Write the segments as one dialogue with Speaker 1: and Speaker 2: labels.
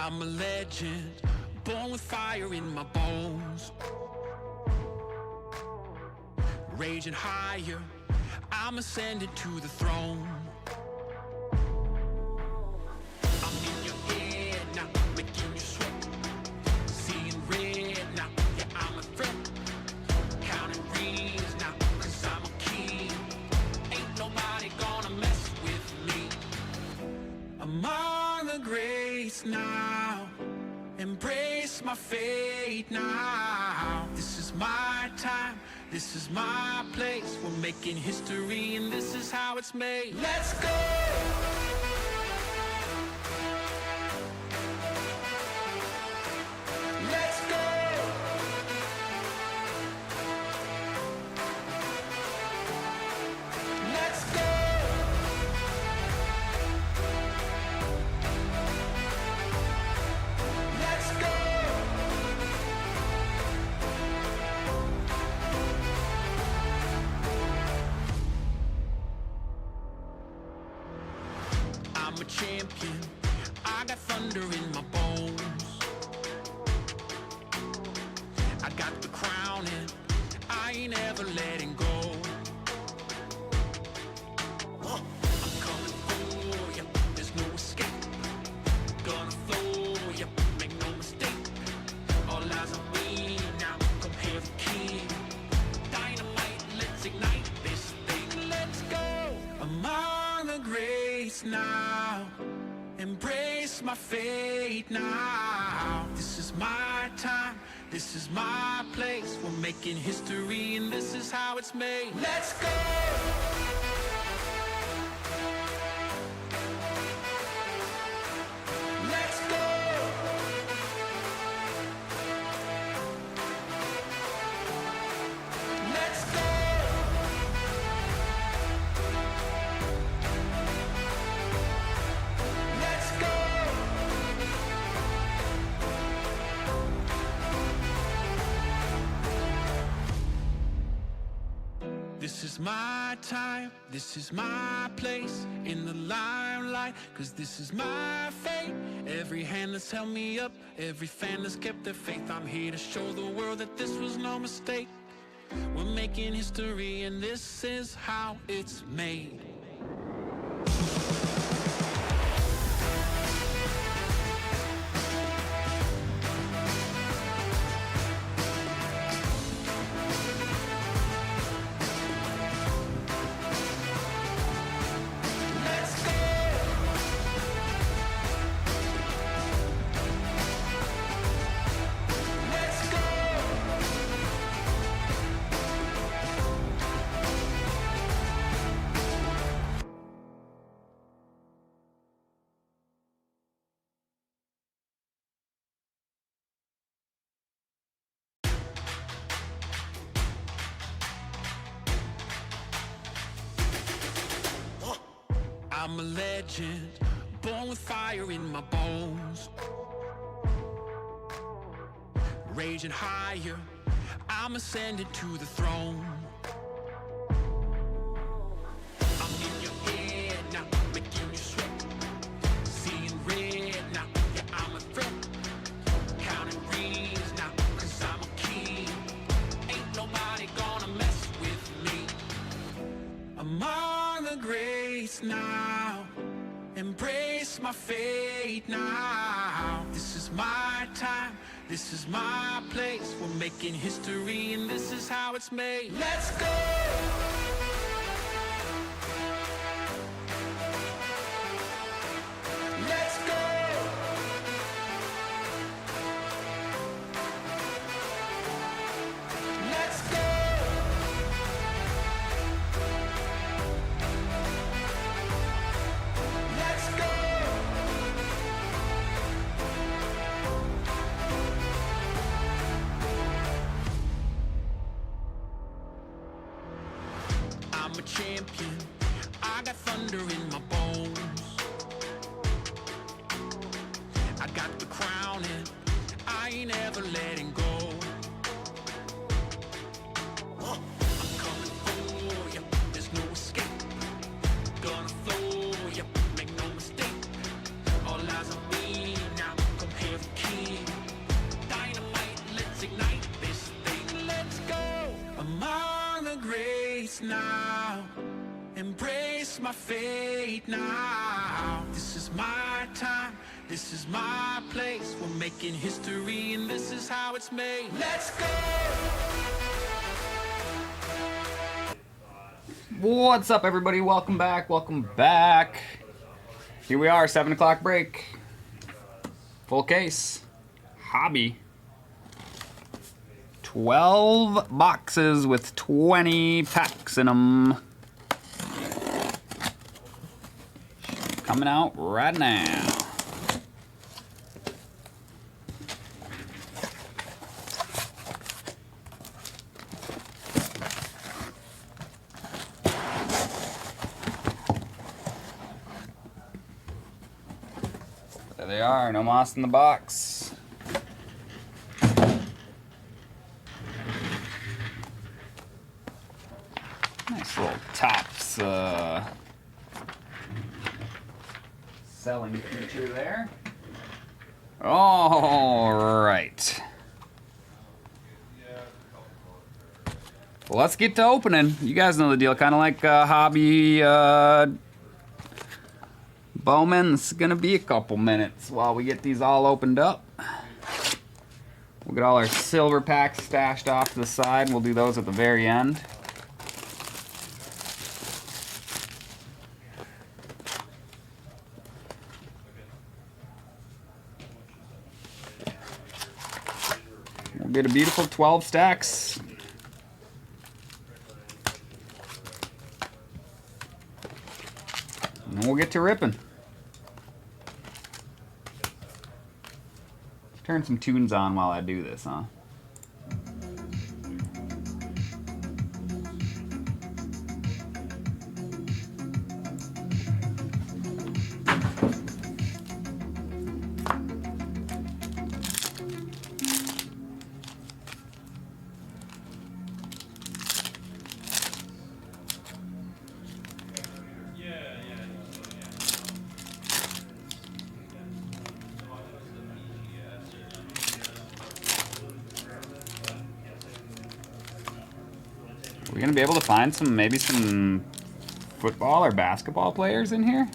Speaker 1: I'm a legend, born with fire in my bones. Raging higher, I'm ascending to the throne. I'm in your head now, making you sweat. Seeing red now, yeah, I'm a threat. Counting rings now, cause I'm a king. Ain't nobody gonna mess with me. Among the greats now, embrace my fate now. This is my time, this is my place. We're making history and this is how it's made. Let's go! Let's go! Let's go! Let's go! I'm a champion, I got thunder in my bones. I got the crown and I ain't ever letting go. I'm coming for ya, there's no escape. Gonna flow ya, make no mistake. All eyes on me now, come here the king. Dynamite, let's ignite this thing, let's go. Among the greats now, embrace my fate now. This is my time, this is my place. We're making history and this is how it's made. Let's go! Let's go! Let's go! Let's go! This is my time, this is my place in the limelight, cause this is my fate. Every hand that's held me up, every fan that's kept their faith. I'm here to show the world that this was no mistake. We're making history and this is how it's made. Let's go! Let's go! I'm a legend, born with fire in my bones. Raging higher, I'm ascending to the throne. I'm in your head now, making you sweat. Seeing red now, yeah, I'm a threat. Counting rings now, cause I'm a king. Ain't nobody gonna mess with me. Among the greats now, embrace my fate now. This is my time, this is my place. We're making history and this is how it's made. Let's go! Let's go! Let's go! Let's go! I'm a champion, I got thunder in my bones. I got the crown and I ain't ever letting go. I'm coming for ya, there's no escape. Gonna flow ya, make no mistake. All eyes on me now, come embrace my fate now. This is my time, this is my place. We're making history and this is how it's made. Let's go!
Speaker 2: What's up, everybody? Welcome back. Welcome back. Here we are, 7 o'clock break. Full case. Hobby. 12 boxes with 20 packs in them. Coming out right now. There they are, no moss in the box. Nice little Topps selling feature there. All right. Well, let's get to opening. You guys know the deal, kind of like hobby Bowman. This is gonna be a couple minutes while we get these all opened up. We'll get all our silver packs stashed off to the side, and we'll do those at the very end. We'll get a beautiful 12 stacks. And we'll get to ripping. Let's turn some tunes on while I do this, huh? Are we gonna be able to find maybe some football or basketball players in here?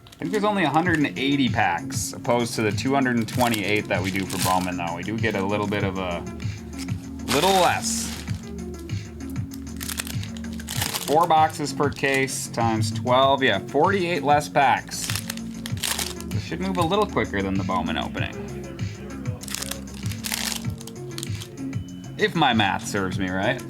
Speaker 2: I think there's only 180 packs opposed to the 228 that we do for Bowman, though. We do get a little bit of a little less. 4 boxes per case times 12, yeah, 48 less packs. This should move a little quicker than the Bowman opening. If my math serves me right.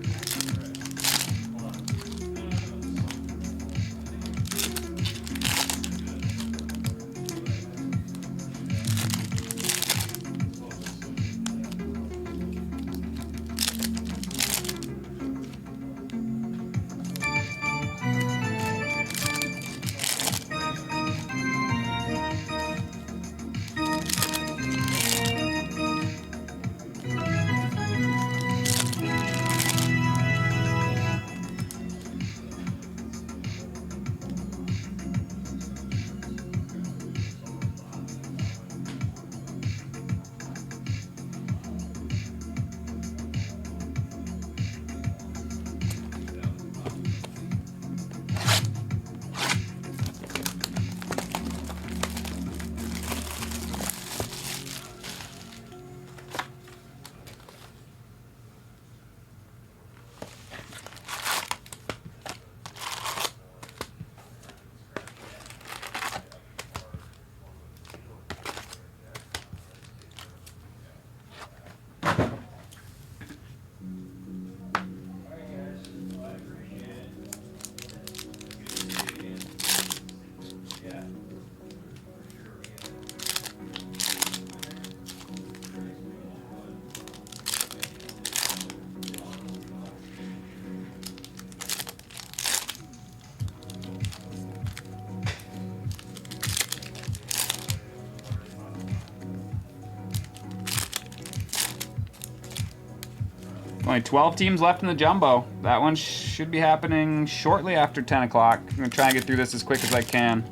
Speaker 2: Only 12 teams left in the jumbo. That one should be happening shortly after 10 o'clock. I'm going to try and get through this as quick as I can.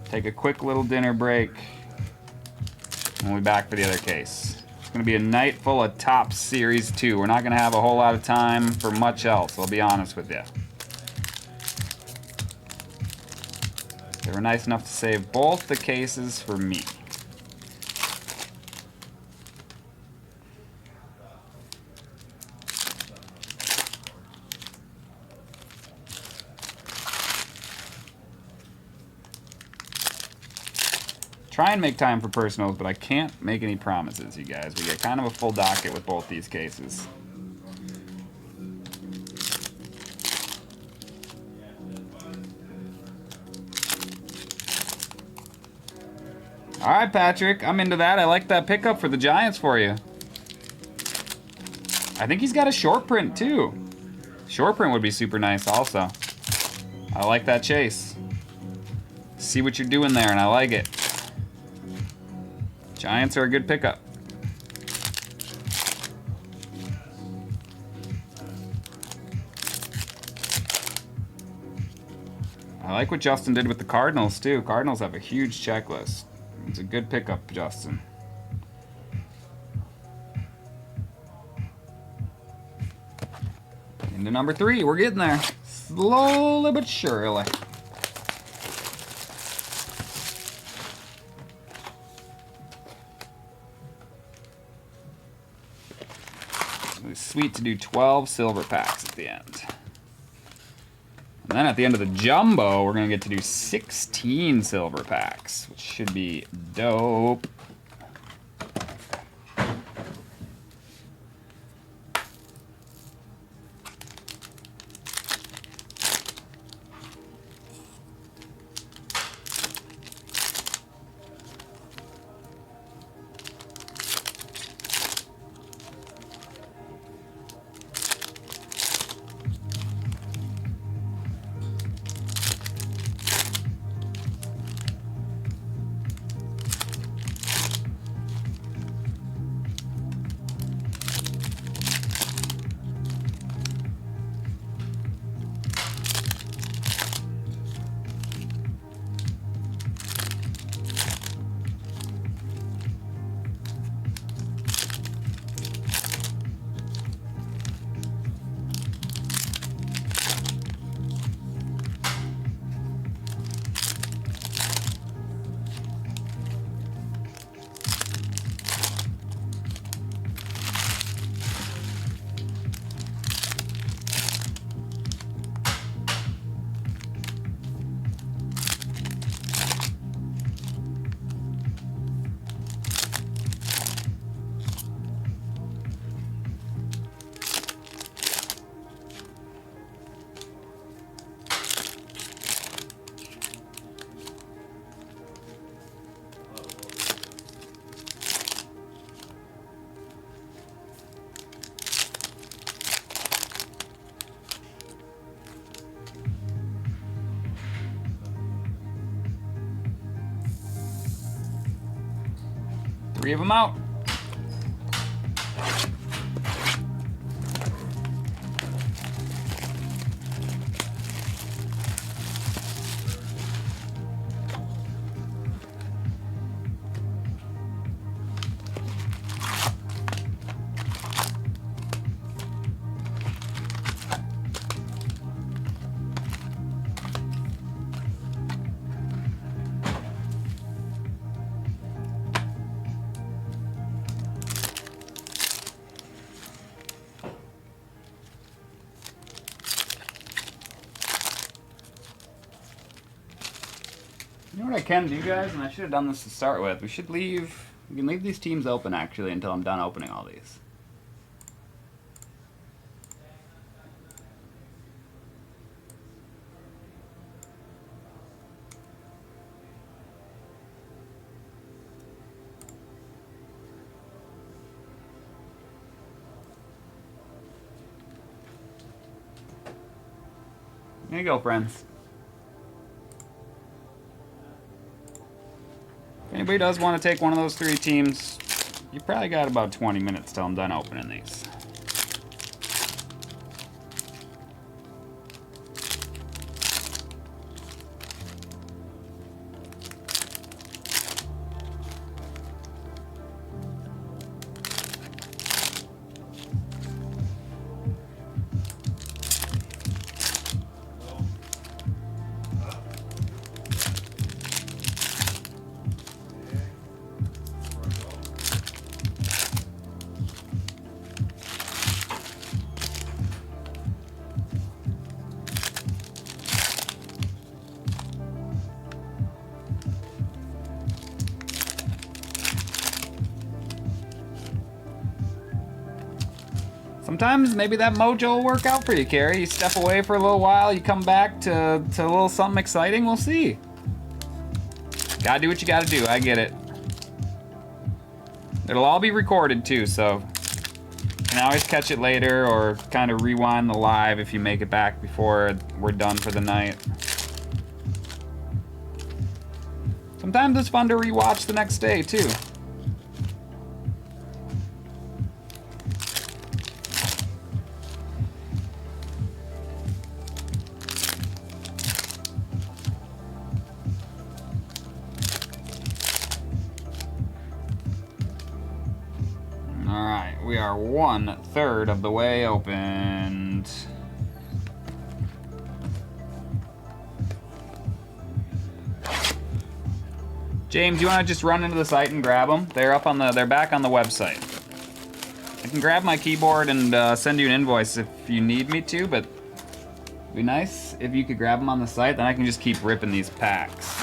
Speaker 2: Take a quick little dinner break. And we'll be back for the other case. It's going to be a night full of Topps Series 2. We're not going to have a whole lot of time for much else, I'll be honest with you. They were nice enough to save both the cases for me. Try and make time for personals, but I can't make any promises, you guys. We get kind of a full docket with both these cases. All right, Patrick, I'm into that. I like that pickup for the Giants for you. I think he's got a short print, too. Short print would be super nice also. I like that chase. See what you're doing there, and I like it. Giants are a good pickup. I like what Justin did with the Cardinals, too. Cardinals have a huge checklist. It's a good pickup, Justin. Into number 3. We're getting there. Slowly but surely. It's sweet to do 12 silver packs at the end. And then at the end of the jumbo, we're going to get to do 16 silver packs, which should be dope. Three of them out. You know what I can do, guys, and I should have done this to start with. We can leave these teams open, actually, until I'm done opening all these. There you go, friends. If anybody does want to take one of those 3 teams, You probably got about 20 minutes till I'm done opening these. Sometimes maybe that mojo will work out for you, Carrie. You step away for a little while, you come back to a little something exciting, we'll see. Gotta do what you gotta do, I get it. It'll all be recorded too, so you can always catch it later or kind of rewind the live if you make it back before we're done for the night. Sometimes it's fun to rewatch the next day too. Alright, we are 1/3 of the way opened. James, you want to just run into the site and grab them? They're back on the website. I can grab my keyboard and send you an invoice if you need me to, but it'd be nice if you could grab them on the site, then I can just keep ripping these packs.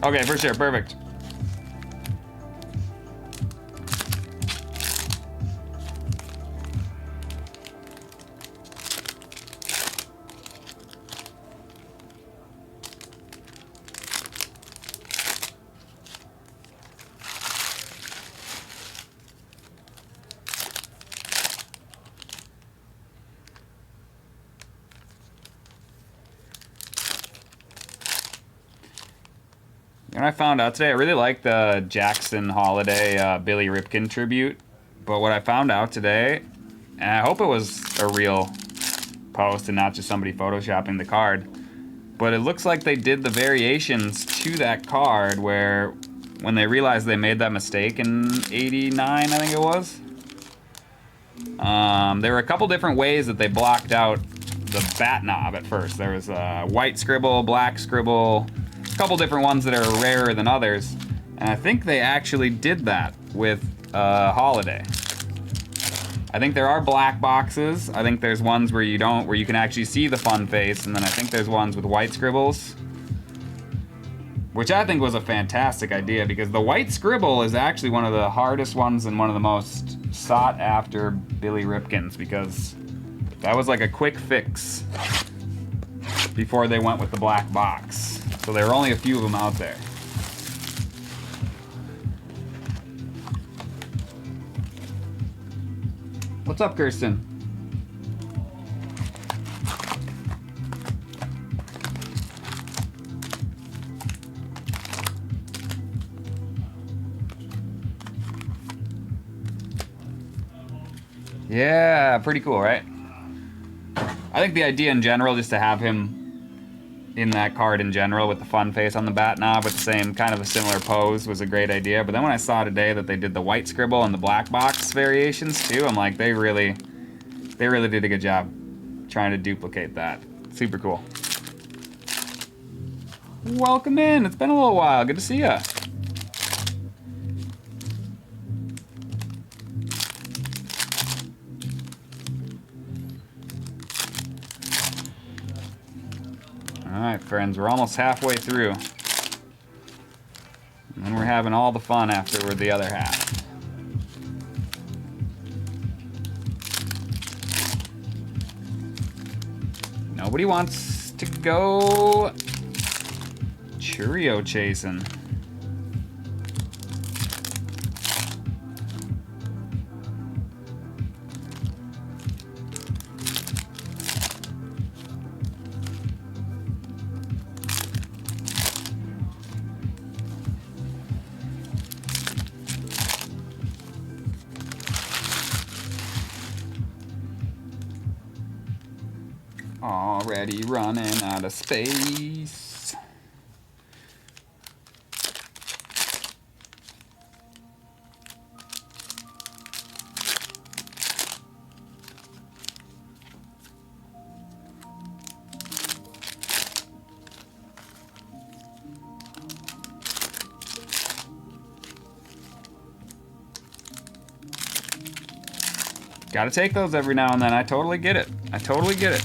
Speaker 2: Okay, for sure, perfect. And I found out today, I really like the Jackson Holiday Billy Ripken tribute. But what I found out today, and I hope it was a real post and not just somebody photoshopping the card, but it looks like they did the variations to that card where when they realized they made that mistake in 89, I think it was. There were a couple different ways that they blocked out the bat knob at first. There was a white scribble, black scribble, a couple different ones that are rarer than others. And I think they actually did that with Holiday. I think there are black boxes. I think there's ones where you don't, where you can actually see the fun face, and then I think there's ones with white scribbles, which I think was a fantastic idea because the white scribble is actually one of the hardest ones and one of the most sought after Billy Ripkins because that was like a quick fix before they went with the black box. So there are only a few of them out there. What's up, Kirsten? Yeah, pretty cool, right? I think the idea in general, just to have him in that card in general with the fun face on the bat knob with the same kind of a similar pose was a great idea. But then when I saw today that they did the white scribble and the black box variations too, I'm like, they really did a good job trying to duplicate that. Super cool. Welcome in. It's been a little while. Good to see ya. Alright, friends, we're almost halfway through. And then we're having all the fun after we're the other half. Nobody wants to go Churio chasing. Already running out of space. Gotta take those every now and then. I totally get it. I totally get it.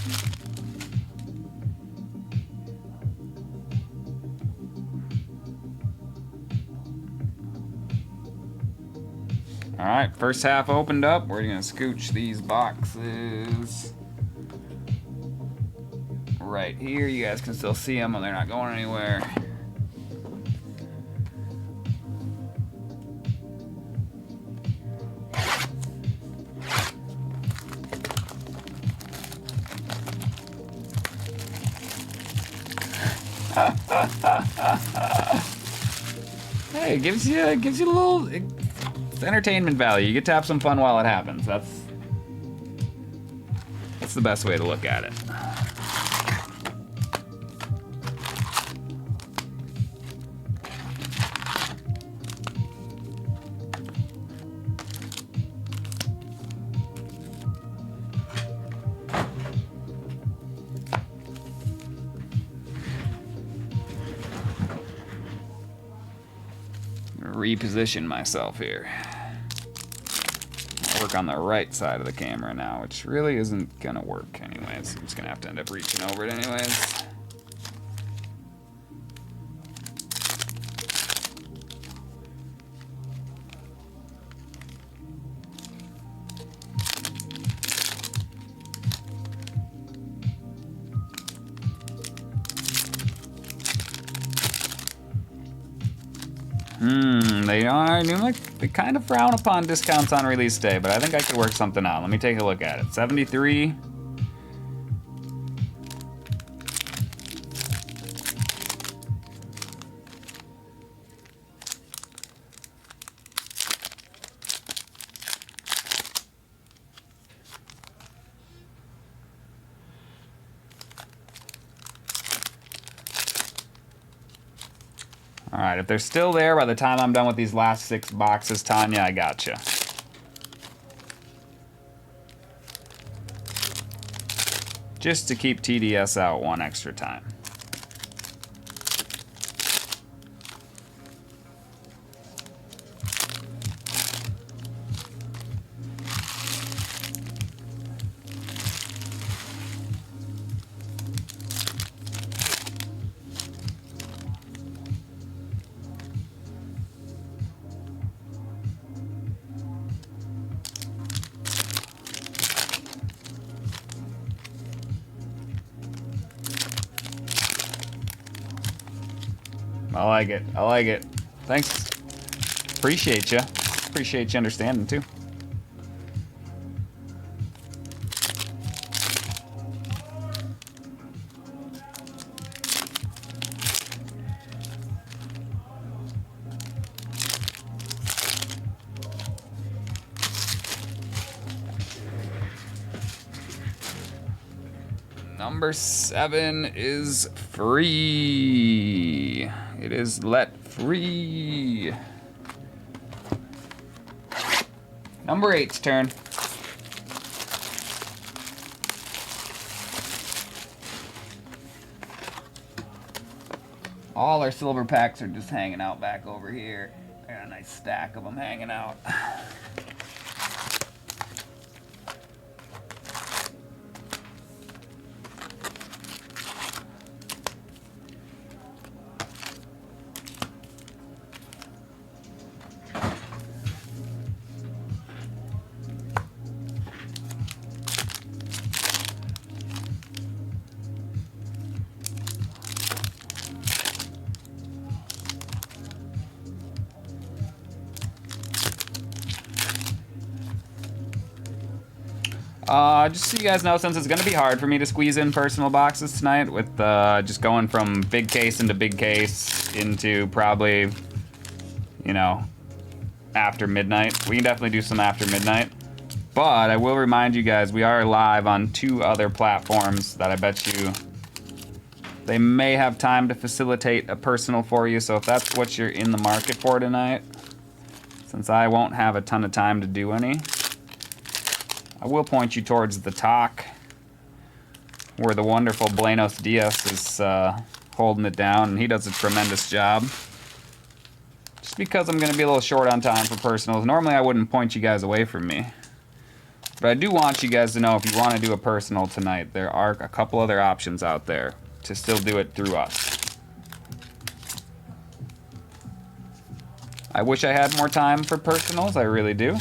Speaker 2: Alright, first half opened up. We're gonna scooch these boxes right here. You guys can still see them, and they're not going anywhere. Hey, it gives you a little it's entertainment value. You get to have some fun while it happens. That's the best way to look at it. Reposition myself here. I'll work on the right side of the camera now, which really isn't gonna work anyways. I'm just gonna have to end up reaching over it anyways. They kind of frown upon discounts on release day, but I think I could work something out. Let me take a look at it. 73. Alright, if they're still there by the time I'm done with these last 6 boxes, Tanya, I gotcha. Just to keep TDS out one extra time. I like it. I like it. Thanks. Appreciate you. Appreciate you understanding too. Number 7 is free. It is let free. Number 8's turn. All our silver packs are just hanging out back over here. I got a nice stack of them hanging out. Just so you guys know, since it's going to be hard for me to squeeze in personal boxes tonight with just going from big case into big case into probably, you know, after midnight. We can definitely do some after midnight. But I will remind you guys, we are live on 2 other platforms that I bet you they may have time to facilitate a personal for you. So if that's what you're in the market for tonight, since I won't have a ton of time to do any, I will point you towards the talk where the wonderful Buenos Dias is holding it down, and he does a tremendous job. Just because I'm going to be a little short on time for personals, normally I wouldn't point you guys away from me. But I do want you guys to know, if you want to do a personal tonight, there are a couple other options out there to still do it through us. I wish I had more time for personals, I really do.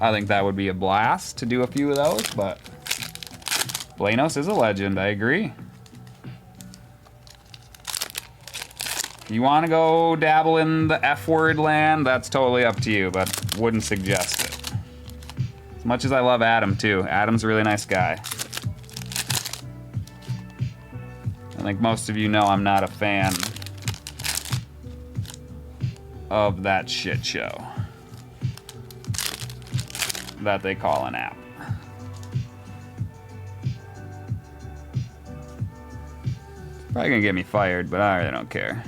Speaker 2: I think that would be a blast to do a few of those, but Buenos is a legend, I agree. If you want to go dabble in the F-word land, that's totally up to you, but wouldn't suggest it. As much as I love Adam, too. Adam's a really nice guy. I think most of you know I'm not a fan of that shit show that they call an app. Probably gonna get me fired, but I really don't care.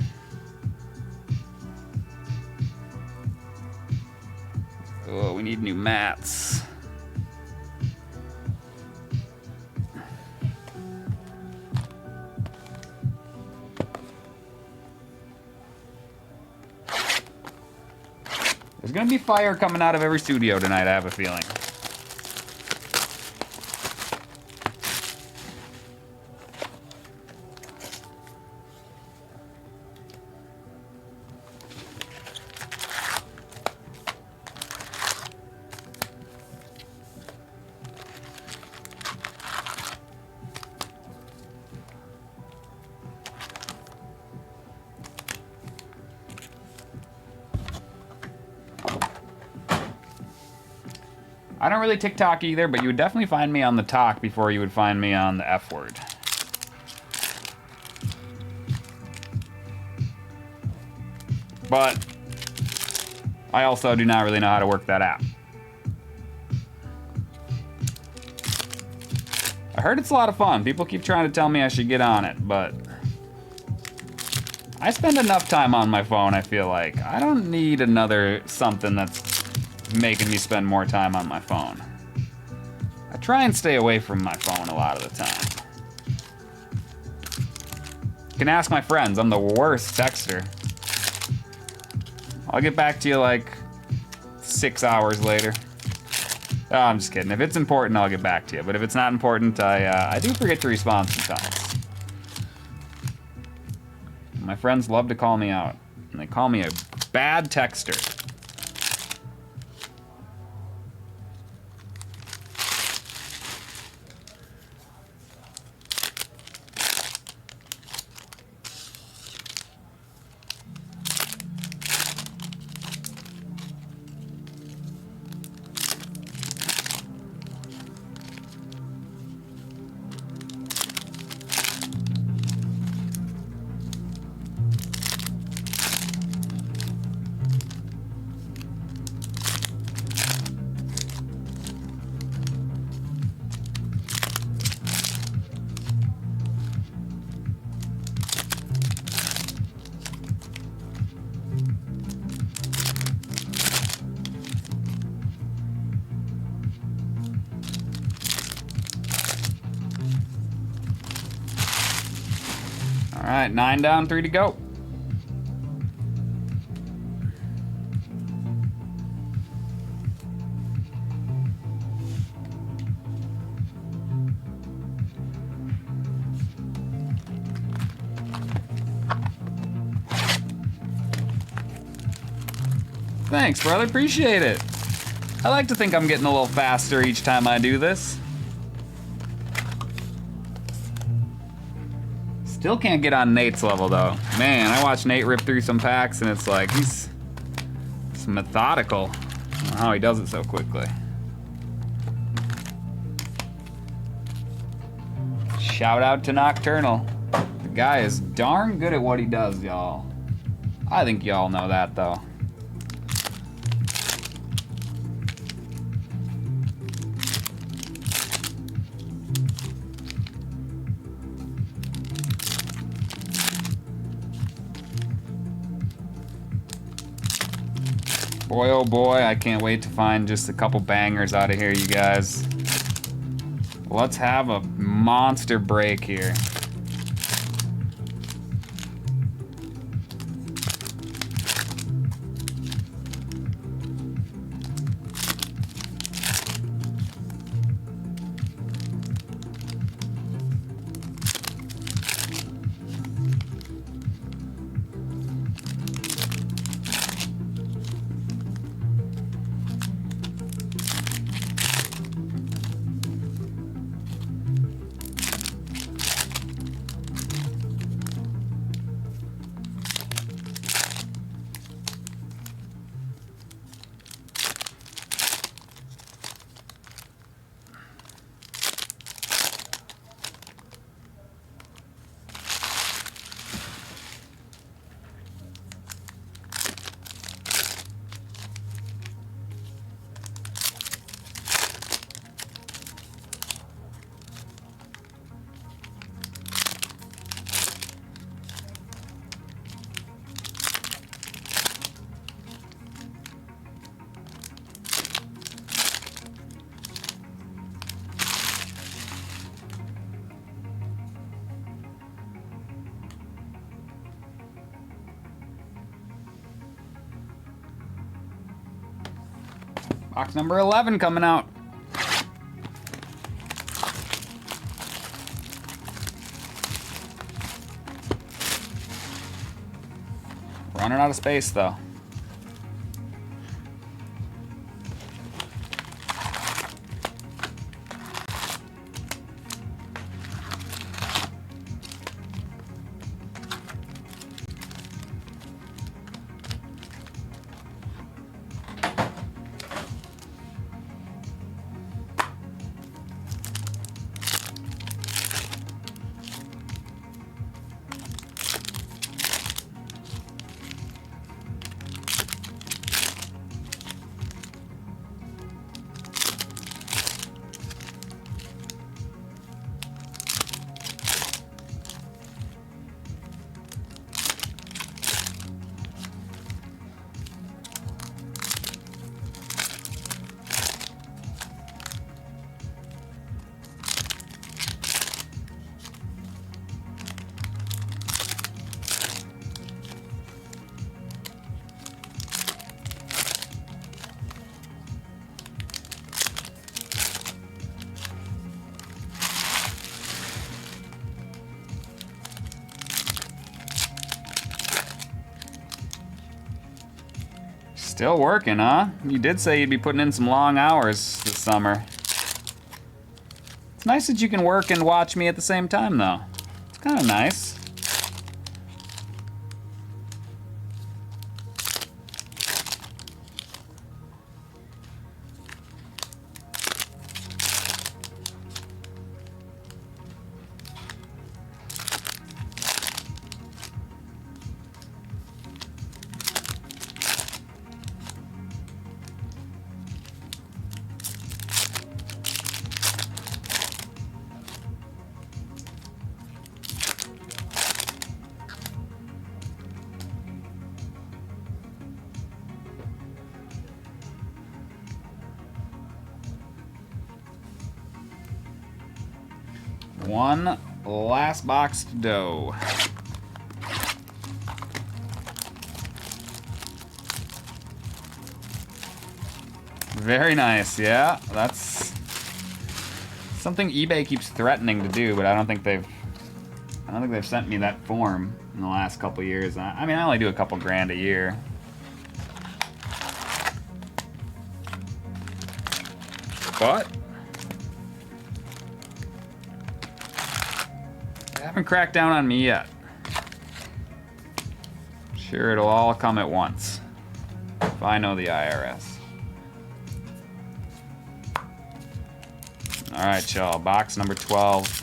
Speaker 2: Oh, we need new mats. There's gonna be fire coming out of every studio tonight, I have a feeling. I don't really TikTok either, but you would definitely find me on the talk before you would find me on the F word. But I also do not really know how to work that app. I heard it's a lot of fun. People keep trying to tell me I should get on it, but I spend enough time on my phone, I feel like. I don't need another something that's making me spend more time on my phone. I try and stay away from my phone a lot of the time. You can ask my friends, I'm the worst texter. I'll get back to you like 6 hours later. Oh, I'm just kidding. If it's important, I'll get back to you. But if it's not important, I do forget to respond sometimes. My friends love to call me out. And they call me a bad texter. All right, 9 down, 3 to go. Thanks, brother. Appreciate it. I like to think I'm getting a little faster each time I do this. Still can't get on Nate's level, though. Man, I watched Nate rip through some packs, and it's like, he's methodical. I don't know how he does it so quickly. Shout out to Nocturnal. The guy is darn good at what he does, y'all. I think y'all know that, though. Boy, oh boy, I can't wait to find just a couple bangers out of here, you guys. Let's have a monster break here. Box number 11 coming out. Running out of space, though. Still working, huh? You did say you'd be putting in some long hours this summer. It's nice that you can work and watch me at the same time, though. It's kind of nice. One last box to go. Very nice, yeah. That's something eBay keeps threatening to do, but I don't think they've sent me that form in the last couple years. I mean, I only do a couple grand a year. But they haven't cracked down on me yet. Sure, it'll all come at once. If I know the IRS. Alright, y'all. Box number 12.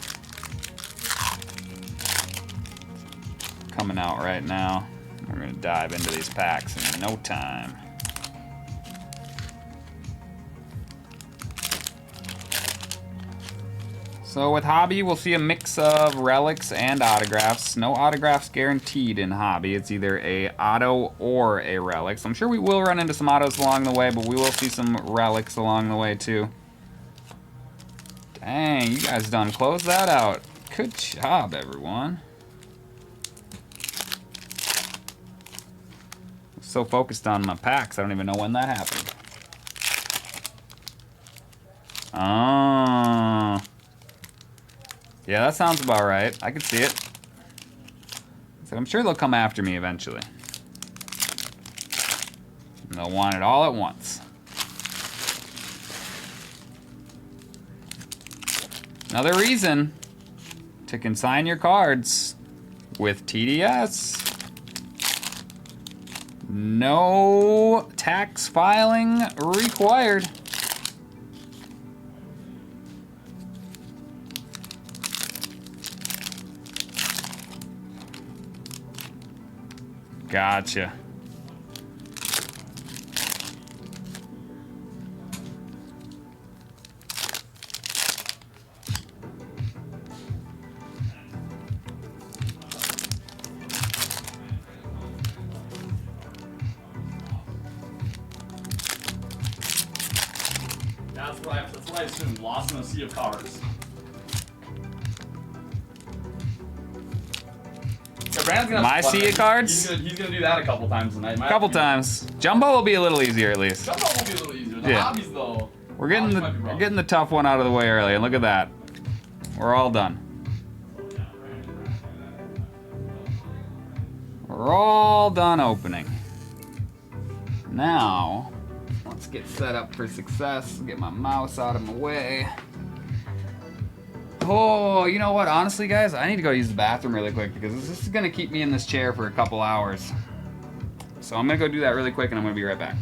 Speaker 2: coming out right now. We're gonna dive into these packs in no time. So with Hobby, we'll see a mix of relics and autographs. No autographs guaranteed in Hobby. It's either a auto or a relic. So I'm sure we will run into some autos along the way, but we will see some relics along the way too. Dang, you guys done closed that out. Good job, everyone. So focused on my packs, I don't even know when that happened. Oh. Yeah, that sounds about right. I can see it. So I'm sure they'll come after me eventually. And they'll want it all at once. Another reason to consign your cards with TDS. No tax filing required. Gotcha.
Speaker 3: That's what I assumed. Lost in a sea of cards. Yeah, Brandon's gonna
Speaker 2: My sea of cards?
Speaker 3: He's gonna do that a couple times tonight.
Speaker 2: A couple times. Jumbo will be a little easier at least.
Speaker 3: Jumbo will be a little easier. The
Speaker 2: Yeah.
Speaker 3: hobbies though.
Speaker 2: We're getting the tough one out of the way early, and look at that. We're all done. We're all done opening. Now, let's get set up for success. Get my mouse out of my way. Oh, you know what? Honestly, guys, I need to go use the bathroom really quick because this is gonna keep me in this chair for a couple hours. So I'm gonna go do that really quick, and I'm gonna be right back.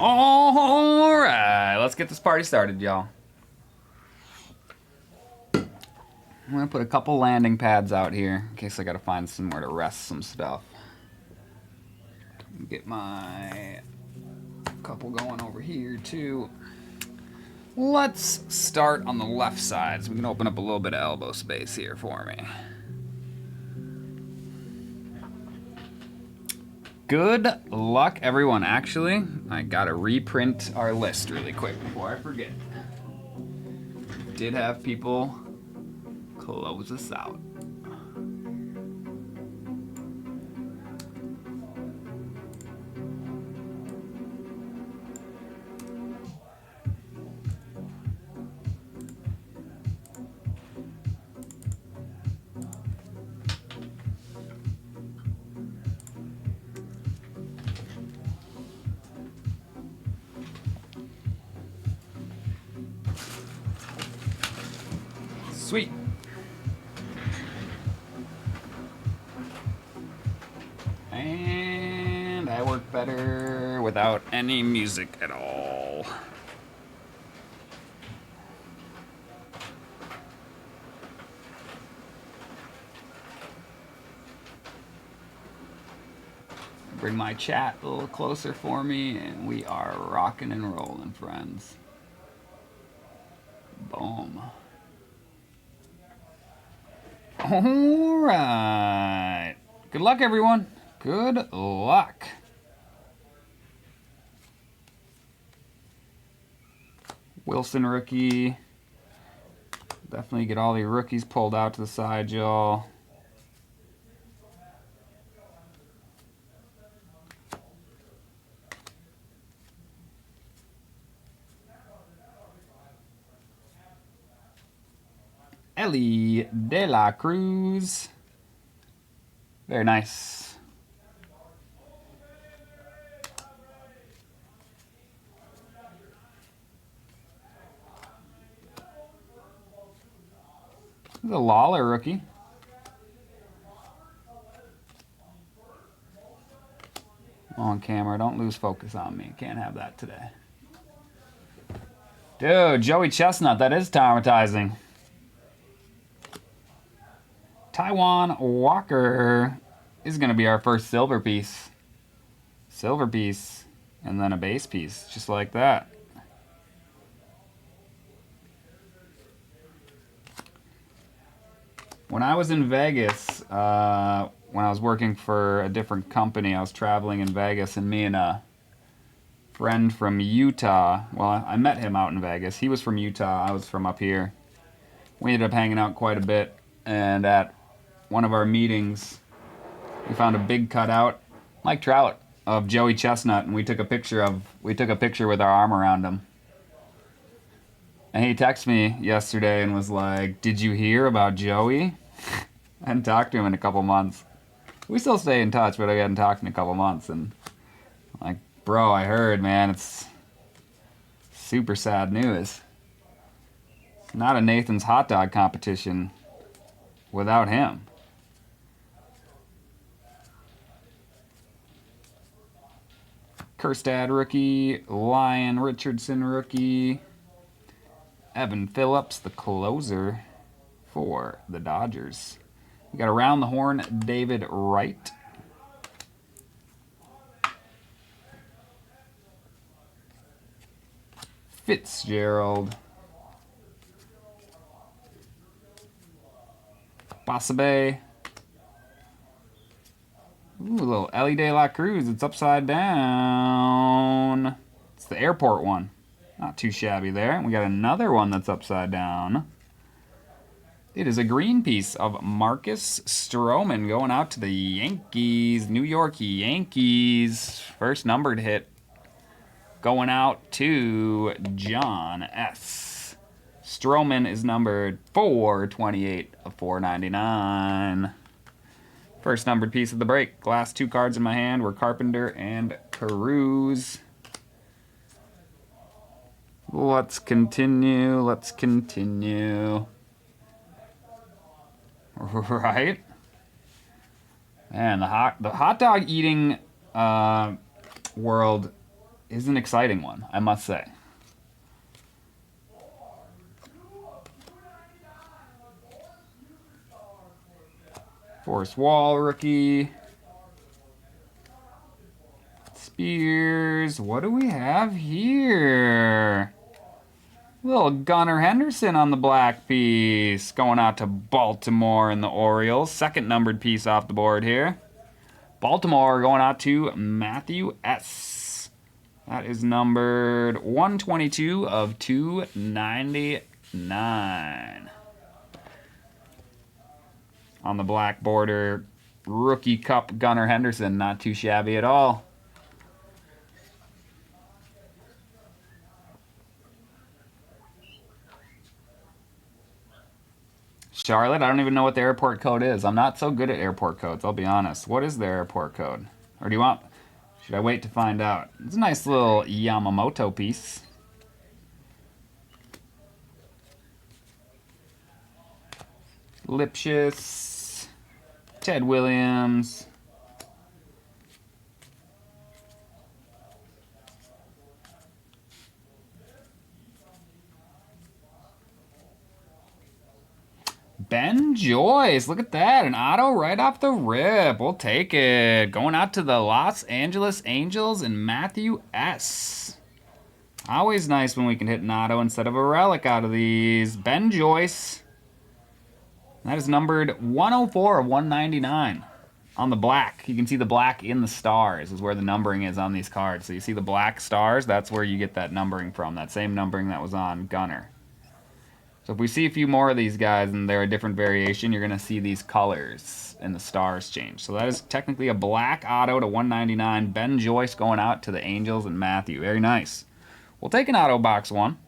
Speaker 2: All right, let's get this party started, y'all. I'm gonna put a couple landing pads out here in case I gotta find somewhere to rest some stuff. Get my couple going over here too. Let's start on the left side so we can open up a little bit of elbow space here for me. Good luck, everyone. Actually, I gotta reprint our list really quick before I forget. Did have people close us out. Sweet. And I work better without any music at all. Bring my chat a little closer for me, and we are rocking and rolling, friends. Boom. All right. Good luck, everyone. Good luck. Wilson rookie. Definitely get all the rookies pulled out to the side, y'all. Ellie De La Cruz. Very nice. This is a Lawler rookie. On camera, don't lose focus on me. Can't have that today. Dude, Joey Chestnut, that is traumatizing. Taiwan Walker is going to be our first silver piece. Silver piece, and then a base piece, just like that. When I was in Vegas, when I was working for a different company, I was traveling in Vegas, and me and a friend from Utah, well, I met him out in Vegas. He was from Utah, I was from up here. We ended up hanging out quite a bit, and at one of our meetings, we found a big cutout, Mike Trout, of Joey Chestnut, and we took a picture with our arm around him. And he texted me yesterday and was like, "Did you hear about Joey?" I hadn't talked to him in a couple months. We still stay in touch, but I hadn't talked in a couple months. And I'm like, bro, I heard, man, it's super sad news. It's not a Nathan's hot dog competition without him. Kerstad rookie, Lyon Richardson rookie, Evan Phillips, the closer for the Dodgers. We got around the horn, David Wright. Fitzgerald. Basabe. Ooh, a little Ellie De La Cruz. It's upside down. It's the airport one. Not too shabby there. We got another one that's upside down. It is a green piece of Marcus Stroman going out to the Yankees. New York Yankees. First numbered hit going out to John S. Stroman is numbered 428 of 499. First numbered piece of the break. Last two cards in my hand were Carpenter and Cruz. Let's continue. Let's continue. Right? Man, the hot dog eating world is an exciting one, I must say. Forrest Wall rookie. Spears. What do we have here? Little Gunnar Henderson on the black piece. Going out to Baltimore and the Orioles. Second numbered piece off the board here. Baltimore going out to Matthew S. That is numbered 122 of 299. On the black border, Rookie Cup Gunnar Henderson, not too shabby at all. Charlotte, I don't even know what the airport code is. I'm not so good at airport codes, I'll be honest. What is their airport code? Or do you want... Should I wait to find out? It's a nice little Yamamoto piece. Lipschitz, Ted Williams, Ben Joyce, look at that, an auto right off the rip. We'll take it. Going out to the Los Angeles Angels and Matthew S. Always nice when we can hit an auto instead of a relic out of these. Ben Joyce. That is numbered 104 of 199 on the black. You can see the black in the stars is where the numbering is on these cards. So you see the black stars, that's where you get that numbering from, that same numbering that was on Gunnar. So if we see a few more of these guys and they're a different variation, you're going to see these colors and the stars change. So that is technically a black auto to 199. Ben Joyce going out to the Angels and Matthew. Very nice. We'll take an auto box one.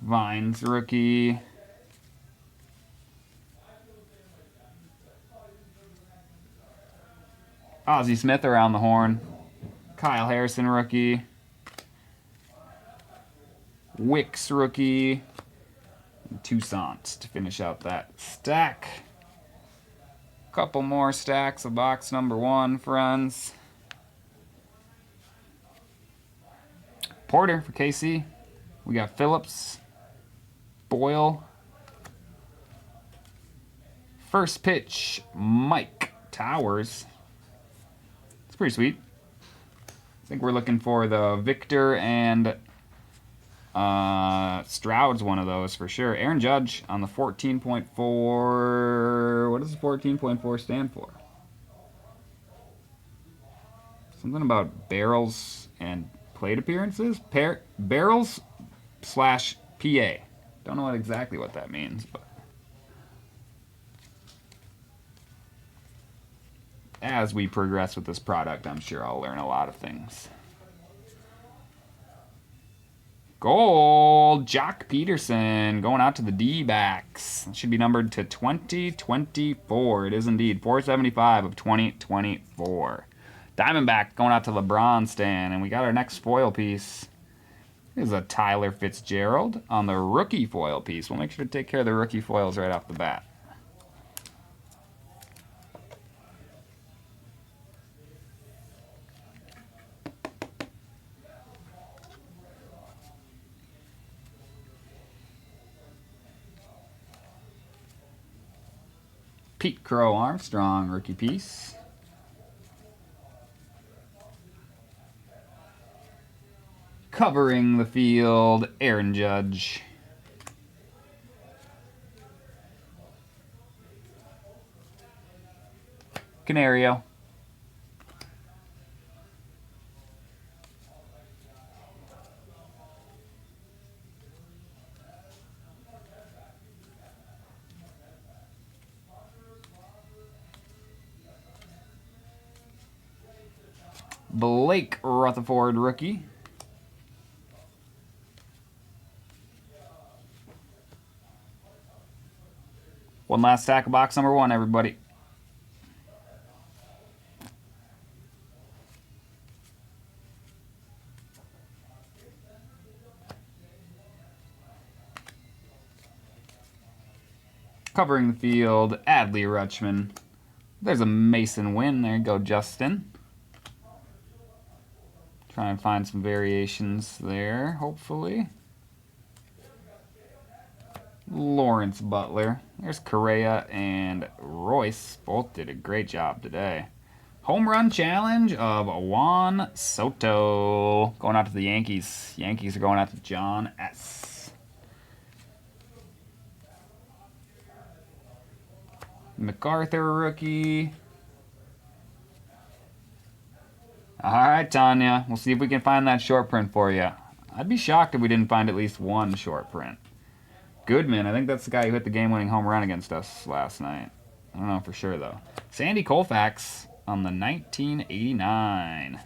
Speaker 2: Vines rookie. Ozzie Smith around the horn. Kyle Harrison rookie. Wicks rookie. And Toussaint to finish out that stack. Couple more stacks of box number one, friends. Porter for KC. We got Phillips. Boyle. First pitch, Mike Towers. It's pretty sweet. I think we're looking for the Victor and Stroud's one of those for sure. Aaron Judge on the 14.4. What does the 14.4 stand for? Something about barrels and plate appearances? Barrels / PA. Don't know exactly what that means, but as we progress with this product, I'm sure I'll learn a lot of things. Gold, Jock Peterson going out to the D-backs. It should be numbered to 2024. It is indeed 475 of 2024. Diamondback going out to LeBron Stan, and we got our next foil piece. Here's a Tyler Fitzgerald on the rookie foil piece. We'll make sure to take care of the rookie foils right off the bat. Pete Crow Armstrong rookie piece. Covering the field, Aaron Judge. Canario. Blake Rutherford rookie. One last stack of box number one, everybody. Covering the field, Adley Rutschman. There's a Mason Wynn. There you go, Justin. Try and find some variations there, hopefully. Lawrence Butler. There's Correa and Royce. Both did a great job today. Home run challenge of Juan Soto. Going out to the Yankees. Yankees are going out to John S. MacArthur rookie. Alright, Tanya. We'll see if we can find that short print for you. I'd be shocked if we didn't find at least one short print. Goodman. I think that's the guy who hit the game-winning home run against us last night. I don't know for sure, though. Sandy Koufax on the 1989.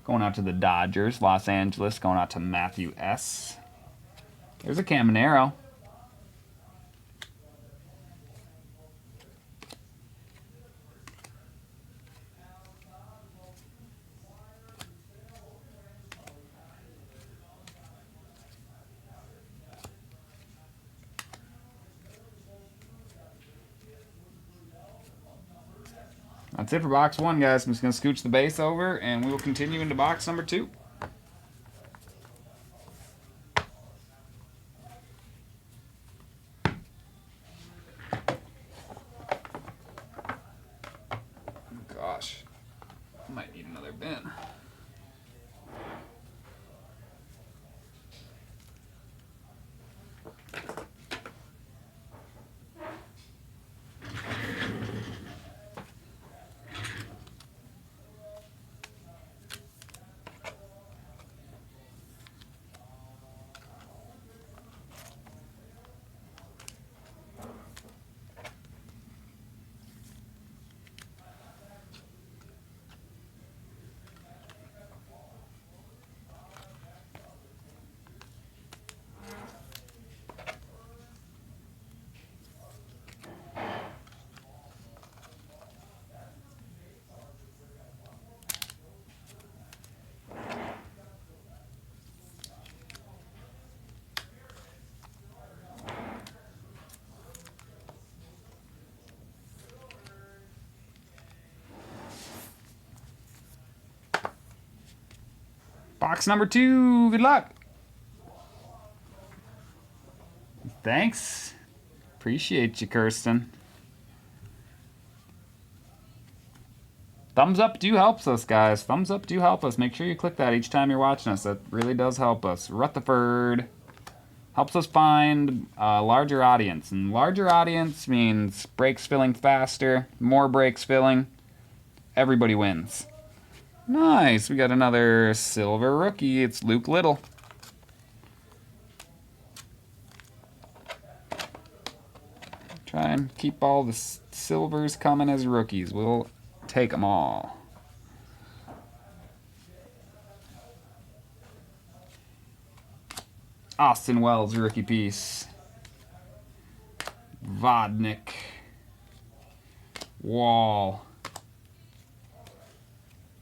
Speaker 2: Going out to the Dodgers. Los Angeles going out to Matthew S. There's a Caminero. That's it for box 1, guys. I'm just going to scooch the base over, and we will continue into box number 2. Gosh, I might need another bin. Box number 2. Good luck. Thanks. Appreciate you, Kirsten. Thumbs up do helps us, guys. Thumbs up do help us. Make sure you click that each time you're watching us. That really does help us. Rutherford helps us find a larger audience. And larger audience means breaks filling faster, more breaks filling. Everybody wins. Nice. We got another silver rookie. It's Luke Little. Try and keep all the silvers coming as rookies. We'll take them all. Austin Wells rookie piece. Vodnik. Wall.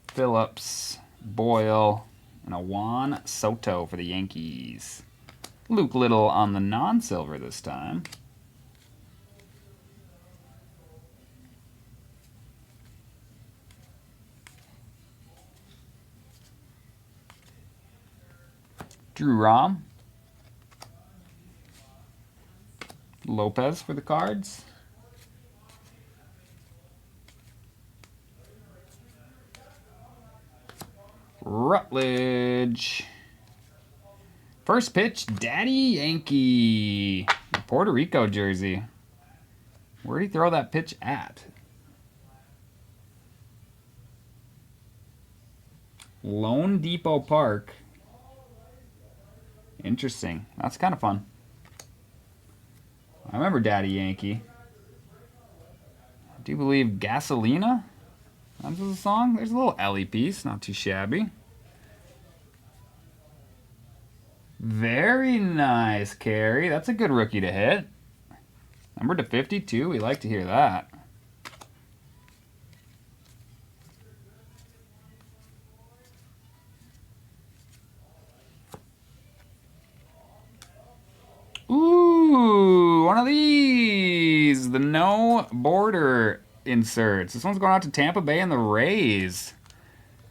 Speaker 2: Phillips, Boyle, and a Juan Soto for the Yankees. Luke Little on the non-silver this time. Drew Rom. Lopez for the Cards. Rutledge. First pitch, Daddy Yankee. Puerto Rico jersey. Where did he throw that pitch at? Lone Depot Park. Interesting. That's kind of fun. I remember Daddy Yankee. I do believe Gasolina? That was a song. There's a little Ellie piece. Not too shabby. Very nice, Carey. That's a good rookie to hit. Number to 52. We like to hear that. Ooh, one of these. The no border inserts. This one's going out to Tampa Bay and the Rays.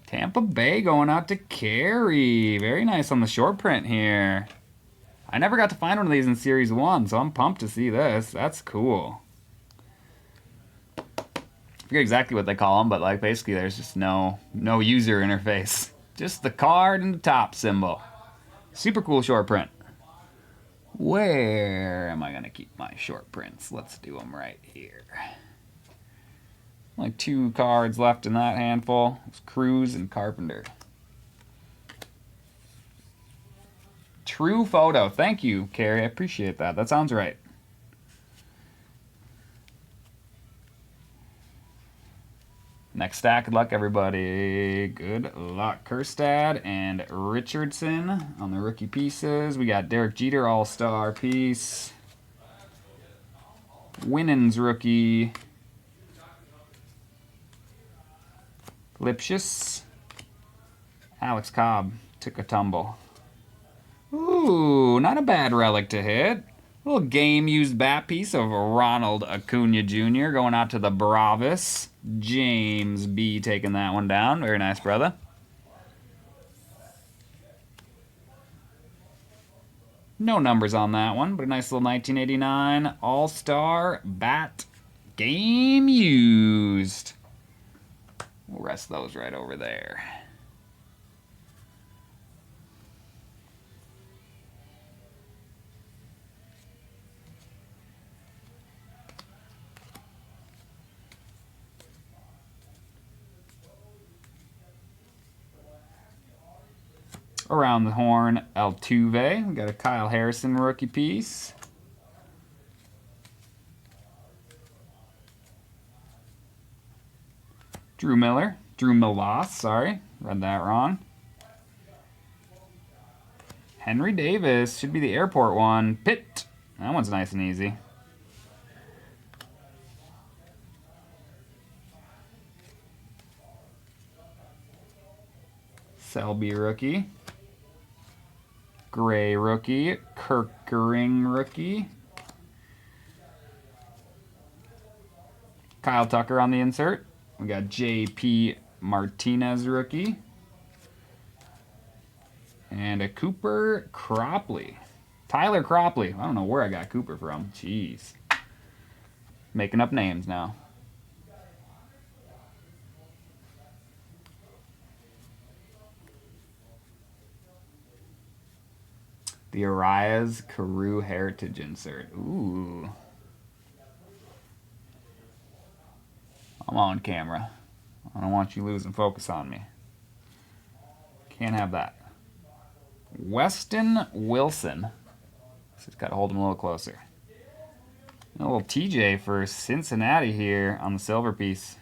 Speaker 2: Tampa Bay going out to Carey. Very nice on the short print here. I never got to find one of these in Series 1, so I'm pumped to see this. That's cool. I forget exactly what they call them, but like basically there's just no user interface. Just the card and the top symbol. Super cool short print. Where am I going to keep my short prints? Let's do them right here. Like 2 cards left in that handful. It's Cruz and Carpenter. True photo. Thank you, Carrie. I appreciate that. That sounds right. Next stack. Good luck, everybody. Good luck. Kerstad and Richardson on the rookie pieces. We got Derek Jeter, all-star piece. Winans rookie. Lipschitz. Alex Cobb took a tumble. Ooh, not a bad relic to hit. Little game-used bat piece of Ronald Acuna Jr. going out to the Bravos. James B. taking that one down. Very nice, brother. No numbers on that one, but a nice little 1989 All-Star bat game used. We'll rest those right over there. Around the horn, Altuve. We got a Kyle Harrison rookie piece. Drew Millas, sorry. Read that wrong. Henry Davis, should be the airport one. Pitt. That one's nice and easy. Selby rookie. Gray rookie. Kirkering rookie. Kyle Tucker on the insert. We got J.P. Martinez rookie. And a Cooper Cropley. Tyler Cropley. I don't know where I got Cooper from. Jeez. Making up names now. The Arias Carew Heritage insert. Ooh. I'm on camera. I don't want you losing focus on me. Can't have that. Weston Wilson. Just got to hold him a little closer. A little TJ for Cincinnati here on the silver piece.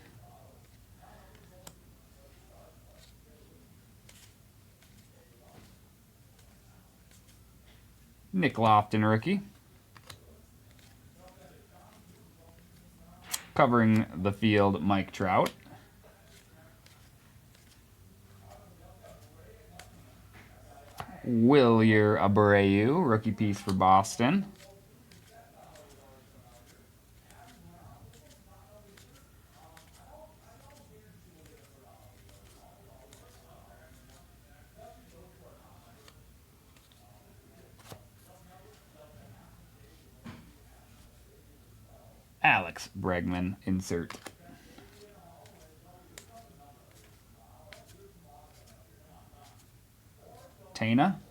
Speaker 2: Nick Lofton rookie. Covering the field, Mike Trout. Wilyer Abreu, rookie piece for Boston. Alex Bregman insert. Tana.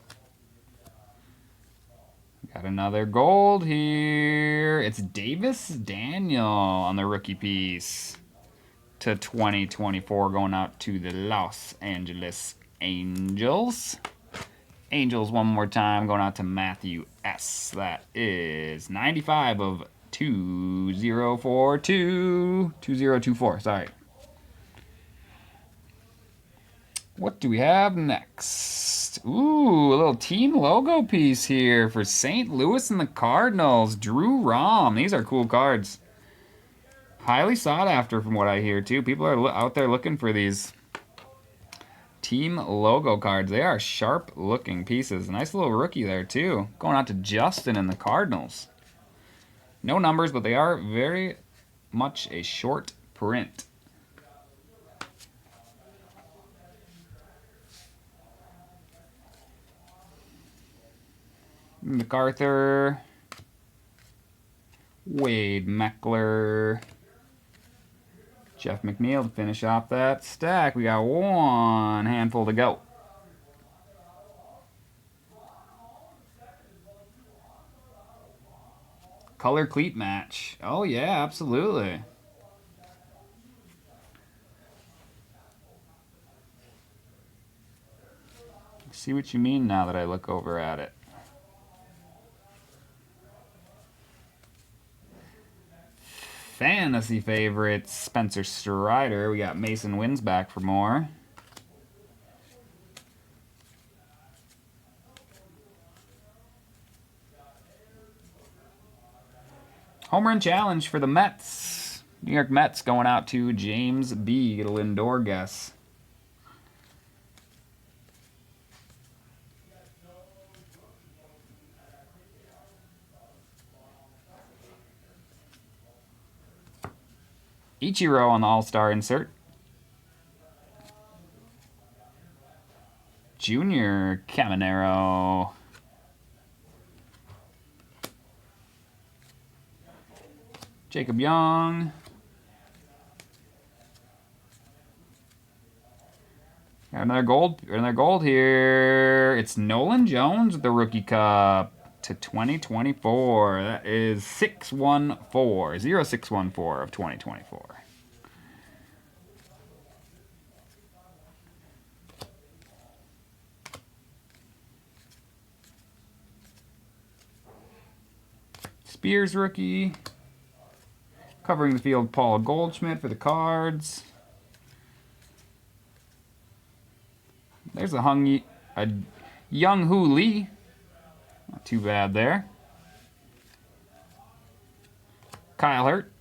Speaker 2: Got another gold here. It's Davis Daniel on the rookie piece. To 2024 going out to the Los Angeles Angels. Angels one more time going out to Matthew S. That is 95 of 2042. 2024, sorry. What do we have next? Ooh, a little team logo piece here for St. Louis and the Cardinals. Drew Rom. These are cool cards. Highly sought after from what I hear, too. People are out there looking for these team logo cards. They are sharp-looking pieces. Nice little rookie there, too. Going out to Justin and the Cardinals. No numbers, but they are very much a short print. MacArthur, Wade Meckler, Jeff McNeil to finish off that stack. We got one handful to go. Color cleat match. Oh yeah, absolutely. See what you mean now that I look over at it. Fantasy favorites, Spencer Strider. We got Mason Wins back for more. Home run challenge for the Mets. New York Mets going out to James B. Get a Lindor guess. Ichiro on the All-Star insert. Junior Caminero. Jacob Young. Got another gold here. It's Nolan Jones with the Rookie Cup to 2024. That is 614, 0614 of 2024. Spears rookie. Covering the field, Paul Goldschmidt for the Cards. There's a Young Hoo Lee. Not too bad there. Kyle Hurt.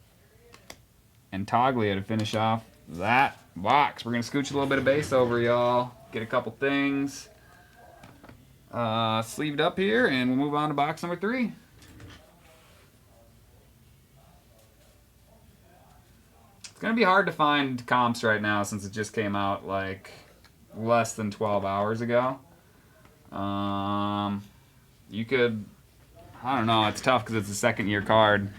Speaker 2: And Toglia to finish off that box. We're going to scooch a little bit of base over, y'all. Get a couple things sleeved up here, and we'll move on to box number 3. It's going to be hard to find comps right now since it just came out like less than 12 hours ago. You could, I don't know, it's tough because it's a second-year card.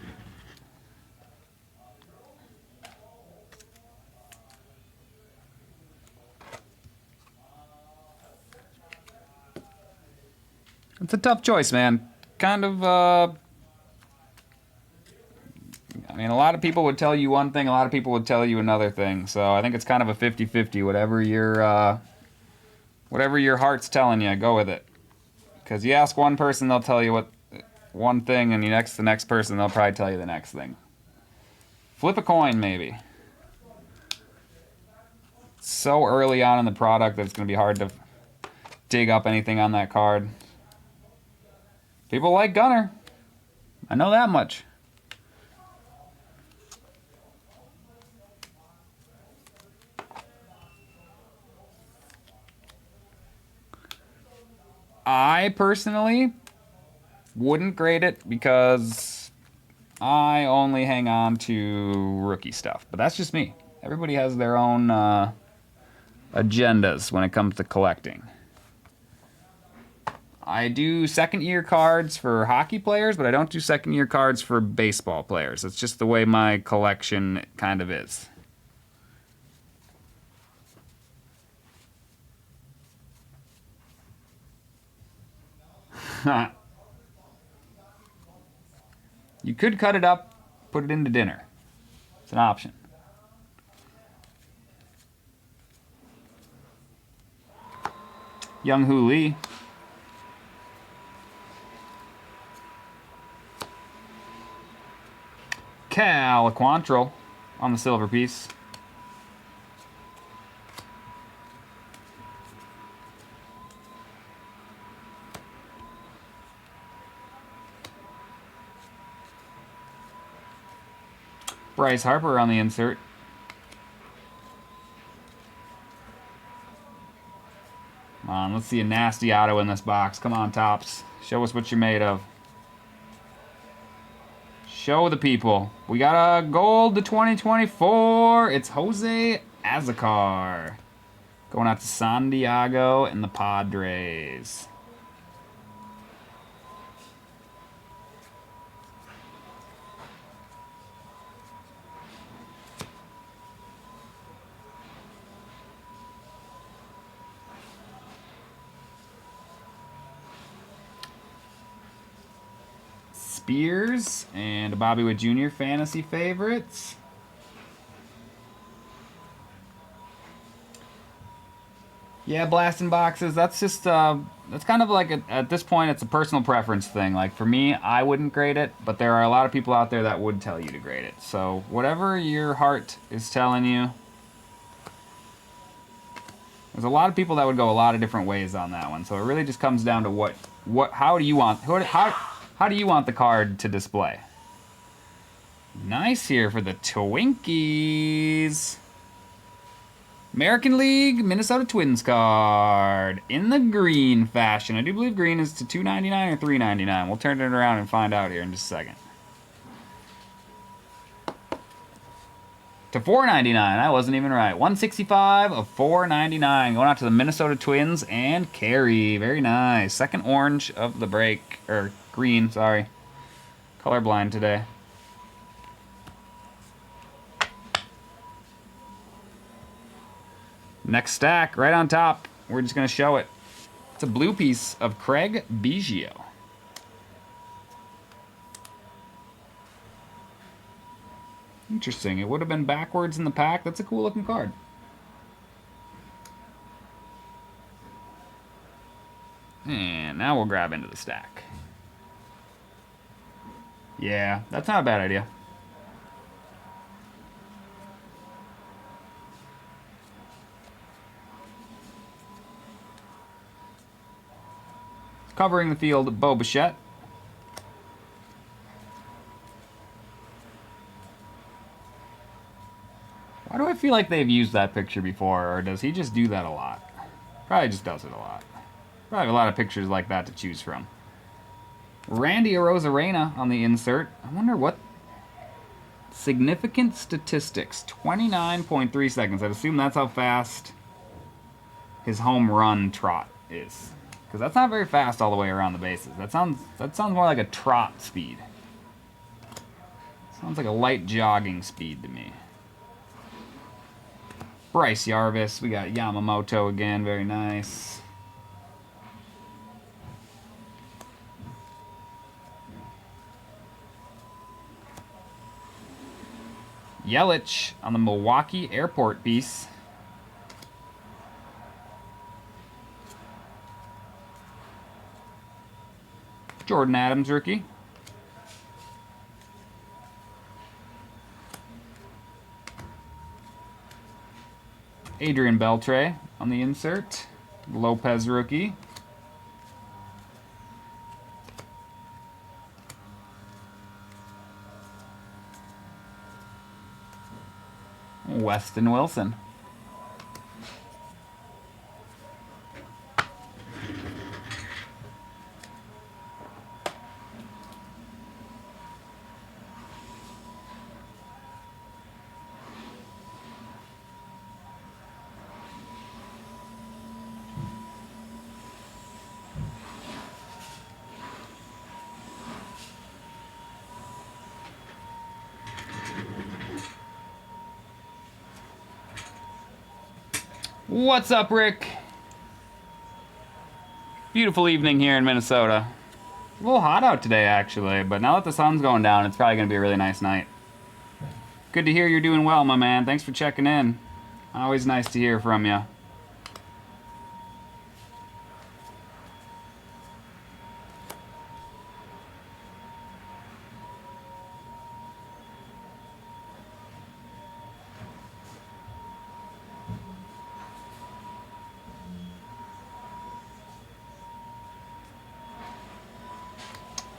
Speaker 2: It's a tough choice, man. Kind of, I mean, a lot of people would tell you one thing, a lot of people would tell you another thing. So I think it's kind of a 50-50. Whatever your heart's telling you, go with it. Because you ask one person, they'll tell you one thing, and the next person, they'll probably tell you the next thing. Flip a coin, maybe. So early on in the product that it's going to be hard to dig up anything on that card. People like Gunnar. I know that much. I personally wouldn't grade it because I only hang on to rookie stuff. But that's just me. Everybody has their own agendas when it comes to collecting. I do second-year cards for hockey players, but I don't do second-year cards for baseball players. It's just the way my collection kind of is. You could cut it up, put it into dinner. It's an option. Young Hoo Lee. Cal Quantrill on the silver piece. Bryce Harper on the insert. Come on, let's see a nasty auto in this box. Come on, Topps. Show us what you're made of. Show the people. We got a gold to 2024. It's Jose Azocar. Going out to San Diego and the Padres. Spears and a Bobby Witt Jr. fantasy favorites. Yeah, blasting boxes, that's just, that's kind of like, at this point, it's a personal preference thing. Like, for me, I wouldn't grade it, but there are a lot of people out there that would tell you to grade it. So, whatever your heart is telling you. There's a lot of people that would go a lot of different ways on that one. So, it really just comes down to how do you want, how do you want the card to display? Nice here for the Twinkies. American League, Minnesota Twins card in the green fashion. I do believe green is to $2.99 or $3.99. We'll turn it around and find out here in just a second. To $4.99. I wasn't even right. 165 of $4.99. Going out to the Minnesota Twins and Carey. Very nice. Second orange of the break. Or green, sorry. Colorblind today. Next stack, right on top. We're just going to show it. It's a blue piece of Craig Biggio. Interesting. It would have been backwards in the pack. That's a cool looking card. And now we'll grab into the stack. Yeah, that's not a bad idea. Covering the field, Bo Bichette. Why do I feel like they've used that picture before, or does he just do that a lot? Probably just does it a lot. Probably have a lot of pictures like that to choose from. Randy Arozarena on the insert. I wonder what... Significant statistics. 29.3 seconds. I'd assume that's how fast his home run trot is. Because that's not very fast all the way around the bases. That sounds more like a trot speed. Sounds like a light jogging speed to me. Bryce Yarvis. We got Yamamoto again. Very nice. Yelich on the Milwaukee Airport piece. Jordan Adams rookie. Adrian Beltre on the insert. Lopez rookie. Weston Wilson. What's up, Rick? Beautiful evening here in Minnesota. A little hot out today, actually, but now that the sun's going down, it's probably going to be a really nice night. Good to hear you're doing well, my man. Thanks for checking in. Always nice to hear from you.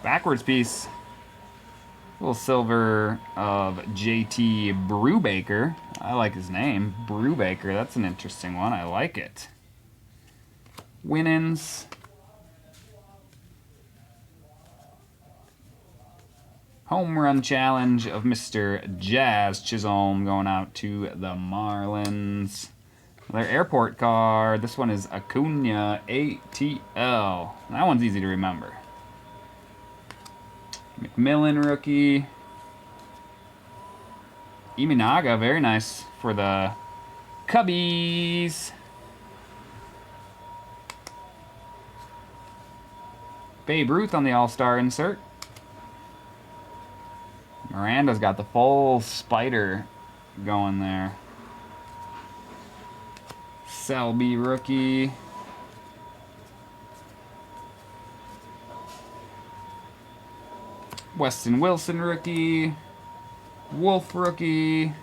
Speaker 2: Backwards piece. A little silver of JT Brubaker. I like his name. Brubaker. That's an interesting one. I like it. Winans. Home run challenge of Mr. Jazz Chisholm going out to the Marlins. Their airport card. This one is Acuna ATL. That one's easy to remember. McMillan rookie. Iminaga, very nice for the Cubbies. Babe Ruth on the All-Star insert. Miranda's got the full spider going there. Selby rookie. Weston Wilson rookie. Wolf rookie.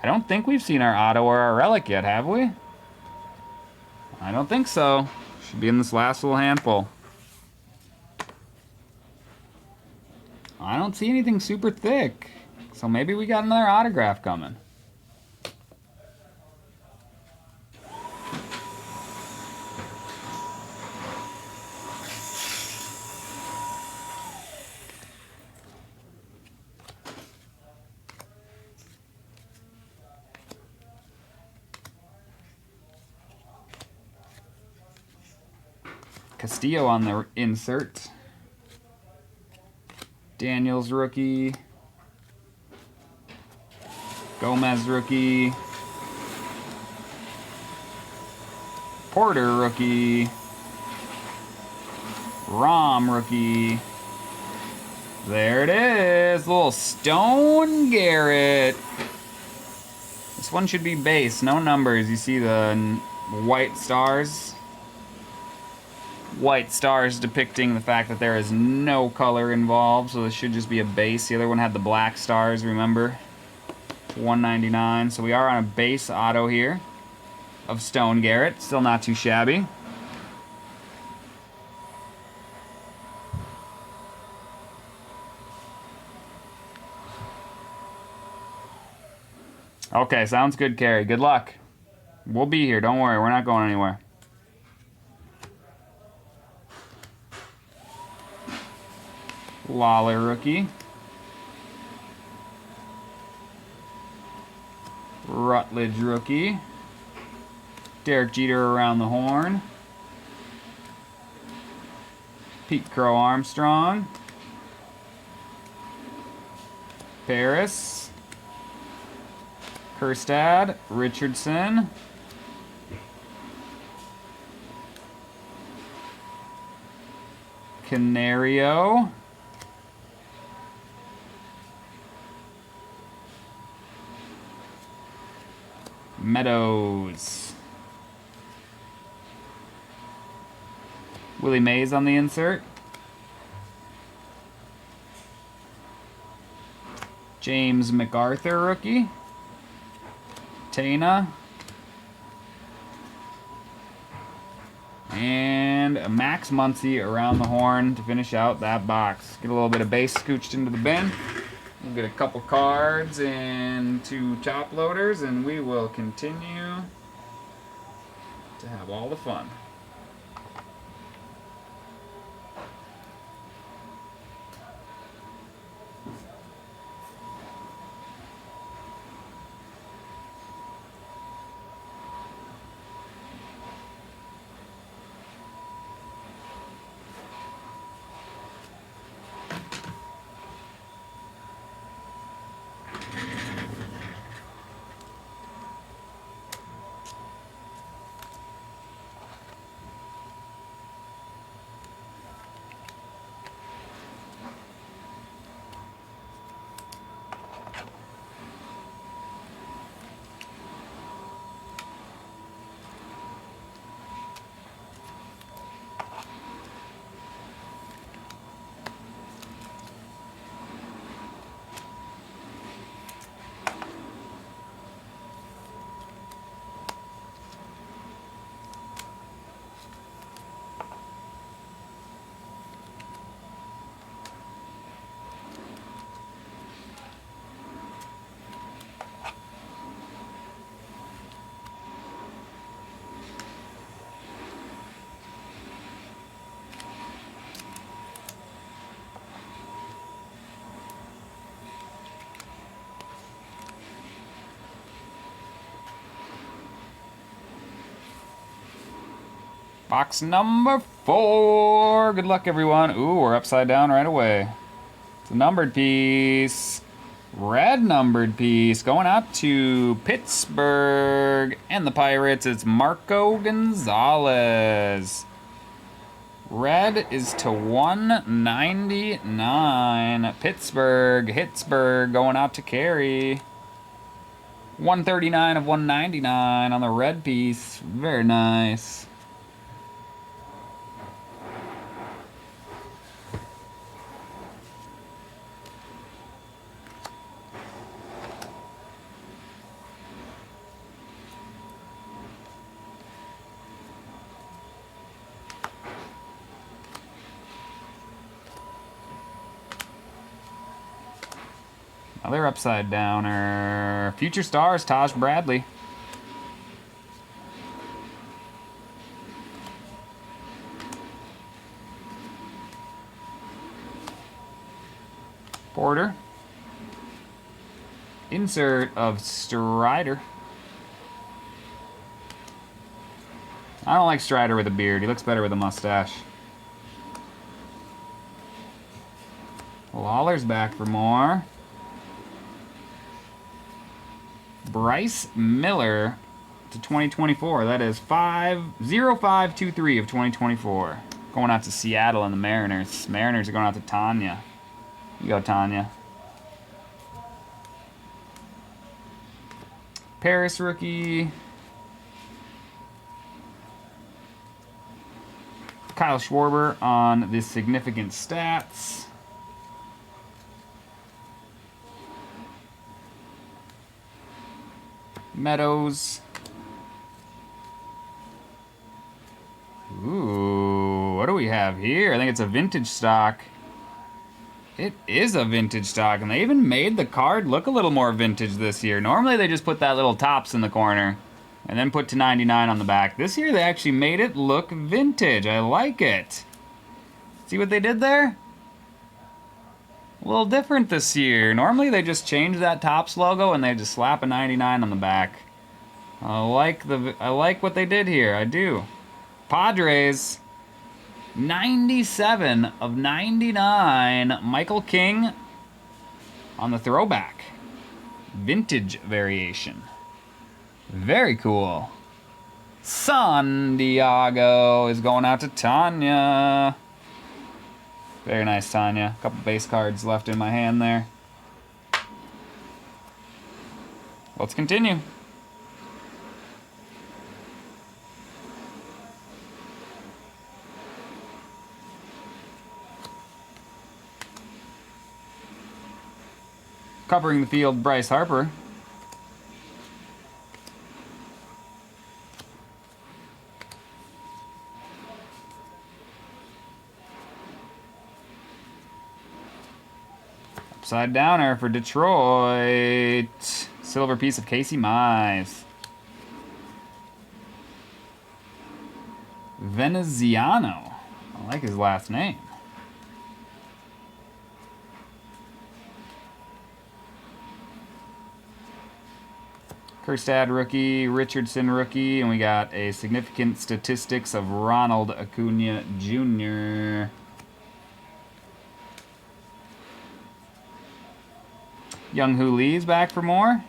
Speaker 2: I don't think we've seen our auto or our relic yet, have we? I don't think so. Should be in this last little handful. I don't see anything super thick. So maybe we got another autograph coming. Castillo on the insert. Daniels rookie. Gomez rookie. Porter rookie. Rom rookie. There it is. Little Stone Garrett. This one should be base. No numbers. You see the white stars? White stars depicting the fact that there is no color involved, so this should just be a base. The other one had the black stars, remember? $199. So we are on a base auto here of Stone Garrett. Still not too shabby. Okay, sounds good, Carrie. Good luck. We'll be here. Don't worry. We're not going anywhere. Lawler rookie. Rutledge rookie. Derek Jeter around the horn. Pete Crow Armstrong. Paris. Kerstad. Richardson. Canario. Meadows. Willie Mays on the insert. James MacArthur rookie. Tana. And a Max Muncy around the horn to finish out that box. Get a little bit of base scooched into the bin. We'll get a couple cards and 2 top loaders, and we will continue to have all the fun. Box number 4. Good luck, everyone. Ooh, we're upside down right away. It's a numbered piece. Red numbered piece going out to Pittsburgh and the Pirates. It's Marco Gonzalez. Red is to 199. Pittsburgh going out to Carey. 139 of 199 on the red piece. Very nice. Another upside downer. Future Stars, Taj Bradley. Porter. Insert of Strider. I don't like Strider with a beard. He looks better with a mustache. Lawler's back for more. Bryce Miller to 2024. That is 0523 of 2024. Going out to Seattle and the Mariners. Mariners are going out to Tanya. You go, Tanya. Paris rookie. Kyle Schwarber on the significant stats. Meadows. Ooh, what do we have here? I think it's a vintage stock. It is a vintage stock, and they even made the card look a little more vintage this year. Normally they just put that little Topps in the corner and then put to 99 on the back. This year they actually made it look vintage. I like it. See what they did there? A little different this year. Normally they just change that Topps logo and they just slap a 99 on the back. I like what they did here. I do. Padres, 97 of 99. Michael King on the throwback. Vintage variation. Very cool. San Diego is going out to Tanya. Very nice, Tanya. A couple base cards left in my hand there. Let's continue. Covering the field, Bryce Harper. Upside downer for Detroit. Silver piece of Casey Mize. Veneziano. I like his last name. Kerstad rookie, Richardson rookie, and we got a significant statistics of Ronald Acuna Jr. Young Hoo Lee's back for more.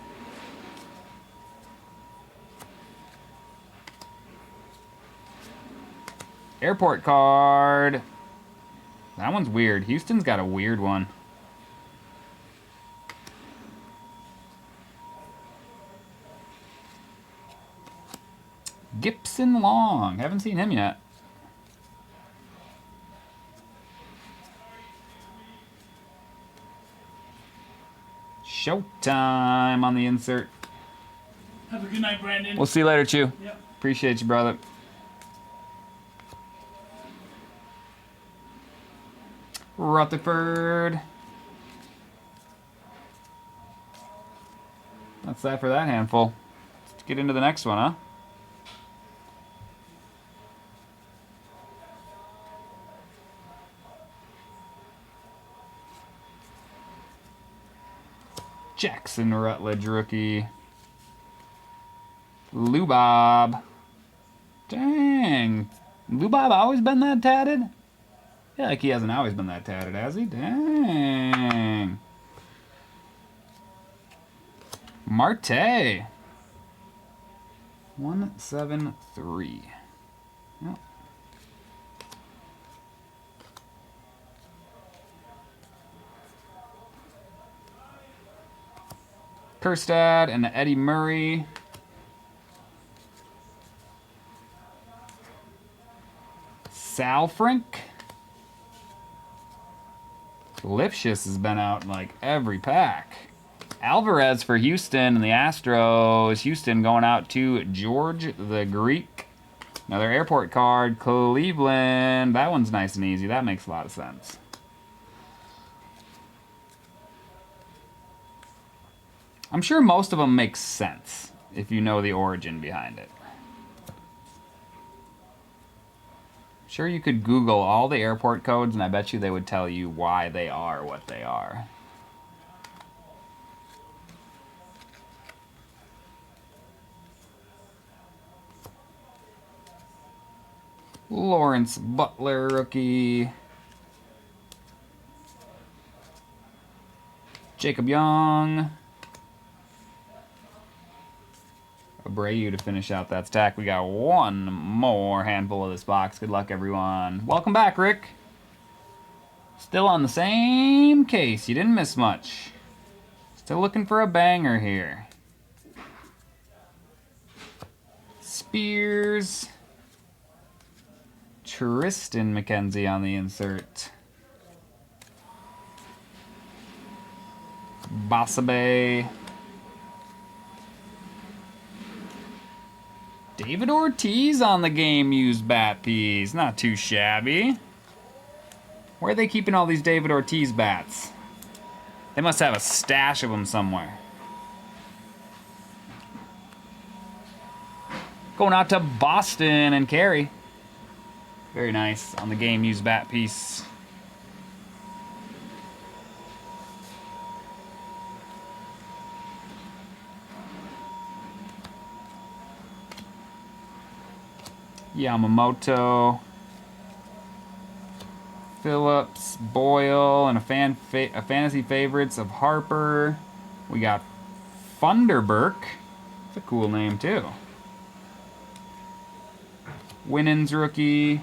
Speaker 2: Airport card. That one's weird. Houston's got a weird one. Gibson Long. Haven't seen him yet. Showtime on the insert.
Speaker 3: Have a good night, Brandon.
Speaker 2: We'll see you later, Chew.
Speaker 3: Yep.
Speaker 2: Appreciate you, brother. Rutherford. That's that for that handful. Let's get into the next one, huh? Jackson Rutledge rookie. Lubob. Dang. Lubob always been that tatted? Yeah, like he hasn't always been that tatted, has he? Dang. Marte. 173. Yep. Kerstad and Eddie Murray. Salfrank. Lifshitz has been out in like every pack. Alvarez for Houston and the Astros. Houston going out to George the Greek. Another airport card. Cleveland. That one's nice and easy. That makes a lot of sense. I'm sure most of them make sense if you know the origin behind it. Sure, you could Google all the airport codes, and I bet you they would tell you why they are what they are. Lawrence Butler, rookie. Jacob Young. Abreu to finish out that stack. We got one more handful of this box. Good luck, everyone. Welcome back, Rick. Still on the same case. You didn't miss much. Still looking for a banger here. Spears. Tristan McKenzie on the insert. Basabe. David Ortiz on the game used bat piece. Not too shabby. Where are they keeping all these David Ortiz bats? They must have a stash of them somewhere. Going out to Boston and Carey. Very nice on the game used bat piece. Yamamoto, Phillips, Boyle, and a fantasy favorites of Harper. We got Funderburk. That's a cool name too. Winans rookie.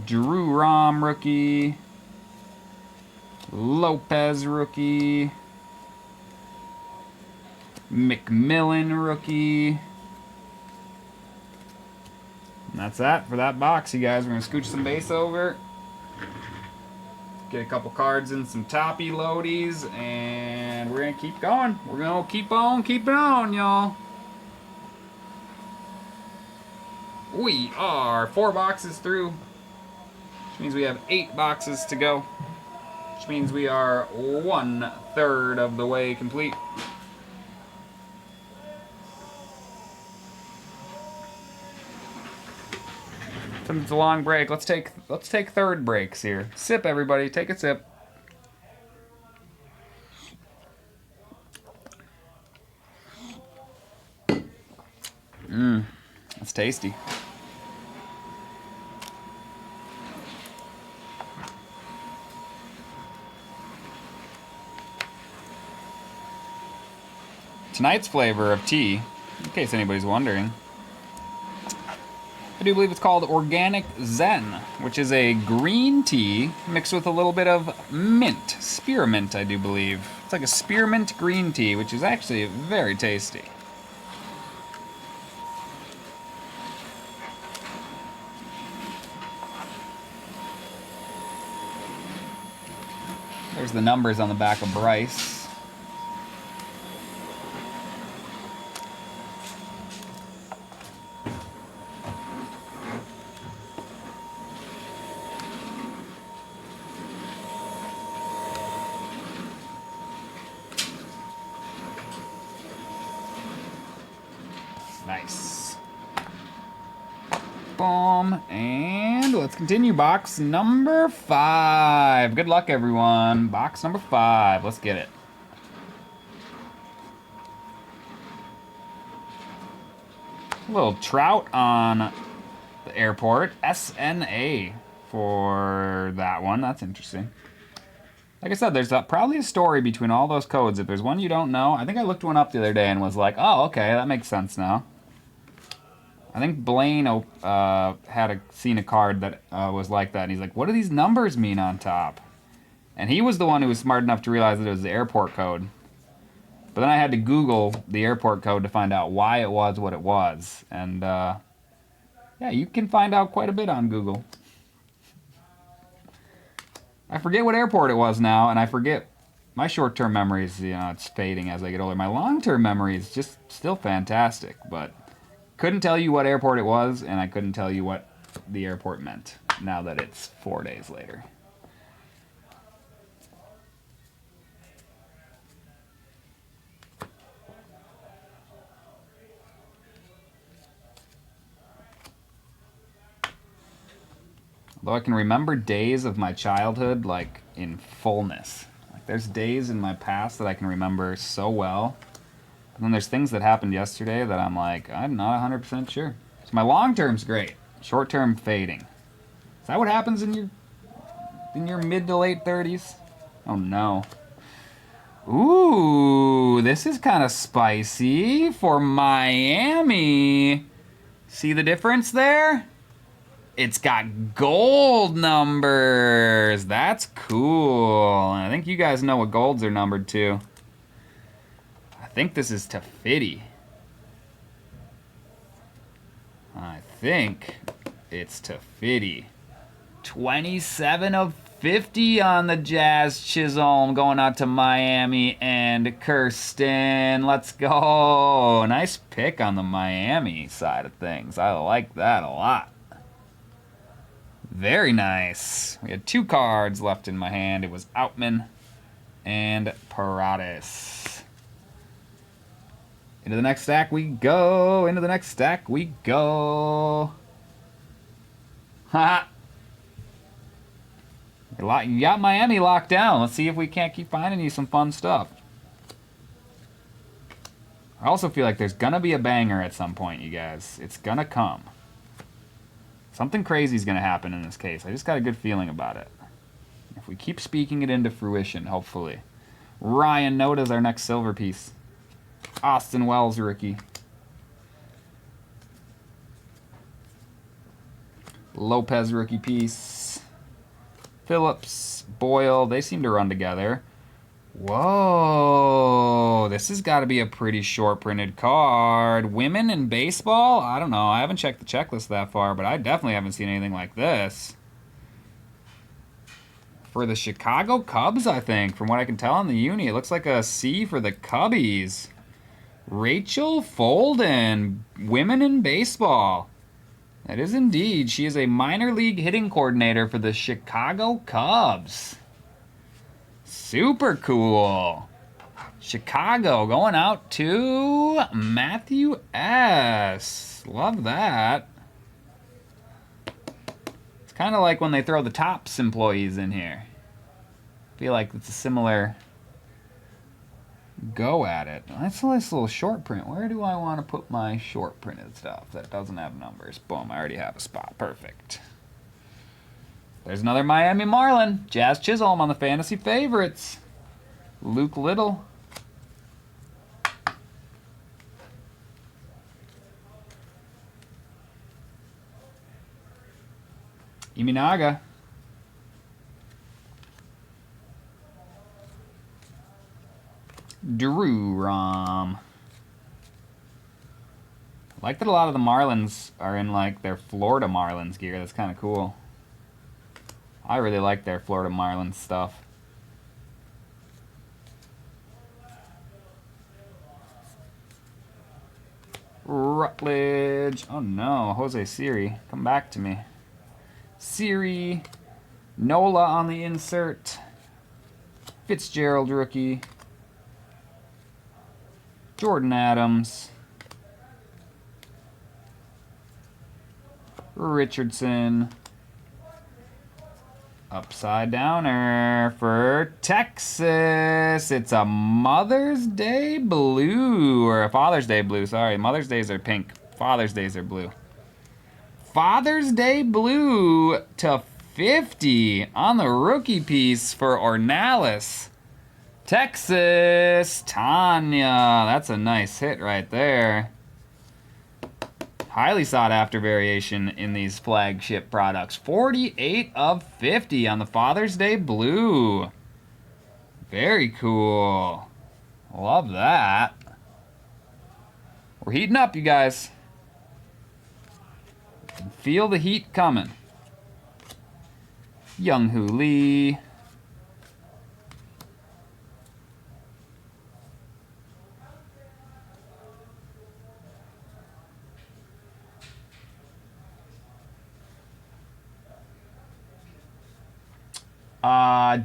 Speaker 2: Drew Rom rookie. Lopez rookie. McMillan rookie. And that's that for that box, you guys. We're going to scooch some base over. Get a couple cards in some toppy loadies. And we're going to keep going. We're going to keep on keeping on, y'all. We are 4 boxes through. Which means we have 8 boxes to go. Which means we are 1/3 of the way complete. Since it's a long break, let's take third breaks here. Sip, everybody, take a sip. That's tasty. Tonight's flavor of tea, in case anybody's wondering, I do believe it's called Organic Zen, which is a green tea mixed with a little bit of mint, spearmint, I do believe. It's like a spearmint green tea, which is actually very tasty. There's the numbers on the back of Bryce. Nice. Boom. And let's continue. Box number 5. Good luck, everyone. Box number 5. Let's get it. A little Trout on the airport. SNA for that one. That's interesting. Like I said, there's probably a story between all those codes. If there's one you don't know, I think I looked one up the other day and was like, oh, okay, that makes sense now. I think Blaine had seen a card that was like that, and he's like, what do these numbers mean on top? And he was the one who was smart enough to realize that it was the airport code. But then I had to Google the airport code to find out why it was what it was. And, yeah, you can find out quite a bit on Google. I forget what airport it was now, and I forget my short-term memories, you know, it's fading as I get older. My long-term memory is just still fantastic, but couldn't tell you what airport it was, and I couldn't tell you what the airport meant now that it's 4 days later. Although I can remember days of my childhood, like, in fullness. Like, there's days in my past that I can remember so well. And then there's things that happened yesterday that I'm like, I'm not 100% sure. So my long term's great. Short term fading. Is that what happens in your mid to late 30s? Oh no. Ooh, this is kind of spicy for Miami. See the difference there? It's got gold numbers. That's cool. And I think you guys know what golds are numbered to. I think this is to 50. I think it's to 50. 27 of 50 on the Jazz Chisholm, going out to Miami and Kirsten. Let's go. Nice pick on the Miami side of things. I like that a lot. Very nice. We had 2 cards left in my hand. It was Outman and Paradis. Into the next stack we go. Into the next stack we go. Ha! You got Miami locked down. Let's see if we can't keep finding you some fun stuff. I also feel like there's gonna be a banger at some point, you guys. It's gonna come. Something crazy is going to happen in this case. I just got a good feeling about it. If we keep speaking it into fruition, hopefully. Ryan Noda's our next silver piece. Austin Wells rookie. Lopez rookie piece. Phillips, Boyle, they seem to run together. Whoa, this has got to be a pretty short printed card. Women in baseball? I don't know. I haven't checked the checklist that far, but I definitely haven't seen anything like this. For the Chicago Cubs, I think. From what I can tell on the uni, it looks like a C for the Cubbies. Rachel Folden, women in baseball. That is indeed. She is a minor league hitting coordinator for the Chicago Cubs. Super cool. Chicago going out to Matthew S. Love that. It's kind of like when they throw the Topps employees in here. I feel like it's a similar go at it. That's a nice little short print. Where do I want to put my short printed stuff that doesn't have numbers? Boom, I already have a spot. Perfect. There's another Miami Marlin. Jazz Chisholm on the fantasy favorites. Luke Little. Iminaga. Drew Rom. I like that a lot of the Marlins are in like their Florida Marlins gear. That's kind of cool. I really like their Florida Marlins stuff. Rutledge. Oh no, Jose Siri. Come back to me. Siri. Nola on the insert. Fitzgerald rookie. Jordan Adams. Richardson. Upside downer for Texas. It's a Mother's Day blue, or a Father's Day blue. Sorry, Mother's Days are pink. Father's Days are blue. Father's Day blue to 50 on the rookie piece for Ornelas. Texas, Tanya. That's a nice hit right there. Highly sought after variation in these flagship products. 48 of 50 on the Father's Day blue. Very cool. Love that. We're heating up, you guys. Can feel the heat coming. Young Hoo Lee.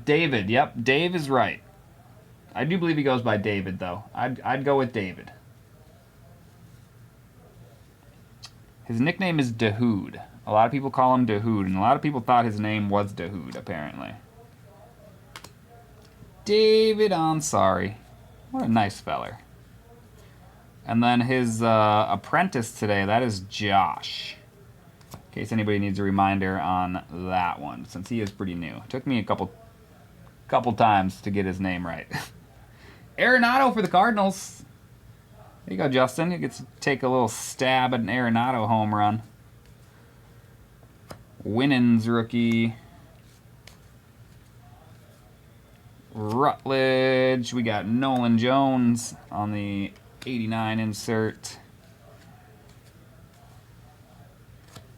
Speaker 2: David. Yep, Dave is right. I do believe he goes by David, though. I'd go with David. His nickname is Dahoud. A lot of people call him Dahoud, and a lot of people thought his name was Dahoud, apparently. David Ansari. What a nice feller. And then his apprentice today, that is Josh. In case anybody needs a reminder on that one, since he is pretty new. It took me a couple times to get his name right. Arenado for the Cardinals. There you go, Justin. You get to take a little stab at an Arenado home run. Winans rookie. Rutledge. We got Nolan Jones on the 89 insert.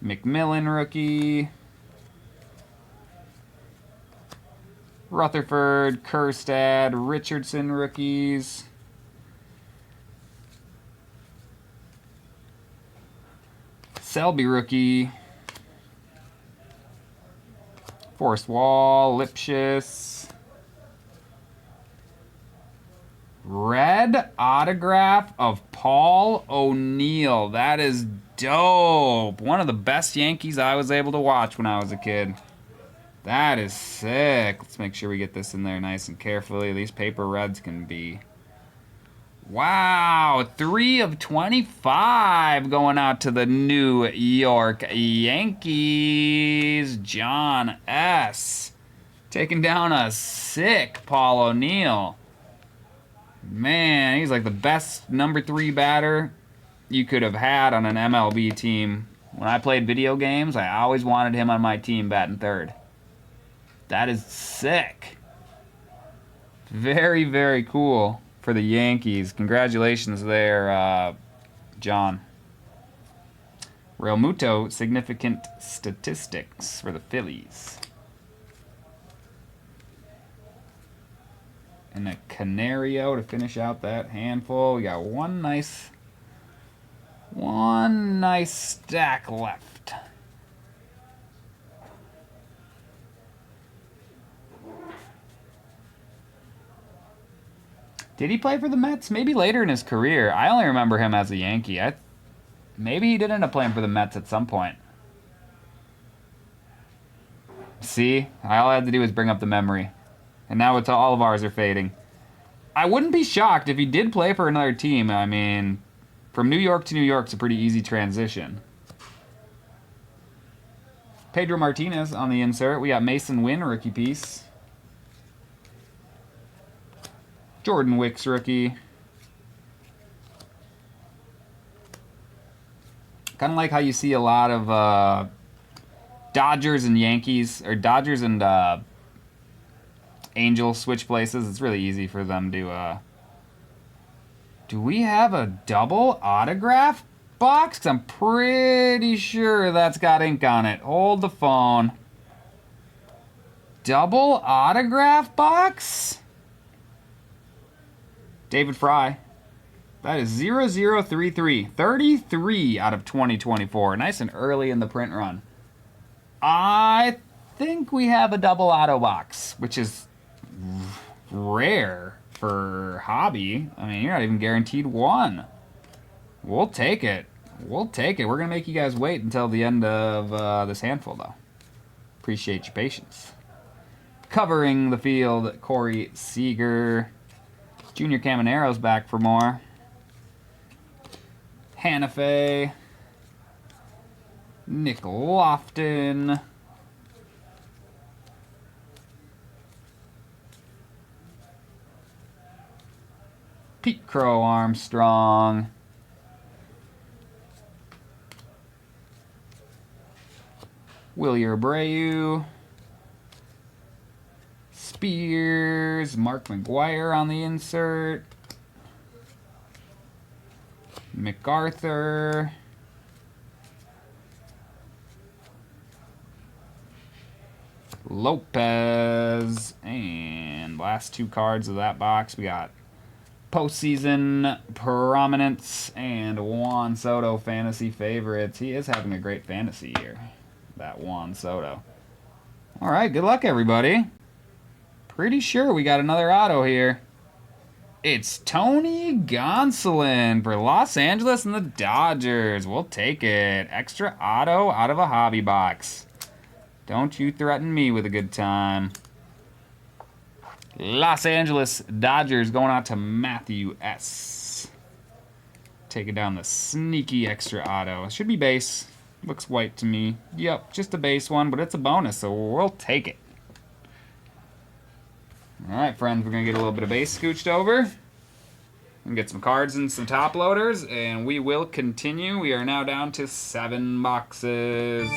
Speaker 2: McMillan rookie. Rutherford, Kerstad, Richardson rookies. Selby rookie. Forrest Wall, Lipschitz. Red autograph of Paul O'Neill. That is dope. One of the best Yankees I was able to watch when I was a kid. That is sick. Let's make sure we get this in there nice and carefully. These paper reds can be... Wow, 3 of 25 going out to the New York Yankees. John S. Taking down a sick Paul O'Neill. Man, he's like the best number 3 batter you could have had on an MLB team. When I played video games, I always wanted him on my team batting third. That is sick. Very, very cool for the Yankees. Congratulations there, John. Real Muto, significant statistics for the Phillies. And a Canario to finish out that handful. We got one nice stack left. Did he play for the Mets? Maybe later in his career. I only remember him as a Yankee. Maybe he did end up playing for the Mets at some point. See? All I had to do was bring up the memory. And now all of ours are fading. I wouldn't be shocked if he did play for another team. I mean, from New York to New York's a pretty easy transition. Pedro Martinez on the insert. We got Mason Wynn, rookie piece. Jordan Wicks, rookie. Kind of like how you see a lot of Dodgers and Yankees, or Dodgers and Angels switch places. It's really easy for them to... Do we have a double autograph box? 'Cause I'm pretty sure that's got ink on it. Hold the phone. Double autograph box? David Fry. That is 0033. 33 out of 2024. Nice and early in the print run. I think we have a double auto box, which is rare for hobby. I mean, you're not even guaranteed one. We'll take it. We'll take it. We're going to make you guys wait until the end of this handful, though. Appreciate your patience. Covering the field, Corey Seager. Junior Camanero's back for more. Hannafay. Nick Lofton. Pete Crow Armstrong. Wilyer Abreu. Spears, Mark McGuire on the insert. MacArthur. Lopez. And last 2 cards of that box, we got postseason prominence and Juan Soto fantasy favorites. He is having a great fantasy year, that Juan Soto. All right, good luck, everybody. Pretty sure we got another auto here. It's Tony Gonsolin for Los Angeles and the Dodgers. We'll take it. Extra auto out of a hobby box. Don't you threaten me with a good time. Los Angeles Dodgers going out to Matthew S. Taking down the sneaky extra auto. It should be base. Looks white to me. Yep, just a base one, but it's a bonus, so we'll take it. Alright, friends, we're going to get a little bit of base scooched over. And get some cards and some top loaders, and we will continue. We are now down to 7 boxes.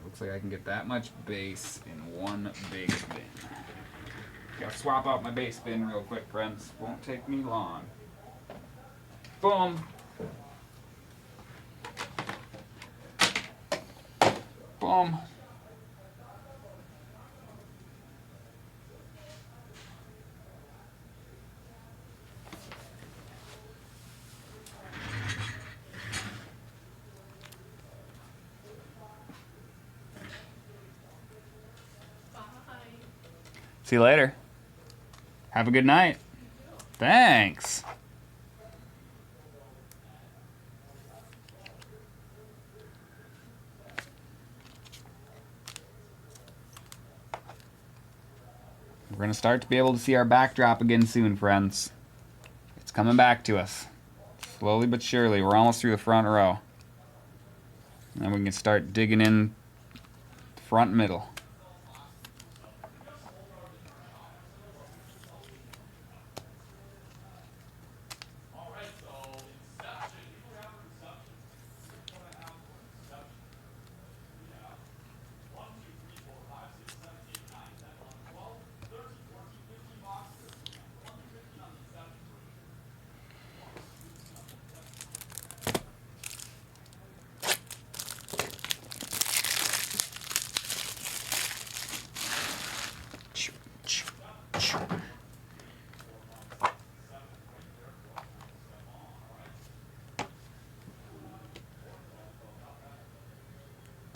Speaker 2: Looks like I can get that much base in one big bin. Gotta swap out my base bin real quick, friends. Won't take me long. Boom. Boom. See you later. Have a good night. Thanks. We're going to start to be able to see our backdrop again soon, friends. It's coming back to us. Slowly but surely. We're almost through the front row. And then we can start digging in front middle.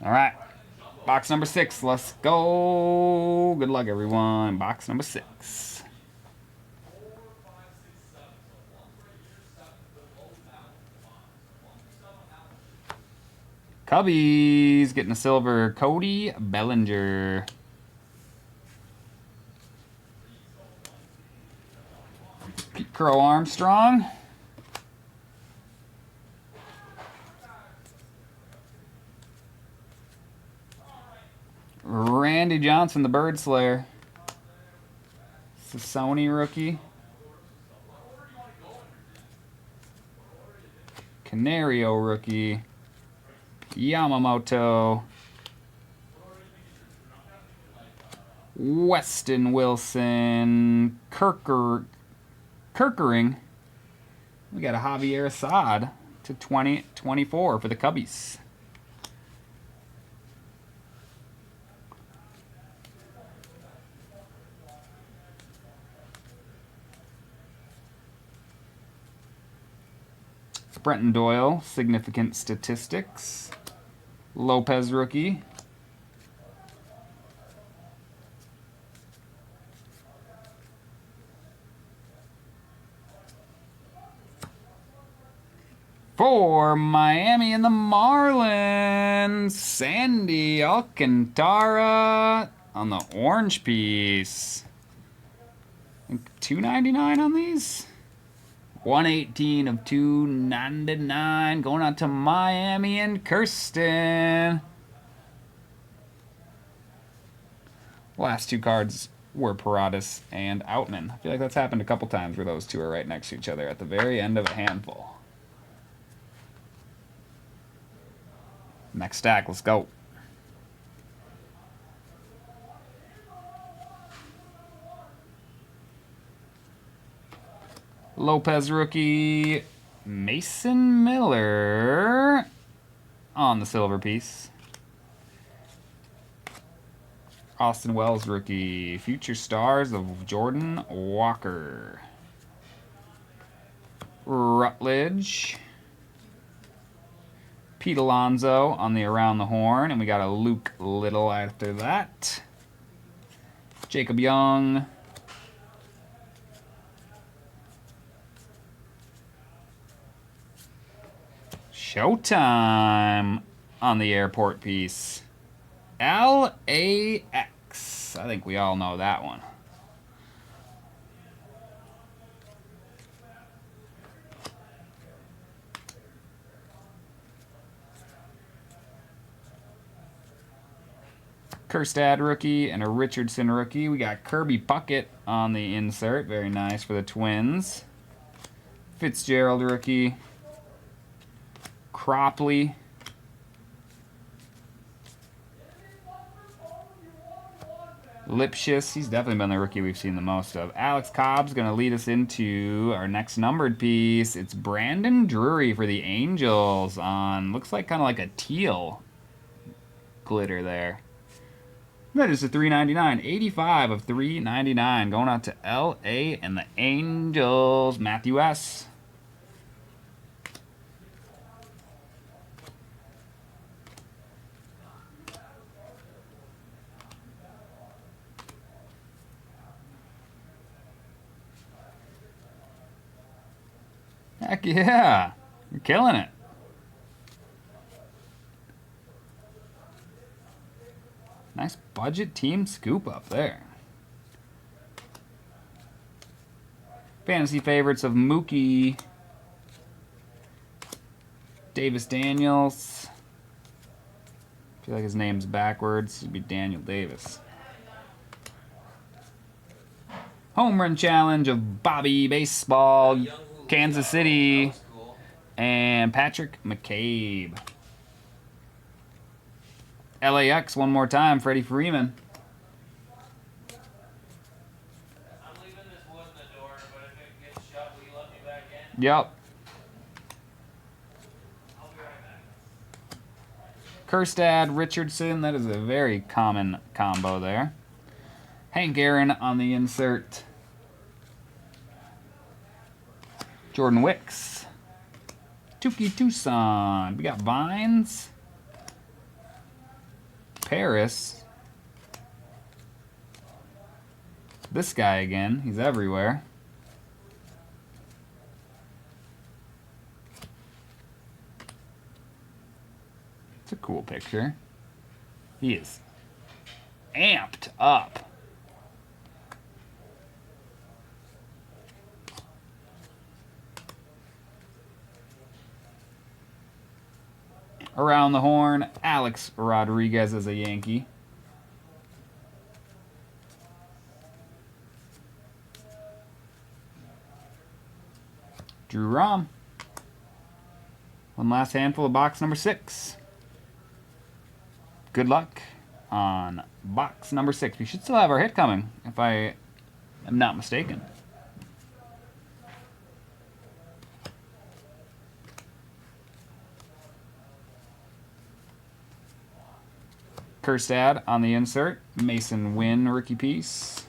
Speaker 2: All right, box number 6. Let's go. Good luck, everyone. Box number 6. Cubbies getting a silver. Cody Bellinger. Pete Crow Armstrong. Randy Johnson, the Bird Slayer. It's a Sony rookie. Canario rookie. Yamamoto. Weston Wilson. Kirkering. We got a Javier Assad to 2024 for the Cubbies. Brenton Doyle, significant statistics. Lopez rookie. For Miami and the Marlins, Sandy Alcantara on the orange piece. I think $2.99 on these. 118 of 299 going out to Miami and Kirsten. Last two cards were Paradas and Outman. I feel like that's happened a couple times where those two are right next to each other at the very end of a handful. Next stack, let's go. Lopez rookie, Mason Miller on the silver piece. Austin Wells rookie, Future Stars of Jordan Walker. Rutledge. Pete Alonso on the Around the Horn, and we got a Luke Little after that. Jacob Young. Showtime on the airport piece. LAX. I think we all know that one. Kerstad rookie and a Richardson rookie. We got Kirby Puckett on the insert. Very nice for the Twins. Fitzgerald rookie. Cropley. Lipschitz, he's definitely been the rookie we've seen the most of. Alex Cobb's going to lead us into our next numbered piece. It's Brandon Drury for the Angels on, looks like kind of like a teal glitter there. That is a $3.99. 85 of $3.99 going out to LA and the Angels. Matthew S. Heck yeah. You're killing it. Nice budget team scoop up there. Fantasy favorites of Mookie. Davis Daniels. I feel like his name's backwards. It'd be Daniel Davis. Home run challenge of Bobby Baseball. Kansas City, and Patrick McCabe. LAX one more time, Freddie Freeman.
Speaker 4: I'm leaving this wood in the door, but if it gets shut, will you let me back in?
Speaker 2: Yep.
Speaker 4: I'll be right back.
Speaker 2: Kerstad, Richardson, that is a very common combo there. Hank Aaron on the insert. Jordan Wicks. Tuki Tucson. We got Vines. Paris. This guy again. He's everywhere. It's a cool picture. He is amped up. Around the Horn, Alex Rodriguez as a Yankee. Drew Rom. One last handful of box number 6. Good luck on box number 6. We should still have our hit coming, if I am not mistaken. Kerstad on the insert. Mason Wynn rookie piece.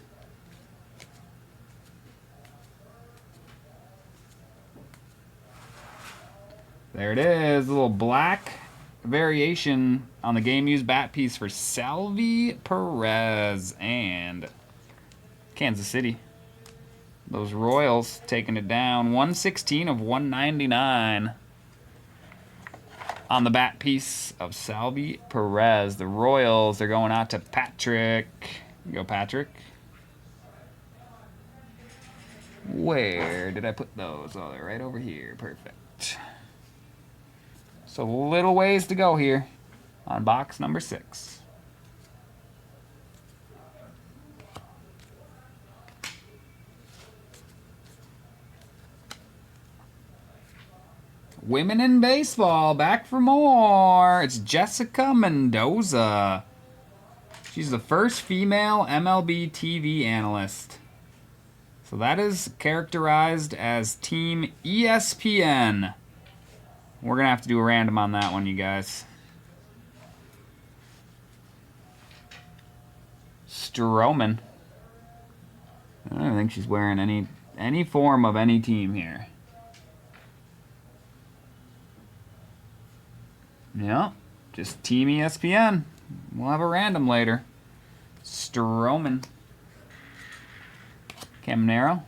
Speaker 2: There it is. A little black variation on the game used bat piece for Salvi Perez and Kansas City. Those Royals taking it down. 116 of 199. On the bat piece of Salvi Perez. The Royals, they're going out to Patrick. You go, Patrick. Where did I put those? Oh, they're right over here. Perfect. So little ways to go here on box number 6. Women in baseball, back for more. It's Jessica Mendoza. She's the first female MLB TV analyst. So that is characterized as Team ESPN. We're going to have to do a random on that one, you guys. Stroman. I don't think she's wearing any form of any team here. Yeah, just Team ESPN. We'll have a random later. Stroman. Caminero.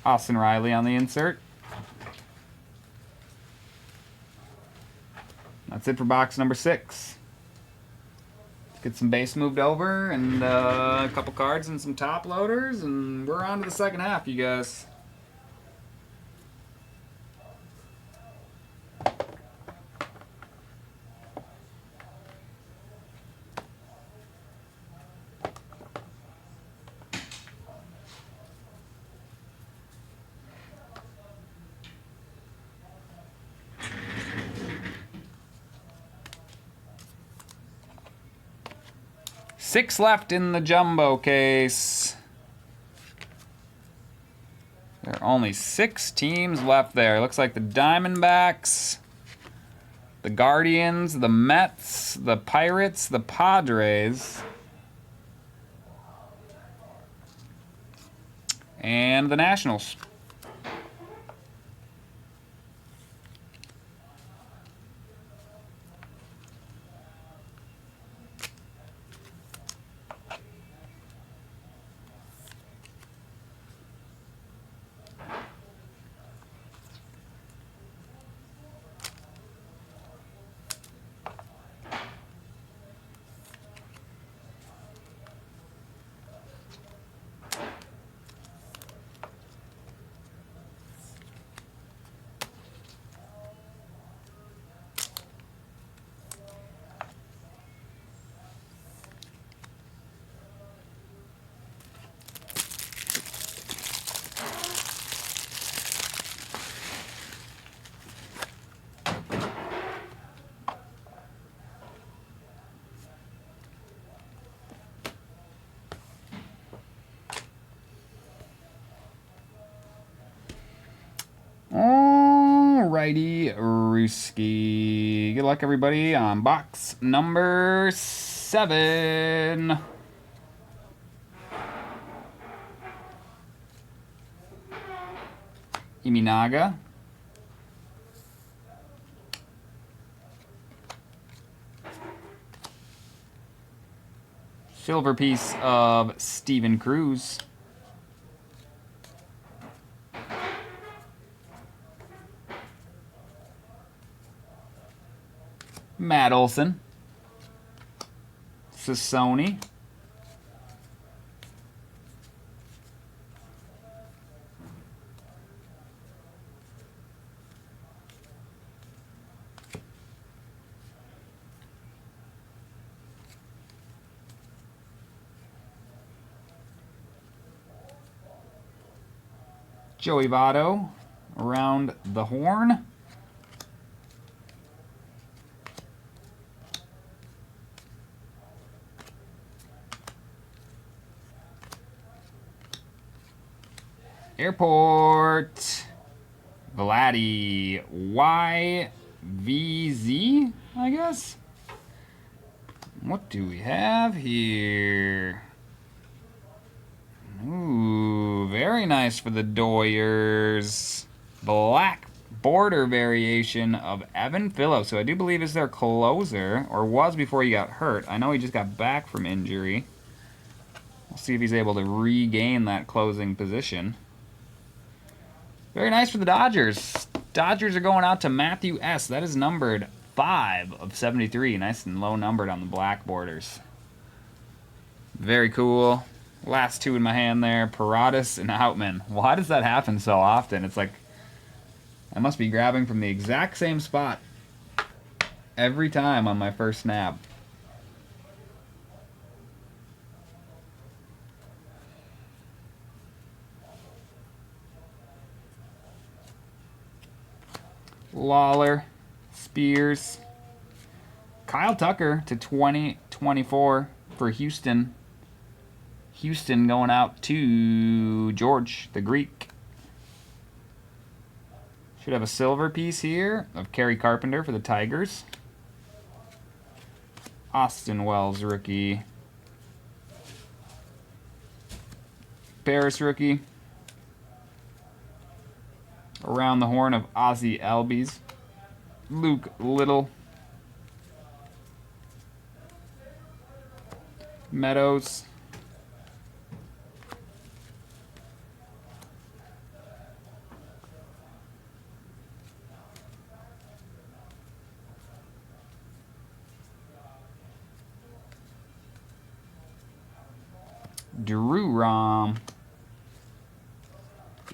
Speaker 2: Austin Riley on the insert. That's it for box number 6. Let's get some base moved over and a couple cards and some top loaders, and we're on to the second half, you guys. Six left in the jumbo case. There are only 6 teams left there. Looks like the Diamondbacks, the Guardians, the Mets, the Pirates, the Padres, and the Nationals. Alrighty, Ruski. Good luck, everybody, on box number 7. Iminaga. Silver piece of Steven Cruz. Matt Olson. Sassoni. Joey Votto around the horn. Airport. Vladdy YVZ, I guess. What do we have here? Ooh, very nice for the Doyers. Black border variation of Evan Phillips, who I do believe is their closer, or was before he got hurt. I know he just got back from injury. We'll see if he's able to regain that closing position. Very nice for the Dodgers. Dodgers are going out to Matthew S. That is numbered 5 of 73. Nice and low numbered on the black borders. Very cool. Last two in my hand there, Paradas and Outman. Why does that happen so often? It's like I must be grabbing from the exact same spot every time on my first snap. Lawler, Spears, Kyle Tucker to 2024 for Houston. Houston going out to George, the Greek. Should have a silver piece here of Kerry Carpenter for the Tigers. Austin Wells, rookie. Paris, rookie. Around the horn of Ozzie Albies. Luke Little. Meadows. Drew Rom.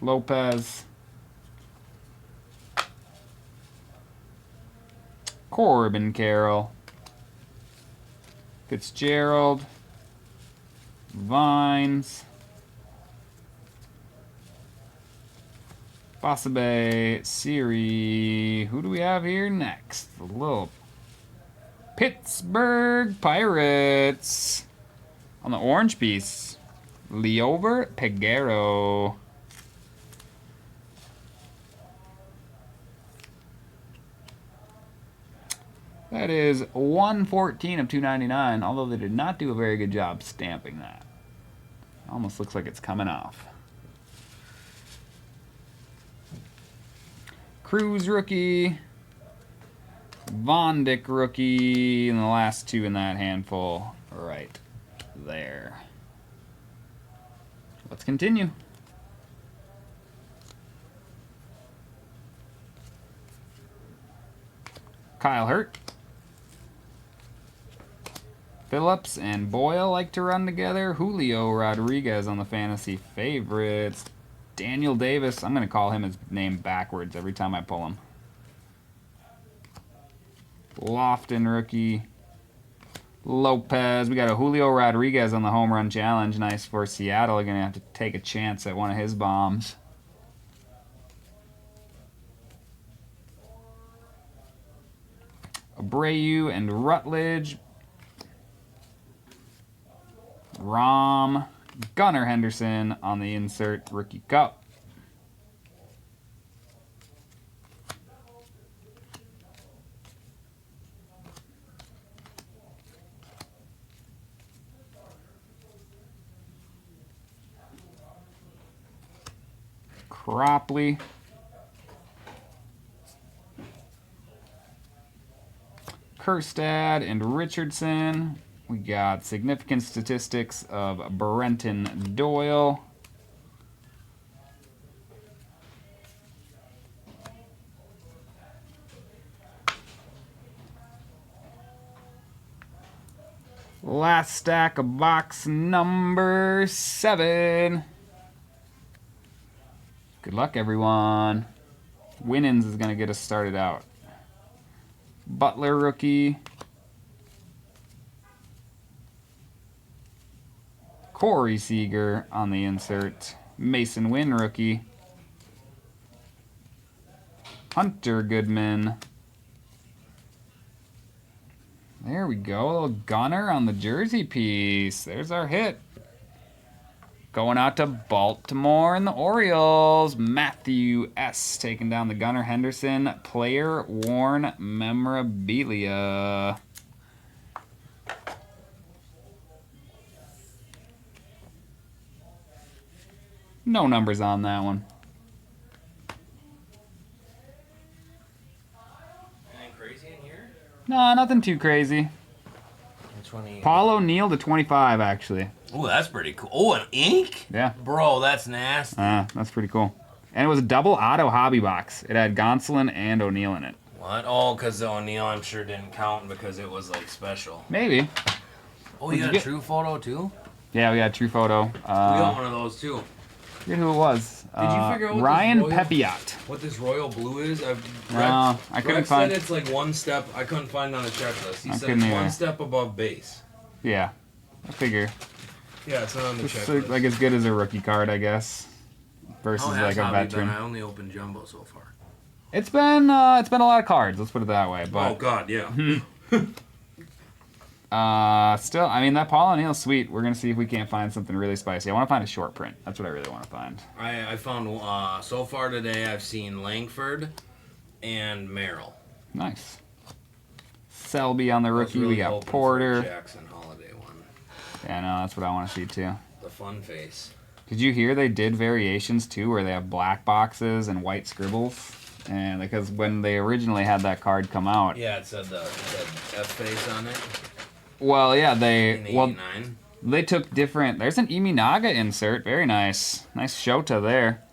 Speaker 2: Lopez. Corbin Carroll. Fitzgerald. Vines. Basabe. Siri. Who do we have here next? The little Pittsburgh Pirates. On the orange piece, Leover Peguero. That is 114 of 299, although they did not do a very good job stamping that. Almost looks like it's coming off. Cruz rookie. Von Dick rookie. And the last two in that handful right there. Let's continue. Kyle Hurt. Phillips and Boyle like to run together. Julio Rodriguez on the fantasy favorites. Daniel Davis. I'm going to call him his name backwards every time I pull him. Lofton rookie. Lopez. We got a Julio Rodriguez on the home run challenge. Nice for Seattle. They're going to have to take a chance at one of his bombs. Abreu and Rutledge. Rom. Gunnar Henderson on the insert rookie cup. Cropley. Kerstad and Richardson. We got significant statistics of Brenton Doyle. Last stack of box number 7. Good luck, everyone. Winans is going to get us started out. Butler rookie. Corey Seager on the insert. Mason Wynn rookie. Hunter Goodman. There we go. A little Gunner on the jersey piece. There's our hit. Going out to Baltimore and the Orioles. Matthew S. taking down the Gunnar Henderson player worn memorabilia. No numbers on that one.
Speaker 5: crazy in here?
Speaker 2: No, nothing too crazy.
Speaker 5: Which one are you?
Speaker 2: Paul O'Neill to 25, actually.
Speaker 5: Oh, that's pretty cool. Oh, an ink?
Speaker 2: Yeah.
Speaker 5: Bro, that's nasty.
Speaker 2: That's pretty cool. And it was a double auto hobby box. It had Gonsolin and O'Neill in it.
Speaker 5: What? Oh, because the O'Neill, I'm sure, didn't count because it was, like, special.
Speaker 2: Maybe.
Speaker 5: Oh,
Speaker 2: What'd
Speaker 5: you
Speaker 2: you
Speaker 5: got
Speaker 2: get?
Speaker 5: a true photo, too?
Speaker 2: Yeah, we got a true photo.
Speaker 5: We got one of those, too.
Speaker 2: Forget who it was.
Speaker 5: Did you figure out what
Speaker 2: Ryan
Speaker 5: this royal-
Speaker 2: Pepiot.
Speaker 5: What this royal blue is?
Speaker 2: No, I couldn't
Speaker 5: Brett
Speaker 2: find-
Speaker 5: said it's like one step. I couldn't find it on the checklist. He
Speaker 2: I
Speaker 5: said
Speaker 2: couldn't
Speaker 5: it's one
Speaker 2: either.
Speaker 5: step above base.
Speaker 2: Yeah, I figure.
Speaker 5: Yeah, it's not on the
Speaker 2: It's
Speaker 5: checklist.
Speaker 2: like as good as a rookie card, I guess, versus
Speaker 5: How has
Speaker 2: like a
Speaker 5: Hobby
Speaker 2: veteran.
Speaker 5: been? I only opened jumbo so far.
Speaker 2: It's been a lot of cards. Let's put it that way.
Speaker 5: Oh
Speaker 2: But
Speaker 5: God, yeah.
Speaker 2: still, I mean that Paul O'Neill's sweet. We're gonna see if we can't find something really spicy. I want to find a short print. That's what I really want to find.
Speaker 5: I found so far today. I've seen Langford and Merrill.
Speaker 2: Nice. Selby on the
Speaker 5: I was
Speaker 2: rookie.
Speaker 5: really
Speaker 2: We got
Speaker 5: hoping for a
Speaker 2: Porter.
Speaker 5: Jackson Holiday one.
Speaker 2: Yeah, no, that's what I want to see too.
Speaker 5: The fun face.
Speaker 2: Did you hear they did variations too, where they have black boxes and white scribbles? And because when they originally had that card come out,
Speaker 5: Yeah, it said the F face on it.
Speaker 2: well, yeah,
Speaker 5: In
Speaker 2: they
Speaker 5: 89.
Speaker 2: they took different. There's an Iminaga insert, very nice Shota there.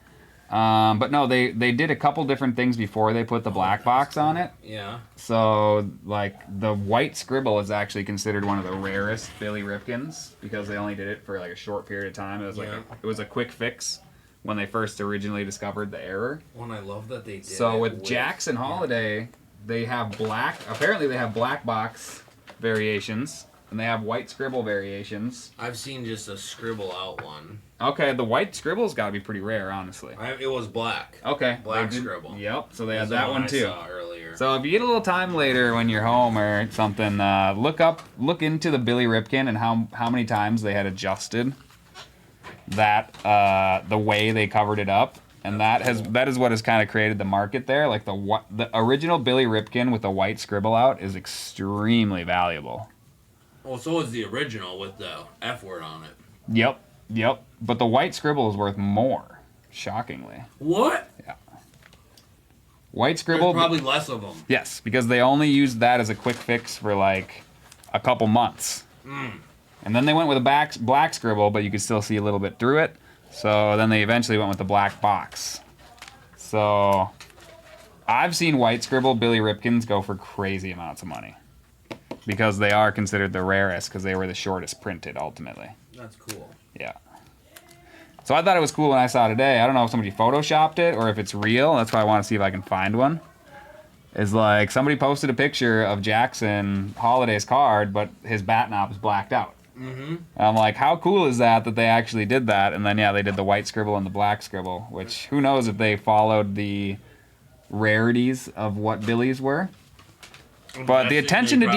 Speaker 2: But no, they did a couple different things before they put the black box on it.
Speaker 5: Yeah.
Speaker 2: So like the white scribble is actually considered one of the rarest Billy Ripkins because they only did it for like a short period of time. It was like
Speaker 5: Yeah.
Speaker 2: it was a quick fix when they first originally discovered the error.
Speaker 5: One I love that they did.
Speaker 2: So
Speaker 5: it
Speaker 2: with Jackson Holiday, they have black. Apparently, they have black box variations, and they have white scribble variations.
Speaker 5: I've seen just a scribble out one.
Speaker 2: Okay, the white scribble's got to be pretty rare, honestly.
Speaker 5: It was black.
Speaker 2: Okay,
Speaker 5: Black
Speaker 2: they did-
Speaker 5: scribble.
Speaker 2: Yep. So they had
Speaker 5: That's the
Speaker 2: that one
Speaker 5: I
Speaker 2: too.
Speaker 5: saw earlier.
Speaker 2: So if you get a little time later when you're home or something, look into the Billy Ripkin and how many times they had adjusted that the way they covered it up, and that is what has kind of created the market there. Like the original Billy Ripkin with the white scribble out is extremely valuable.
Speaker 5: Well, so is the original with the F word on it.
Speaker 2: Yep. But the white scribble is worth more, shockingly.
Speaker 5: What?
Speaker 2: White
Speaker 5: There's
Speaker 2: scribble.
Speaker 5: probably less of them.
Speaker 2: Yes, because they only used that as a quick fix for like a couple months. And then they went with a black scribble, but you could still see a little bit through it. So then they eventually went with the black box. So I've seen white scribble Billy Ripkins go for crazy amounts of money because they are considered the rarest because they were the shortest printed ultimately.
Speaker 5: That's cool.
Speaker 2: Yeah. So I thought it was cool when I saw it today. I don't know if somebody photoshopped it or if it's real. That's why I want to see if I can find one. Is like somebody posted a picture of Jackson Holiday's card, but his bat knob is blacked out. And I'm like, how cool is that they actually did that? And then, yeah, they did the white scribble and the black scribble, which who knows if they followed the rarities of what Billy's were. But the attention to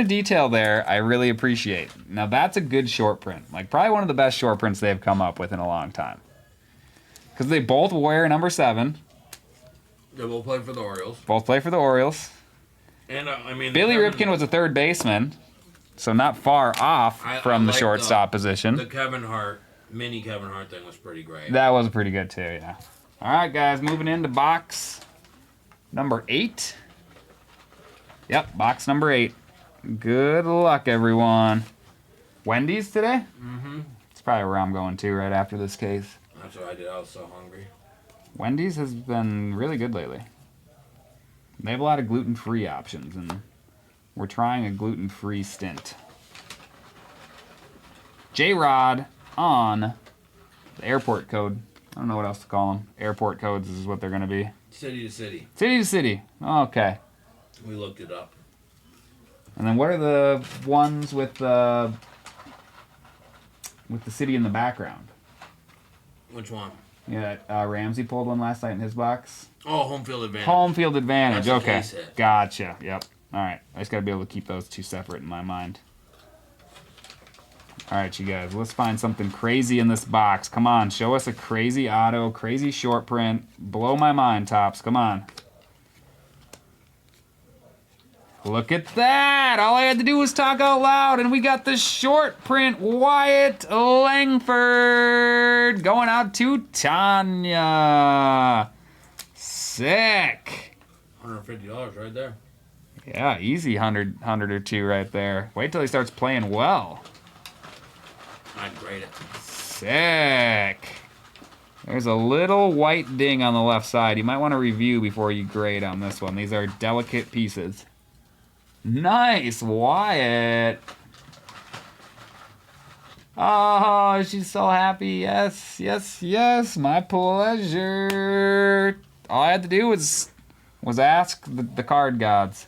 Speaker 2: detail, there, I really appreciate. Now, that's a good short print. Like, probably one of the best short prints they've come up with in a long time. Because they both wear number 7.
Speaker 5: They will play for the Orioles.
Speaker 2: Both play for the Orioles.
Speaker 5: And I mean,
Speaker 2: Billy Ripkin was a third baseman, so not far off from the
Speaker 5: like
Speaker 2: shortstop position.
Speaker 5: The Kevin Hart, mini Kevin Hart thing was pretty great.
Speaker 2: That was pretty good too, yeah. All right, guys, moving into box number 8. Yep, box number 8. Good luck, everyone. Wendy's today?
Speaker 5: Mm-hmm.
Speaker 2: It's probably where I'm going to right after this case.
Speaker 5: That's what I did. I was so hungry.
Speaker 2: Wendy's has been really good lately. They have a lot of gluten-free options, and we're trying a gluten-free stint. J-Rod on the airport code. I don't know what else to call them. Airport codes is what they're going to be.
Speaker 5: City to city.
Speaker 2: City to city. Okay.
Speaker 5: We looked it up.
Speaker 2: And then what are the ones with the city in the background?
Speaker 5: Which one?
Speaker 2: Yeah, Ramsey pulled one last night in his box.
Speaker 5: Oh, home field advantage.
Speaker 2: Home field advantage.
Speaker 5: That's a
Speaker 2: Okay.
Speaker 5: case hit.
Speaker 2: Gotcha. Yep. All right. I just got to be able to keep those two separate in my mind. All right, you guys. Let's find something crazy in this box. Come on. Show us a crazy auto, crazy short print. Blow my mind, Tops. Come on. Look at that. All I had to do was talk out loud, and we got the short print Wyatt Langford going out to Tanya. Sick.
Speaker 5: $150 right there.
Speaker 2: Yeah, easy 100 or two right there. Wait till he starts playing well.
Speaker 5: I'd grade it.
Speaker 2: Sick. There's a little white ding on the left side. You might want to review before you grade on this one. These are delicate pieces. Nice, Wyatt. Oh, she's so happy. Yes, yes, yes. My pleasure. All I had to do was ask the card gods.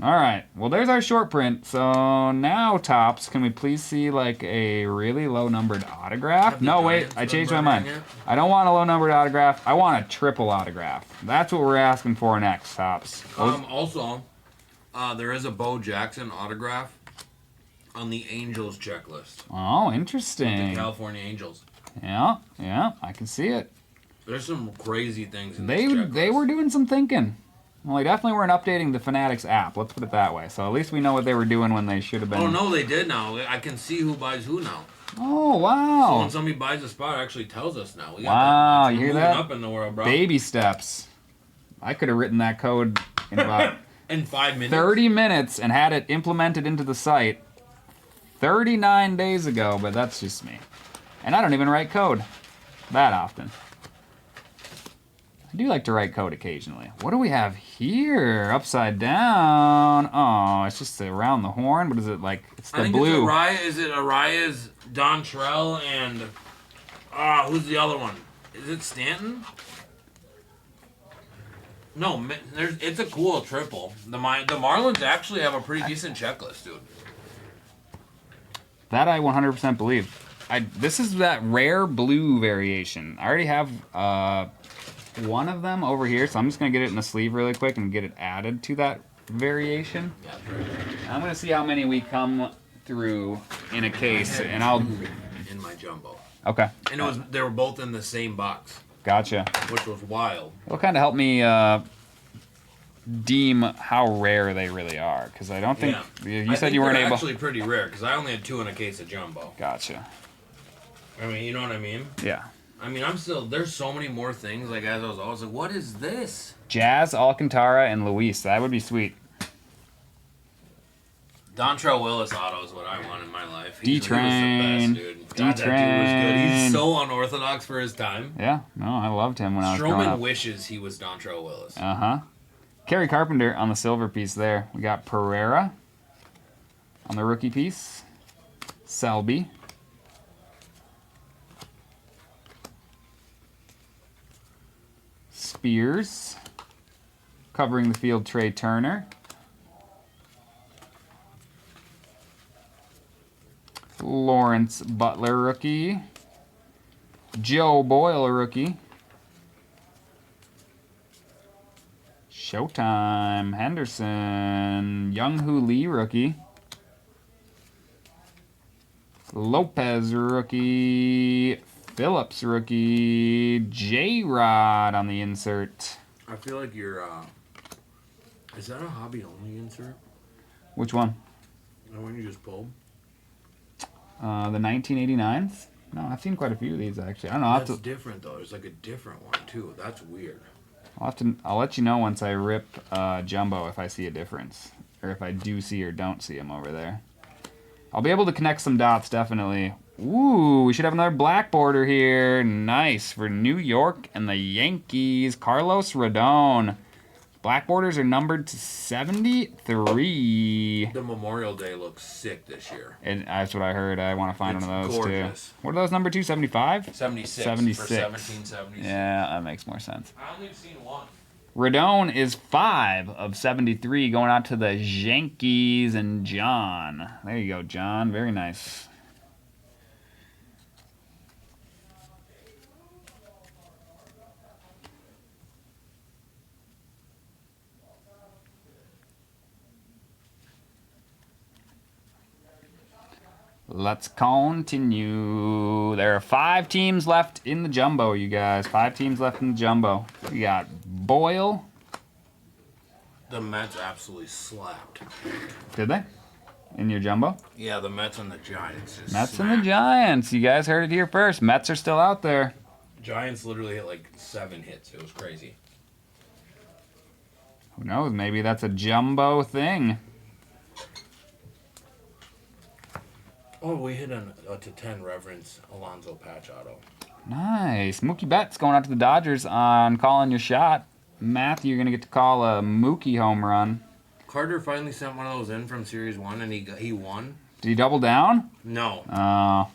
Speaker 2: All right. Well, there's our short print. So now, Topps, can we please see like a really low numbered autograph?
Speaker 5: Have the
Speaker 2: No, wait.
Speaker 5: Giants
Speaker 2: I
Speaker 5: been
Speaker 2: changed my
Speaker 5: running
Speaker 2: mind.
Speaker 5: yet?
Speaker 2: I don't want a low numbered autograph. I want a triple autograph. That's what we're asking for next, Topps.
Speaker 5: Also, there is a Bo Jackson autograph on the Angels checklist.
Speaker 2: Oh,
Speaker 5: The
Speaker 2: interesting.
Speaker 5: California Angels.
Speaker 2: Yeah, yeah. I can see it.
Speaker 5: There's some crazy things in
Speaker 2: They
Speaker 5: this checklist.
Speaker 2: they were doing some thinking. Well, they definitely weren't updating the Fanatics app. Let's put it that way. So at least we know what they were doing when they should have been.
Speaker 5: Oh no, they did now. I can see who buys who now.
Speaker 2: Oh,
Speaker 5: So
Speaker 2: wow.
Speaker 5: when somebody buys a spot, it actually tells us now. We got
Speaker 2: Wow,
Speaker 5: that.
Speaker 2: you hear
Speaker 5: Moving
Speaker 2: that?
Speaker 5: Up in the world, bro.
Speaker 2: Baby steps. I could have written that code in about
Speaker 5: In 5 minutes.
Speaker 2: 30 minutes and had it implemented into the site 39 days ago, but that's just me. And I don't even write code that often. I do like to write code occasionally. What do we have here? Upside down. Oh, it's just around the horn. What is it like? It's the
Speaker 5: I think
Speaker 2: blue.
Speaker 5: it's Araya. Is it Araya's Dontrell and who's the other one? Is it Stanton? No, it's a cool triple. The Marlins actually have a pretty decent checklist, dude.
Speaker 2: That I 100% believe. This is that rare blue variation. I already have one of them over here, so I'm just going to get it in the sleeve really quick and get it added to that variation.
Speaker 5: Yeah, right.
Speaker 2: I'm going to see how many we come through in a case, and I'll...
Speaker 5: In my jumbo.
Speaker 2: Okay.
Speaker 5: And they were both in the same box,
Speaker 2: Gotcha.
Speaker 5: which was wild.
Speaker 2: It'll kind of help me deem how rare they really are, because I don't think... You said you weren't able...
Speaker 5: Actually, pretty rare because I only had 2 in a case of jumbo.
Speaker 2: Gotcha.
Speaker 5: I mean, you know what I mean?
Speaker 2: Yeah.
Speaker 5: I mean, there's so many more things. Like, as I was always like, what is this?
Speaker 2: Jazz, Alcantara, and Luis. That would be sweet.
Speaker 5: Dontrell Willis auto is what I want in my life.
Speaker 2: D-Train.
Speaker 5: He was the best, dude. God, that dude was good.
Speaker 2: D-Train.
Speaker 5: He's so unorthodox for his time.
Speaker 2: Yeah. No, I loved him when I was growing
Speaker 5: Stroman
Speaker 2: up.
Speaker 5: wishes he was Dontrell Willis.
Speaker 2: Uh-huh. Kerry Carpenter on the silver piece there. We got Pereira on the rookie piece. Selby. Spears. Covering the field, Trey Turner. Lawrence Butler rookie. Joe Boyle rookie. Showtime, Henderson, Young-Hoo Lee rookie. Lopez rookie. Phillips rookie. J-Rod on the insert.
Speaker 5: I feel like you're, is that a hobby-only insert?
Speaker 2: Which one?
Speaker 5: The one you just pulled?
Speaker 2: The 1989s? No, I've seen quite a few of these actually. I don't know. I'll have
Speaker 5: That's
Speaker 2: to,
Speaker 5: different, though. There's like a different one, too. That's weird.
Speaker 2: I'll let you know once I rip Jumbo if I see a difference. Or if I do see or don't see him over there. I'll be able to connect some dots, definitely. Ooh, we should have another black border here. Nice. For New York and the Yankees. Carlos Rodon. Black borders are numbered to 73.
Speaker 5: The Memorial Day looks sick this year.
Speaker 2: And that's what I heard. I want to find
Speaker 5: It's
Speaker 2: one of those
Speaker 5: gorgeous.
Speaker 2: too. What are those numbered to? 75?
Speaker 5: 76.
Speaker 2: 76.
Speaker 5: For 1776.
Speaker 2: Yeah, that makes more sense.
Speaker 4: I only have seen one.
Speaker 2: Rodon is 5 of 73 going out to the Yankees and John. There you go, John. Very nice. Let's continue. There are 5 teams left in the jumbo, you guys. 5 teams left in the jumbo. We got Boyle.
Speaker 5: The Mets absolutely slapped.
Speaker 2: Did they? In your jumbo?
Speaker 5: Yeah, the Mets and the Giants just
Speaker 2: Mets and
Speaker 5: smacked.
Speaker 2: the Giants. You guys heard it here first. Mets are still out there.
Speaker 5: Giants literally hit like 7 hits. It was crazy.
Speaker 2: Who knows? Maybe that's a jumbo thing.
Speaker 5: Oh, we hit a to 10 Reverence Alonzo patch auto.
Speaker 2: Nice. Mookie Betts going out to the Dodgers on calling your shot. Matthew, you're going to get to call a Mookie home run.
Speaker 5: Carter finally sent one of those in from Series 1 and he won.
Speaker 2: Did he double down?
Speaker 5: No.
Speaker 2: Oh.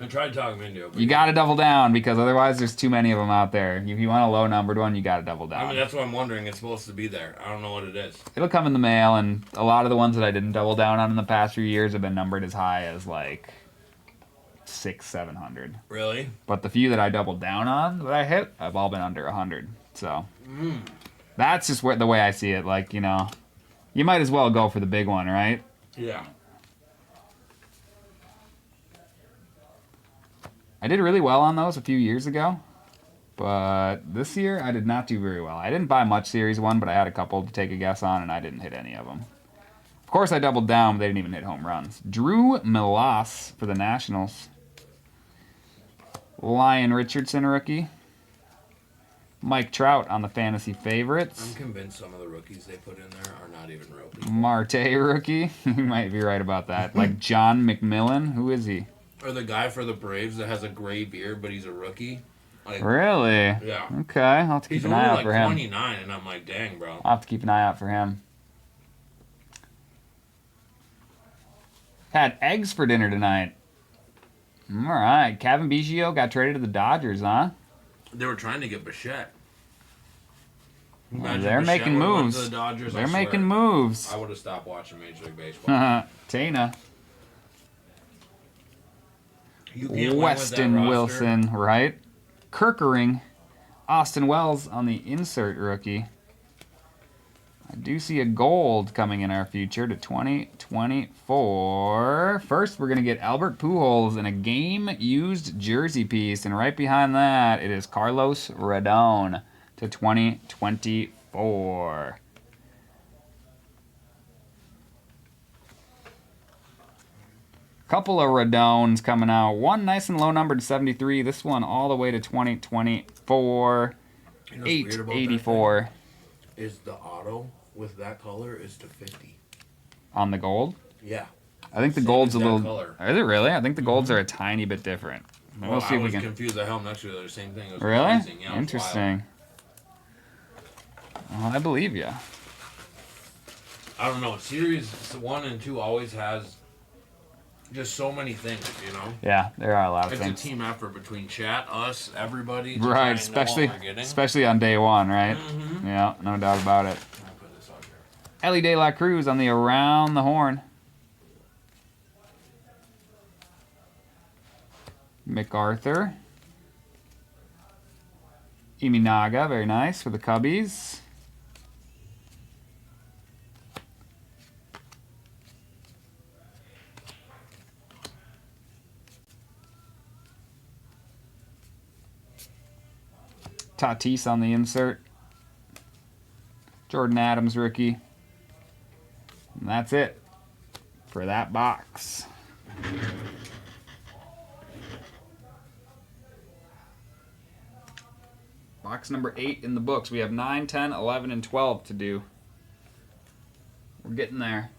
Speaker 5: I tried talking him into it. But
Speaker 2: You got to double down because otherwise there's too many of them out there. If you want a low numbered one, you got to double down.
Speaker 5: I mean, that's what I'm wondering. It's supposed to be there. I don't know what it is.
Speaker 2: It'll come in the mail, and a lot of the ones that I didn't double down on in the past few years have been numbered as high as like 600-700.
Speaker 5: Really?
Speaker 2: But the few that I doubled down on that I hit, have all been under 100. So that's just the way I see it. Like, you know, you might as well go for the big one, right?
Speaker 5: Yeah.
Speaker 2: I did really well on those a few years ago, but this year I did not do very well. I didn't buy much Series 1, but I had a couple to take a guess on, and I didn't hit any of them. Of course, I doubled down, but they didn't even hit home runs. Drew Millas for the Nationals. Lyon Richardson rookie. Mike Trout on the fantasy favorites.
Speaker 5: I'm convinced some of the rookies they put in there are not even rookies.
Speaker 2: Marte rookie. You might be right about that. Like John McMillan. Who is he?
Speaker 5: Or the guy for the Braves that has a gray beard, but he's a rookie. Like,
Speaker 2: Really?
Speaker 5: yeah.
Speaker 2: Okay, I'll have to keep
Speaker 5: He's
Speaker 2: an
Speaker 5: only
Speaker 2: eye out
Speaker 5: like
Speaker 2: for him.
Speaker 5: 29, and I'm like, dang, bro.
Speaker 2: I'll have to keep an eye out for him. Had eggs for dinner tonight. All right, Kevin Biggio got traded to the Dodgers, huh?
Speaker 5: They were trying to get Bichette.
Speaker 2: Well,
Speaker 5: Imagine
Speaker 2: they're
Speaker 5: Bichette
Speaker 2: making
Speaker 5: would've went
Speaker 2: moves.
Speaker 5: to the Dodgers,
Speaker 2: They're
Speaker 5: I
Speaker 2: making
Speaker 5: swear.
Speaker 2: moves.
Speaker 5: I would have stopped watching Major League Baseball.
Speaker 2: Tana.
Speaker 5: You can't win with that
Speaker 2: Weston
Speaker 5: roster.
Speaker 2: Wilson, right? Kirkering. Austin Wells on the insert rookie. I do see a gold coming in our future to 2024. First, we're going to get Albert Pujols in a game-used jersey piece. And right behind that, it is Carlos Rodon to 2024. Couple of Radones coming out. One nice and low numbered to 73. This one all the way to 2024.
Speaker 5: You know what's weird about that
Speaker 2: 884
Speaker 5: thing? Is the auto with that color is to 50.
Speaker 2: on the gold.
Speaker 5: Yeah.
Speaker 2: I think the
Speaker 5: Same
Speaker 2: gold's a
Speaker 5: as that
Speaker 2: little.
Speaker 5: color.
Speaker 2: Is it really? I think the golds are a tiny bit different. We'll see
Speaker 5: I
Speaker 2: if we
Speaker 5: was
Speaker 2: can.
Speaker 5: confused. The helmet next to the same thing. It was
Speaker 2: Really?
Speaker 5: confusing. Yeah, it was
Speaker 2: Interesting. Well, I believe you.
Speaker 5: wild. I don't know. Series 1 and 2 always has just so many things, you know?
Speaker 2: Yeah, there are a lot of
Speaker 5: It's
Speaker 2: things.
Speaker 5: a team effort between chat, us, everybody. to try
Speaker 2: Right,
Speaker 5: and know what
Speaker 2: especially
Speaker 5: we're getting.
Speaker 2: especially on day one, right?
Speaker 5: Mhm.
Speaker 2: Yeah, no doubt about it.
Speaker 5: I'll put this on here.
Speaker 2: Ellie De La Cruz on the around the horn. MacArthur. Iminaga, very nice for the Cubbies. Tatis on the insert. Jordan Adams rookie. And that's it for that box. Box number 8 in the books. We have 9, 10, 11, and 12 to do. We're getting there.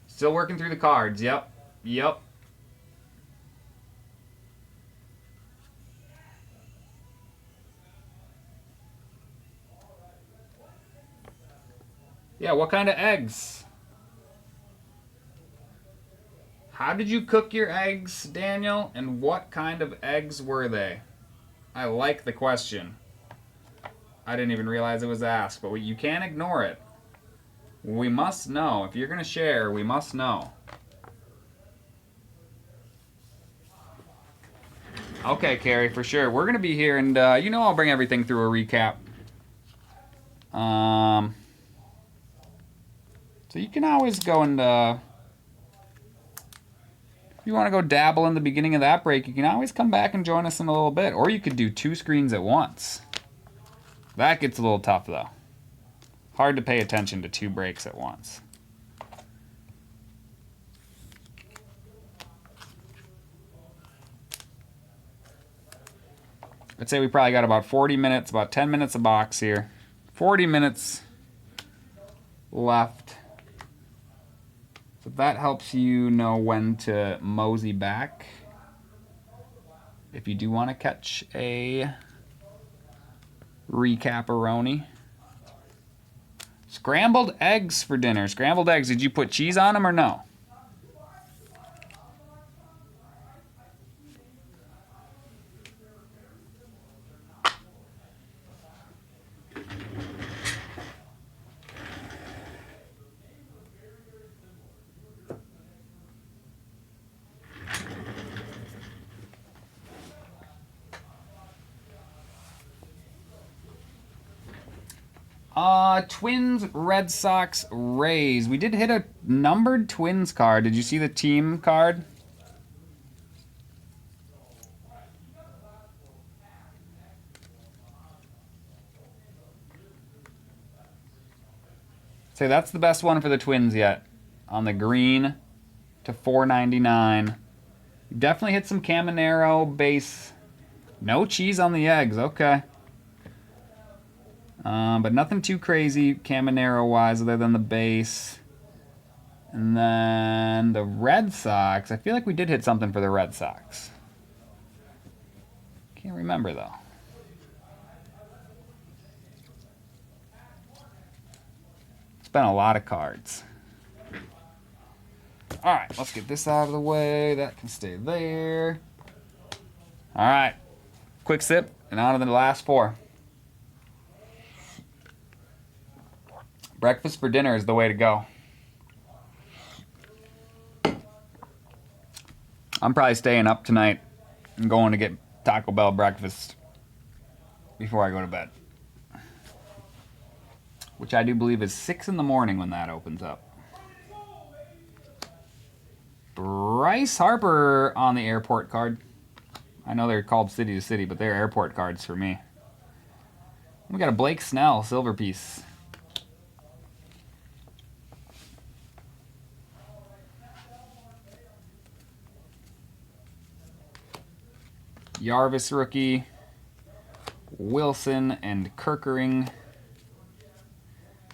Speaker 2: Still working through the cards. Yep. Yep. Yeah, what kind of eggs? How did you cook your eggs, Daniel? And what kind of eggs were they? I like the question. I didn't even realize it was asked, but you can't ignore it. We must know. If you're going to share, we must know. Okay, Carrie, for sure. We're going to be here, and you know I'll bring everything through a recap. So you can always go and, if you want to go dabble in the beginning of that break, you can always come back and join us in a little bit. Or you could do 2 screens at once. That gets a little tough, though. Hard to pay attention to 2 breaks at once. I'd say we probably got about 40 minutes, about 10 minutes a box here. 40 minutes left. So that helps you know when to mosey back. If you do want to catch a recap-a-roni. Scrambled eggs for dinner. Scrambled eggs, did you put cheese on them or no? Twins, Red Sox, Rays. We did hit a numbered Twins card. Did you see the team card? So that's the best one for the Twins yet. On the green to $4.99. You definitely hit some Caminero base. No cheese on the eggs. Okay. But nothing too crazy Caminero-wise other than the base. And then the Red Sox. I feel like we did hit something for the Red Sox. Can't remember, though. It's been a lot of cards. All right, let's get this out of the way. That can stay there. All right. Quick sip, and on to the last four. Breakfast for dinner is the way to go. I'm probably staying up tonight and going to get Taco Bell breakfast before I go to bed. Which I do believe is 6 in the morning when that opens up. Bryce Harper on the airport card. I know they're called city to city, but they're airport cards for me. We got a Blake Snell silver piece. Yarvis rookie, Wilson and Kerkering,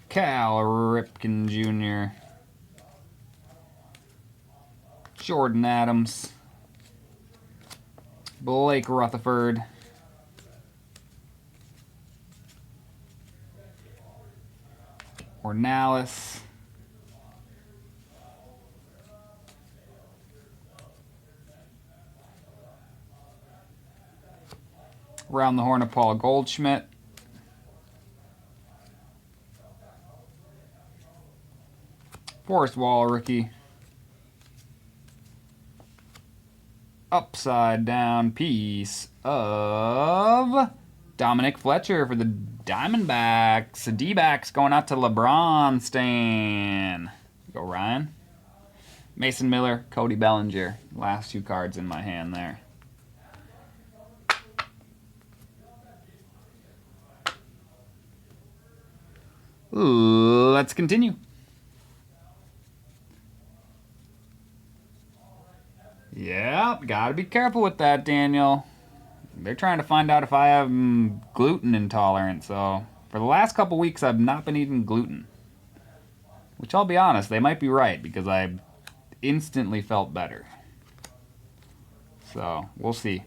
Speaker 2: Cal Ripken Jr., Jordan Adams, Blake Rutherford, Ornalis, around the horn of Paul Goldschmidt. Forrest Wall rookie. Upside down piece of Dominic Fletcher for the Diamondbacks. The D-backs going out to LeBron Stan. Go Ryan. Mason Miller, Cody Bellinger. Last two cards in my hand there. Let's continue. Yeah, gotta be careful with that, Daniel. They're trying to find out if I have gluten intolerance, so for the last couple weeks I've not been eating gluten. Which I'll be honest, they might be right, because I instantly felt better. So, we'll see.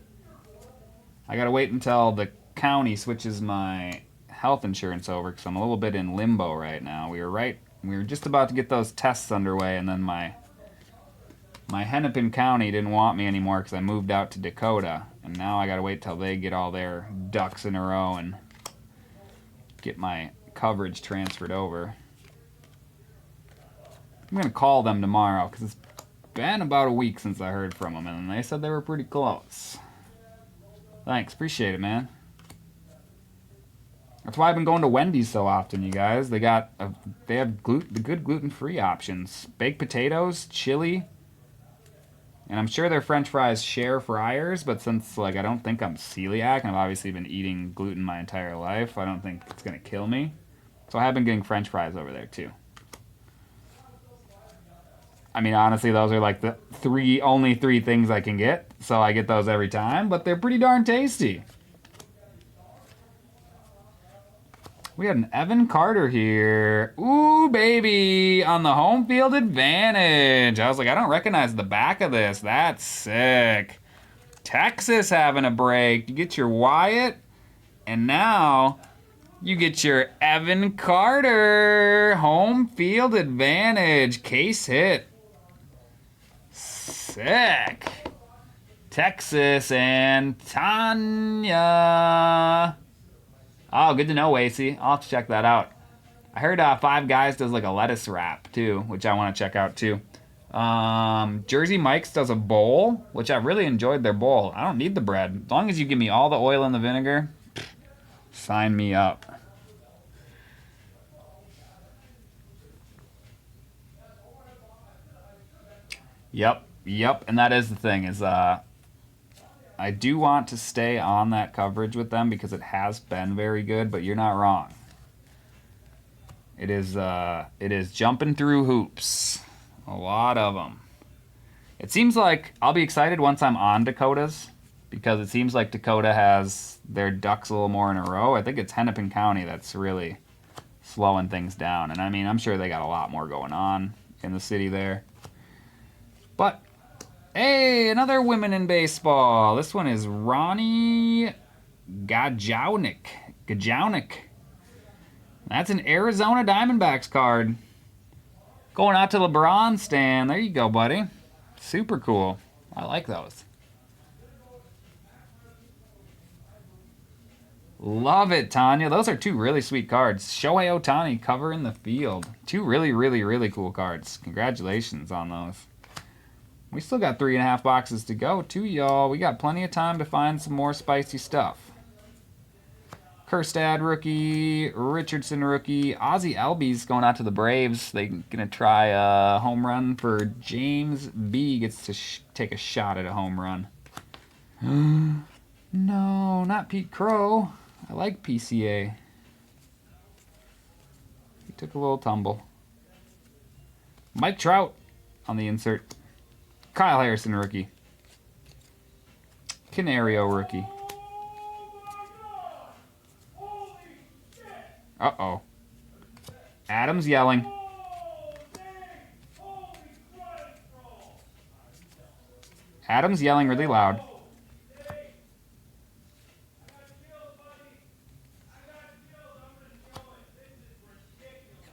Speaker 2: I gotta wait until the county switches my health insurance over, because I'm a little bit in limbo right now. We were just about to get those tests underway, and then my Hennepin County didn't want me anymore because I moved out to Dakota, and now I gotta wait till they get all their ducks in a row and get my coverage transferred over. I'm gonna call them tomorrow because it's been about a week since I heard from them, and they said they were pretty close. Thanks, appreciate it, man. That's why I've been going to Wendy's so often, you guys. They have the good gluten-free options: baked potatoes, chili. And I'm sure their French fries share fryers, but since I don't think I'm celiac, and I've obviously been eating gluten my entire life, I don't think it's gonna kill me. So I have been getting French fries over there too. I mean, honestly, those are like the only three things I can get, so I get those every time. But they're pretty darn tasty. We had an Evan Carter here. Ooh, baby, on the home field advantage. I was like, I don't recognize the back of this. That's sick. Texas having a break. You get your Wyatt, and now you get your Evan Carter. Home field advantage. Case hit. Sick. Texas and Tanya. Oh, good to know, Wacy. I'll have to check that out. I heard Five Guys does like a lettuce wrap too, which I want to check out too. Jersey Mike's does a bowl, which I really enjoyed their bowl. I don't need the bread. As long as you give me all the oil and the vinegar, sign me up. Yep, and that is the thing is I do want to stay on that coverage with them because it has been very good, but you're not wrong. It is jumping through hoops. A lot of them. It seems like I'll be excited once I'm on Dakota's because it seems like Dakota has their ducks a little more in a row. I think it's Hennepin County that's really slowing things down. And I mean, I'm sure they got a lot more going on in the city there. But hey, another women in baseball. This one is Ronnie Gajownik. That's an Arizona Diamondbacks card. Going out to LeBron, Stan. There you go, buddy. Super cool. I like those. Love it, Tanya. Those are two really sweet cards. Shohei Ohtani covering the field. Two really, really, really cool cards. Congratulations on those. We still got 3.5 boxes to go, too, y'all. We got plenty of time to find some more spicy stuff. Kerstad rookie, Richardson rookie, Ozzie Albies going out to the Braves. They're gonna try a home run for James B. Gets to take a shot at a home run. No, not Pete Crow. I like PCA. He took a little tumble. Mike Trout on the insert. Kyle Harrison rookie. Canario rookie. Uh-oh. Adam's yelling. Adam's yelling really loud.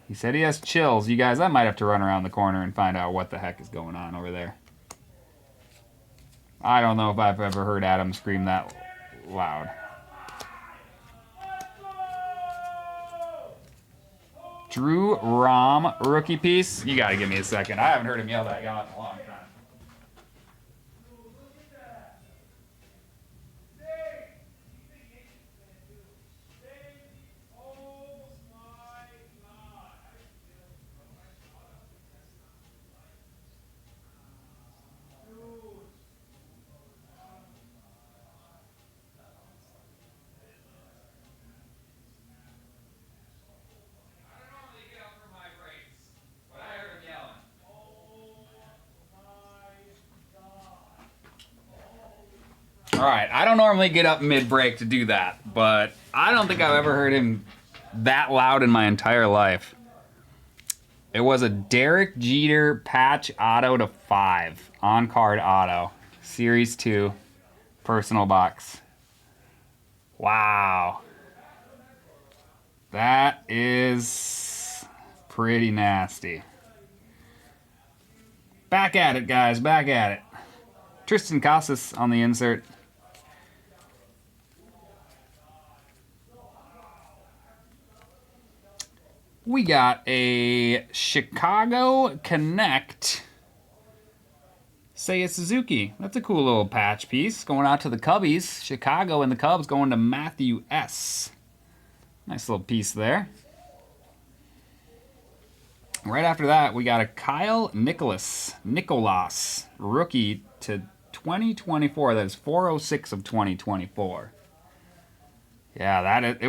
Speaker 2: He said he has chills. You guys, I might have to run around the corner and find out what the heck is going on over there. I don't know if I've ever heard Adam scream that loud. Drew Rom, rookie piece. You gotta give me a second. I haven't heard him yell that out in a long time. All right, I don't normally get up mid-break to do that, but I don't think I've ever heard him that loud in my entire life. It was a Derek Jeter patch auto to 5, on-card auto, Series 2, personal box. Wow. That is pretty nasty. Back at it, guys, back at it. Tristan Casas on the insert. We got a Chicago Connect Seiya Suzuki. That's a cool little patch piece. Going out to the Cubbies. Chicago and the Cubs going to Matthew S. Nice little piece there. Right after that, we got a Kyle Nicolas rookie to 2024. That is 406 of 2024. Yeah, it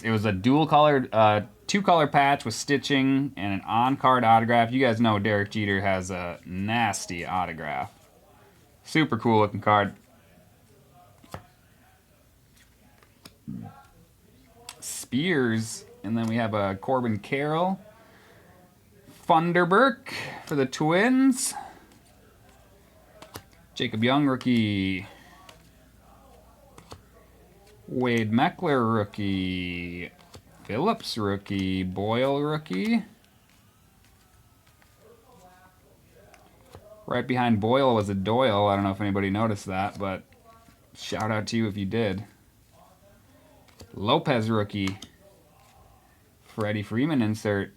Speaker 2: was a dual colored, 2-color patch with stitching and an on-card autograph. You guys know Derek Jeter has a nasty autograph. Super cool looking card. Spears And then we have a Corbin Carroll. Funderburk for the Twins. Jacob Young, rookie. Wade Meckler, rookie. Phillips, rookie. Boyle, rookie. Right behind Boyle was a Doyle. I don't know if anybody noticed that, but shout out to you if you did. Lopez, rookie. Freddie Freeman, insert.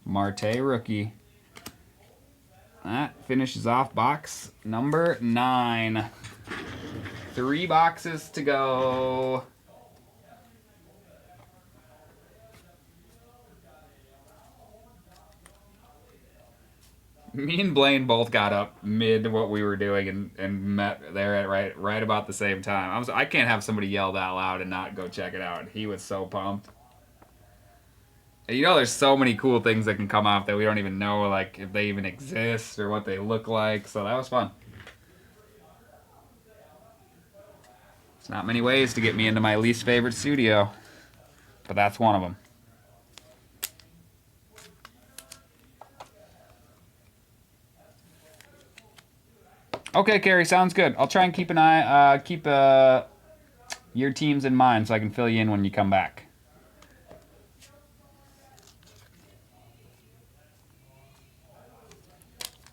Speaker 2: Marte, rookie. That finishes off box number 9. 3 boxes to go. Me and Blaine both got up mid what we were doing and met there at right about the same time. I can't have somebody yell that loud and not go check it out. He was so pumped. And you know, there's so many cool things that can come off that we don't even know, like if they even exist or what they look like. So that was fun. There's not many ways to get me into my least favorite studio, but that's one of them. Okay, Carrie, sounds good. I'll try and keep an eye, keep your teams in mind so I can fill you in when you come back.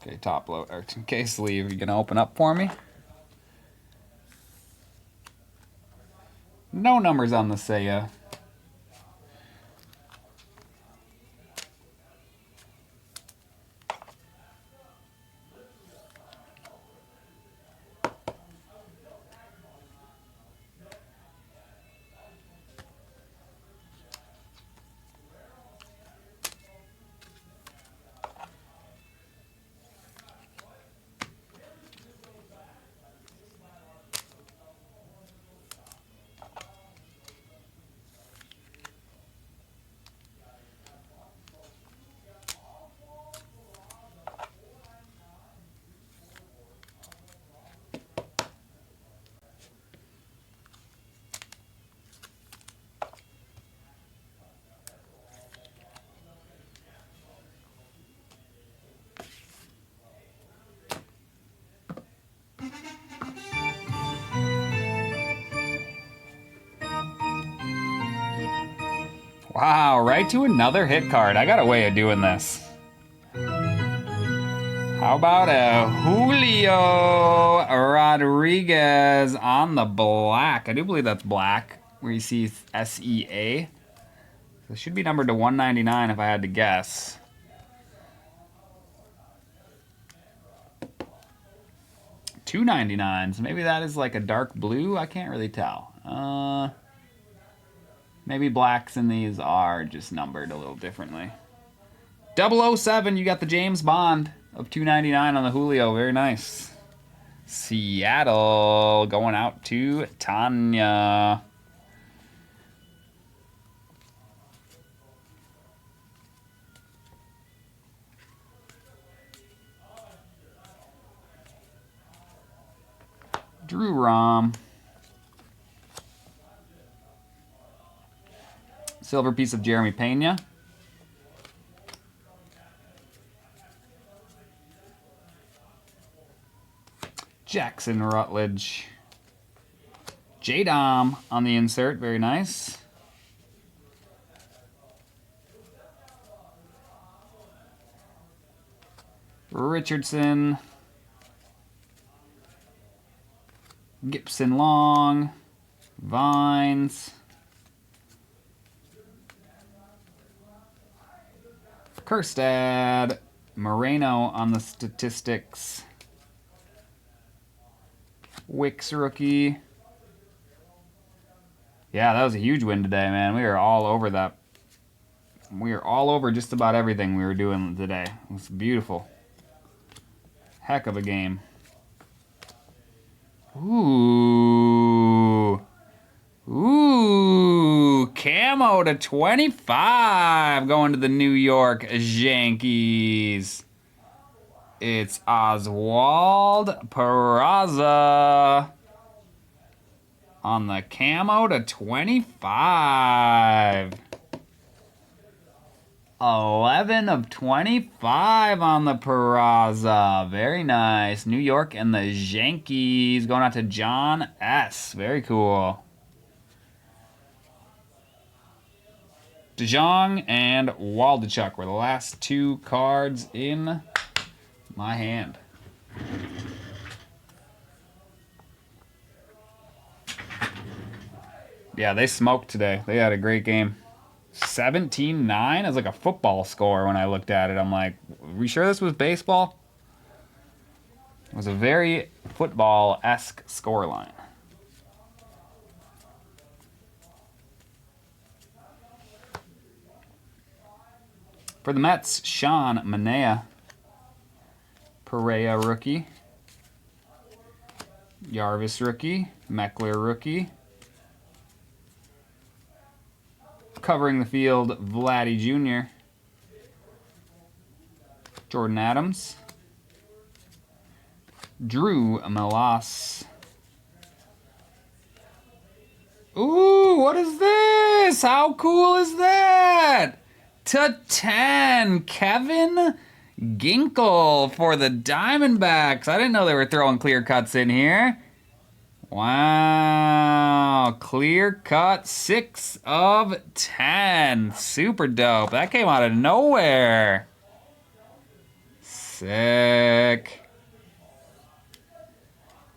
Speaker 2: Okay, top load, or case sleeve, you gonna open up for me? No numbers on the Seiya. Wow, right to another hit card. I got a way of doing this. How about a Julio Rodriguez on the black? I do believe that's black, where you see SEA. So it should be numbered to 199 if I had to guess. $2.99, so maybe that is like a dark blue? I can't really tell. Maybe blacks in these are just numbered a little differently. 007, you got the James Bond of $2.99 on the Julio. Very nice. Seattle going out to Tanya. Drew Rom. Silver piece of Jeremy Pena. Jackson Rutledge. J-Dom on the insert. Very nice. Richardson. Gibson Long. Vines. Kerstad, Moreno on the statistics. Wicks rookie. Yeah, that was a huge win today, man. We are all over that. We are all over just about everything we were doing today. It was beautiful. Heck of a game. Ooh. Ooh, camo to 25 going to the New York Yankees. It's Oswald Peraza. on the camo to 25. 11 of 25 on the Peraza. Very nice. New York and the Yankees going out to John S. Very cool. DeJong and Waldichuk were the last two cards in my hand. Yeah, they smoked today. They had a great game. 17-9 is like a football score when I looked at it. I'm like, are we sure this was baseball? It was a very football-esque scoreline. For the Mets, Sean Manaea. Perea rookie. Jarvis rookie. Meckler rookie. Covering the field, Vladdy Jr. Jordan Adams. Drew Melas. Ooh, what is this? How cool is that? To 10, Kevin Ginkel for the Diamondbacks. I didn't know they were throwing clear cuts in here. Wow, clear cut 6 of 10. Super dope. That came out of nowhere. Sick.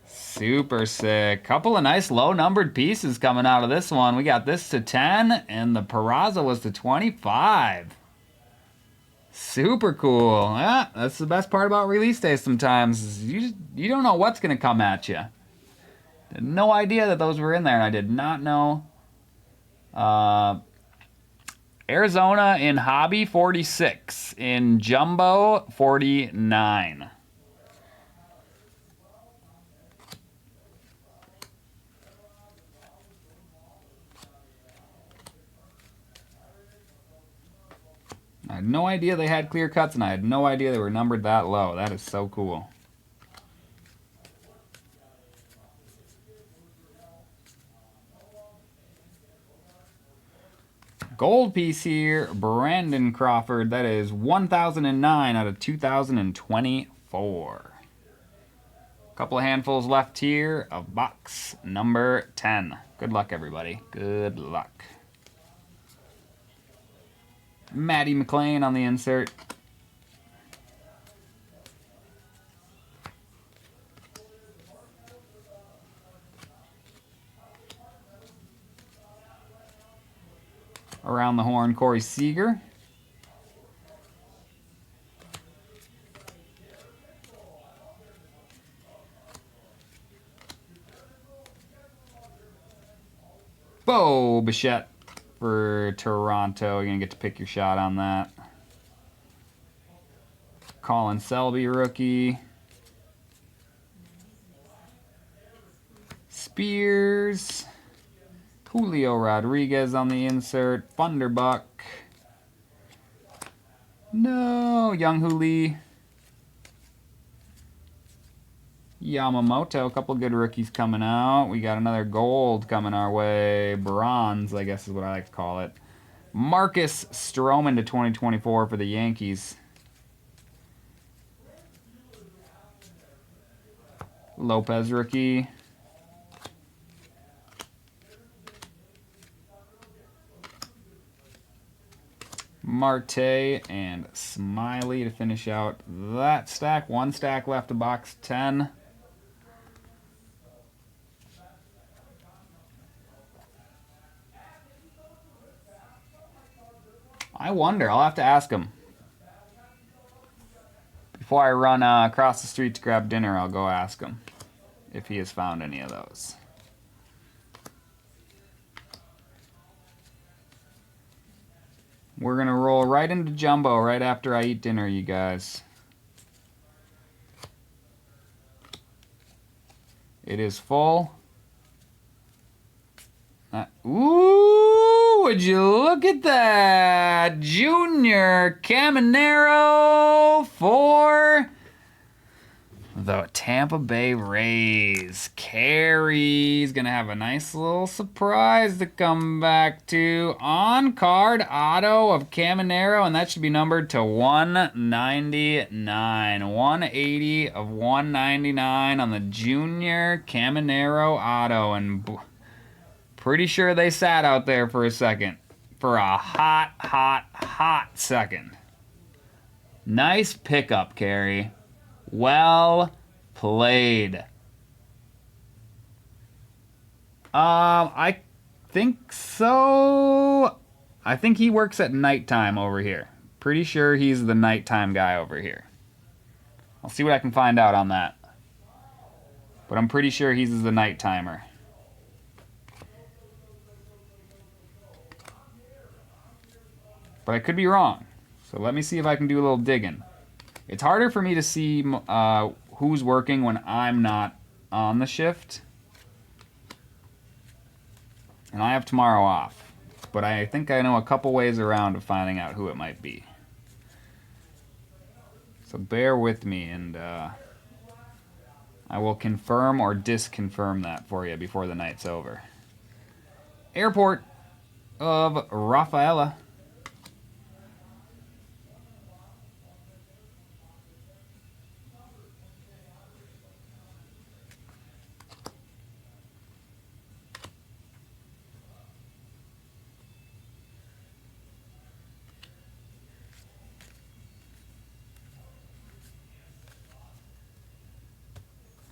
Speaker 2: Super sick. Couple of nice low numbered pieces coming out of this one. We got this to 10 and the Peraza was to 25. Super cool. Yeah, that's the best part about release day sometimes. Is you don't know what's going to come at you. Had no idea that those were in there, and I did not know. Arizona in Hobby 46. In Jumbo 49. I had no idea they had clear cuts, and I had no idea they were numbered that low. That is so cool. Gold piece here, Brandon Crawford. That is 1009 out of 2024. Couple of handfuls left here of box number 10. Good luck, everybody. Good luck. Matty McLean on the insert. Around the horn, Corey Seager. Bo Bichette for Toronto. You're going to get to pick your shot on that. Colin Selby, rookie. Spears. Julio Rodriguez on the insert. Thunderbuck. No. Young Lee. Yamamoto. A couple good rookies coming out. We got another gold coming our way. Bronze, I guess is what I like to call it. Marcus Stroman to 2024 for the Yankees. Lopez rookie. Marte and Smiley to finish out that stack. One stack left of box 10. I wonder. I'll have to ask him. Before I run across the street to grab dinner, I'll go ask him if he has found any of those. We're going to roll right into Jumbo right after I eat dinner, you guys. It is full. Ooh, would you look at that? Junior Caminero for the Tampa Bay Rays. Carey's going to have a nice little surprise to come back to. On-card auto of Caminero, and that should be numbered to 199. 180 of 199 on the Junior Caminero auto. And pretty sure they sat out there for a second. For a hot second. Nice pickup, Carey. Well played. I think so. I think he works at nighttime over here. Pretty sure he's the nighttime guy over here. I'll see what I can find out on that. But I'm pretty sure he's the night timer. But I could be wrong. So let me see if I can do a little digging. It's harder for me to see who's working when I'm not on the shift. And I have tomorrow off. But I think I know a couple ways around of finding out who it might be. So bear with me, and I will confirm or disconfirm that for you before the night's over. Airport of Rafaela.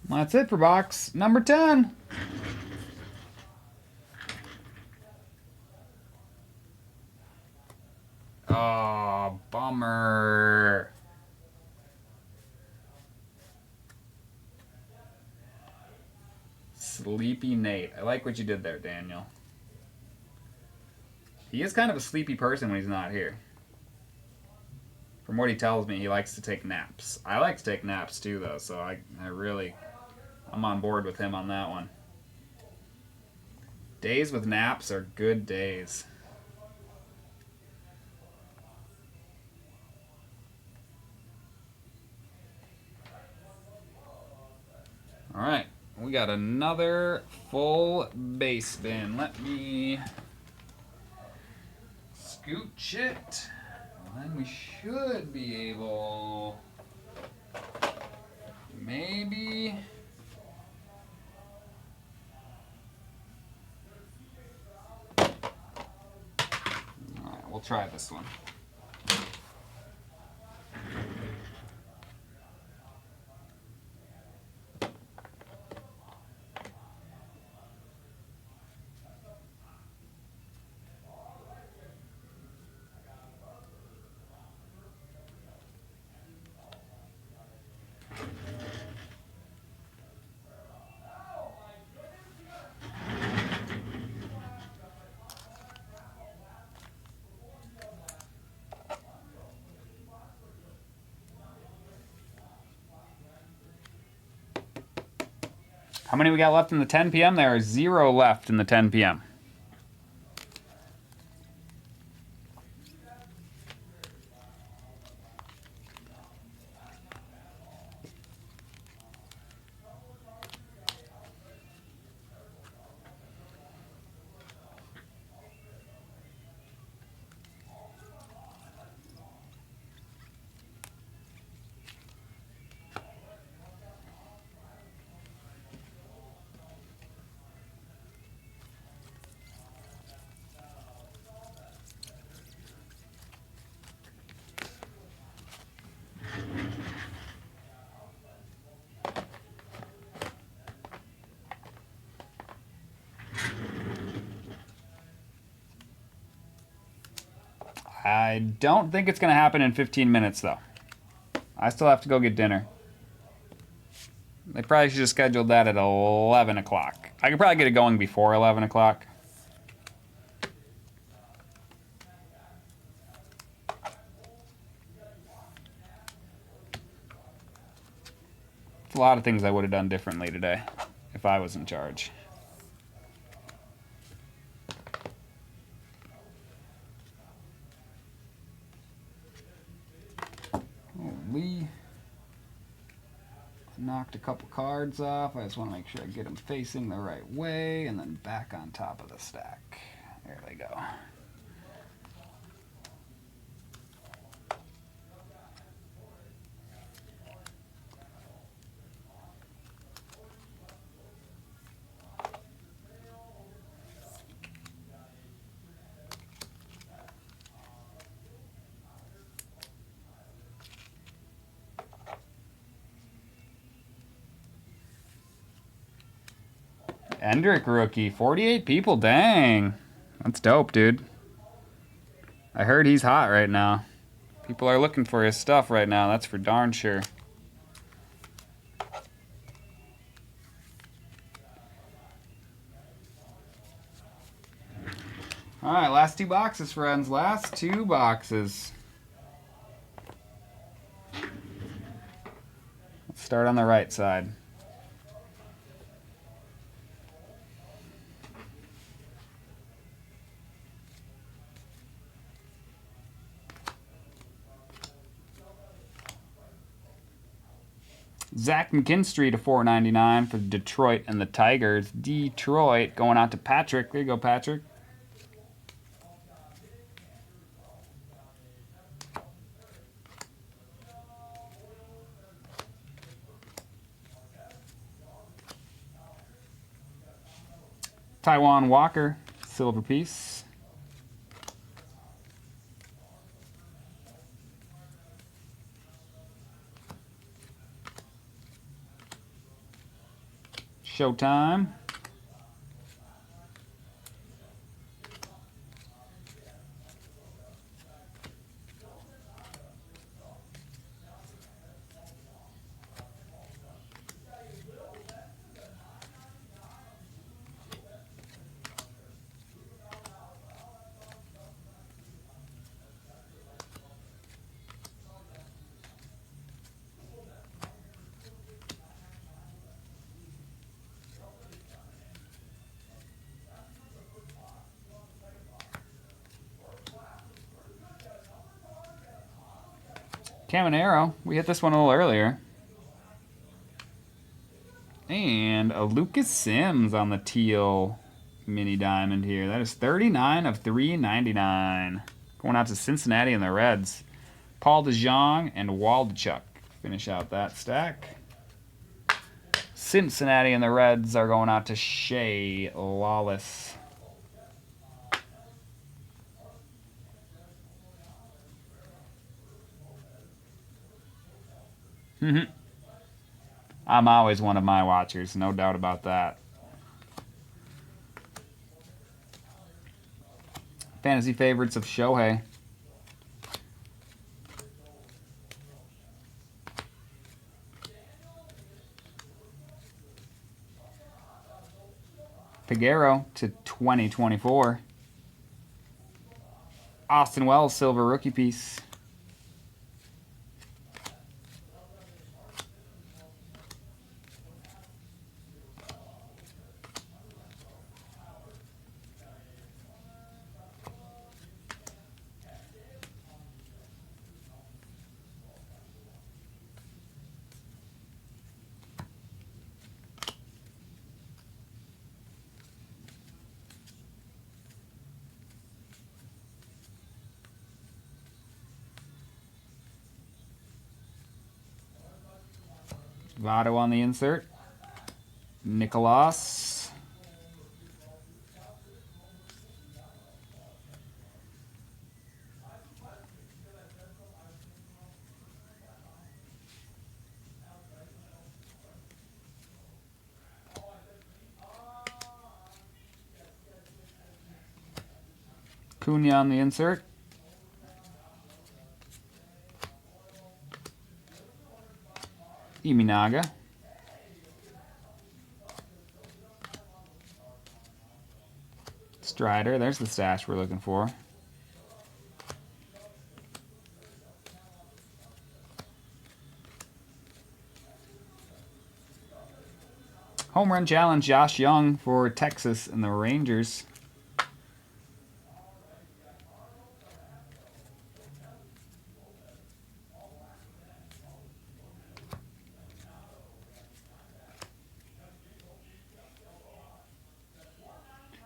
Speaker 2: That's it for box number 10. Oh, bummer. Sleepy Nate. I like what you did there, Daniel. He is kind of a sleepy person when he's not here. From what he tells me, he likes to take naps. I like to take naps too, though, so I'm on board with him on that one. Days with naps are good days. All right, we got another full base bin. Let me scooch it. And then we should be able, maybe. Alright, we'll try this one. How many we got left in the 10 p.m.? There are 0 left in the 10 p.m. I don't think it's going to happen in 15 minutes, though. I still have to go get dinner. They probably should have scheduled that at 11 o'clock. I could probably get it going before 11 o'clock. There's a lot of things I would have done differently today if I was in charge. Lee knocked knocked a couple cards off. I just want to make sure I get them facing the right way and then back on top of the stack. There they go. Endrick rookie, 48 people, dang. That's dope, dude. I heard he's hot right now. People are looking for his stuff right now, that's for darn sure. Alright, last 2 boxes, friends. Last 2 boxes. Let's start on the right side. Zach McKinstry to $4.99 for Detroit and the Tigers. Detroit going out to Patrick. There you go, Patrick. Taiwan Walker, silver piece. Showtime. Caminero. We hit this one a little earlier. And a Lucas Sims on the teal mini diamond here. That is 39 of 399. Going out to Cincinnati and the Reds. Paul DeJong and Waldchuk finish out that stack. Cincinnati and the Reds are going out to Shea Lawless. I'm always one of my watchers, no doubt about that. Fantasy favorites of Shohei. Figueroa to 2024. Austin Wells, silver rookie piece. Votto on the insert. Nicolas. Cunha on the insert. Iminaga. Strider, there's the stash we're looking for. Home run challenge, Josh Young for Texas and the Rangers.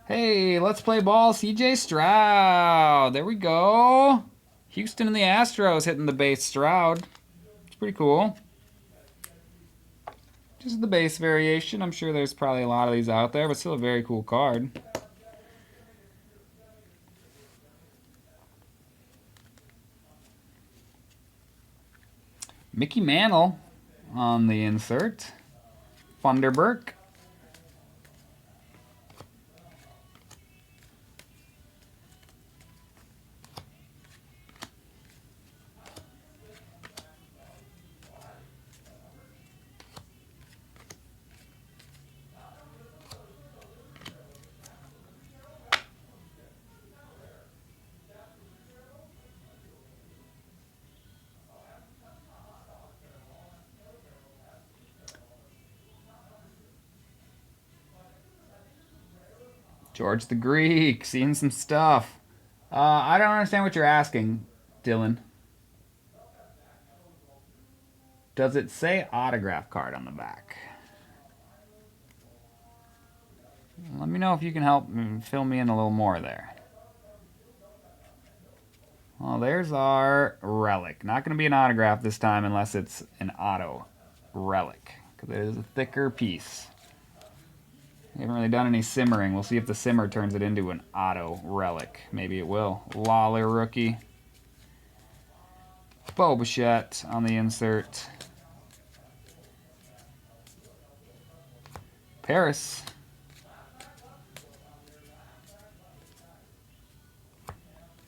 Speaker 2: Hey, let's play ball, CJ Stroud. There we go. Houston and the Astros hitting the base Stroud. It's pretty cool. Just the base variation. I'm sure there's probably a lot of these out there, but still a very cool card. Mickey Mantle on the insert. Funderburk. George the Greek, seeing some stuff. I don't understand what you're asking, Dylan. Does it say autograph card on the back? Let me know if you can help fill me in a little more there. Well, there's our relic. Not going to be an autograph this time unless it's an auto relic, because it is a thicker piece. We haven't really done any simmering. We'll see if the simmer turns it into an auto relic. Maybe it will. Lawler rookie. Bo Bichette on the insert. Paris.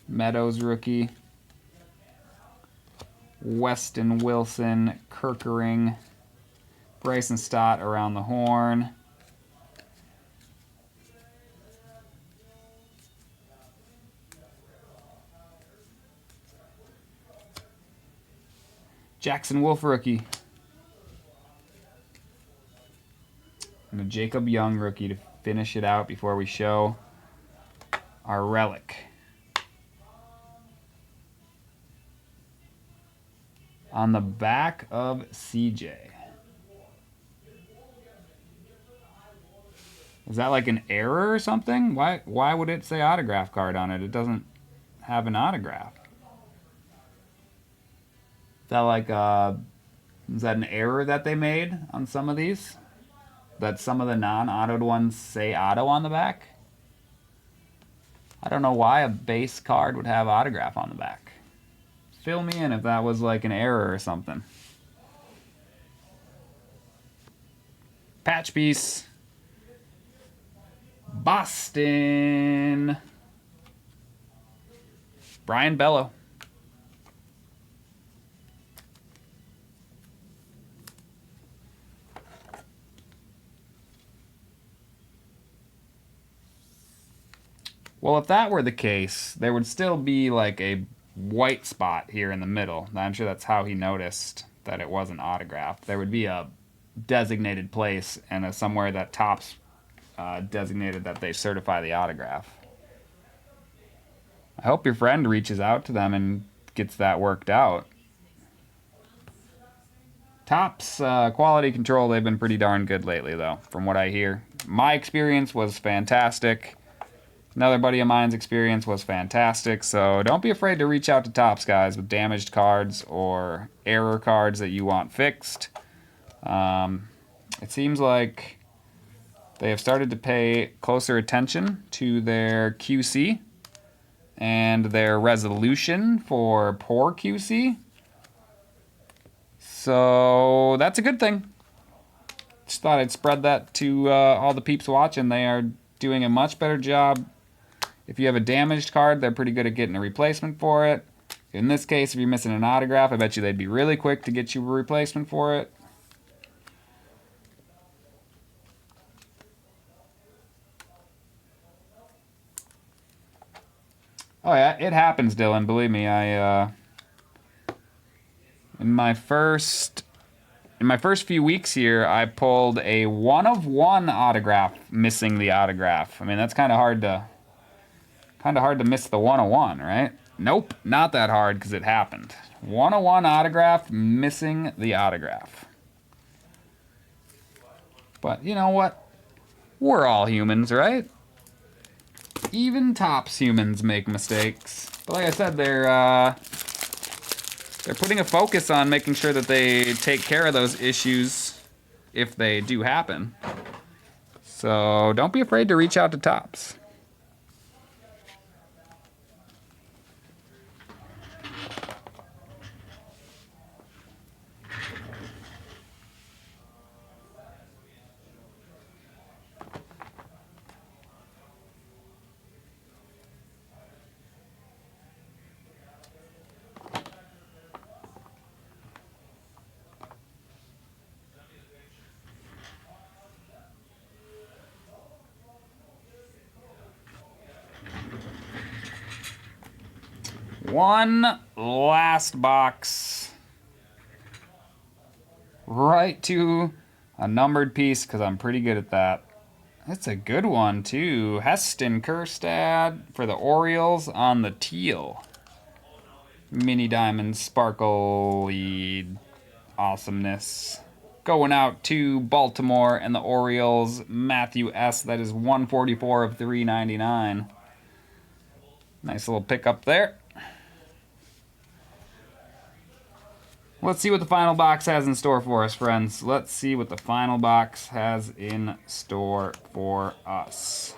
Speaker 2: Meadows rookie. Weston Wilson. Kerkering. Bryson Stott around the horn. Jackson Wolf rookie. And a Jacob Young rookie to finish it out before we show our relic. On the back of CJ. Is that like an error or something? Why would it say autograph card on it? It doesn't have an autograph. Is that like is that an error that they made on some of these? That some of the non-autoed ones say auto on the back? I don't know why a base card would have autograph on the back. Fill me in if that was like an error or something. Patch piece. Boston. Brian Bello. Well, if that were the case, there would still be like a white spot here in the middle. I'm sure that's how he noticed that it wasn't autographed. There would be a designated place and somewhere that Topps designated that they certify the autograph. I hope your friend reaches out to them and gets that worked out. Topps quality control, they've been pretty darn good lately, though, from what I hear. My experience was fantastic. Another buddy of mine's experience was fantastic, so don't be afraid to reach out to Topps, guys, with damaged cards or error cards that you want fixed. It seems like they have started to pay closer attention to their QC and their resolution for poor QC. So that's a good thing. Just thought I'd spread that to all the peeps watching. They are doing a much better job. If you have a damaged card, they're pretty good at getting a replacement for it. In this case, if you're missing an autograph, I bet you they'd be really quick to get you a replacement for it. Oh yeah, it happens, Dylan. Believe me, in my first few weeks here, I pulled a 1-of-1 autograph missing the autograph. I mean, that's kind of hard to miss the 1-of-1, right? Nope, not that hard because it happened. 1-of-1 autograph missing the autograph. But you know what? We're all humans, right? Even Topps humans make mistakes. But like I said, they're putting a focus on making sure that they take care of those issues if they do happen. So don't be afraid to reach out to Topps. One last box. Right to a numbered piece, because I'm pretty good at that. That's a good one, too. Heston Kjerstad for the Orioles on the teal. Mini diamond sparkly awesomeness. Going out to Baltimore and the Orioles, Matthew S. That is 144 of 399. Nice little pickup there. Let's see what the final box has in store for us, friends. Let's see what the final box has in store for us.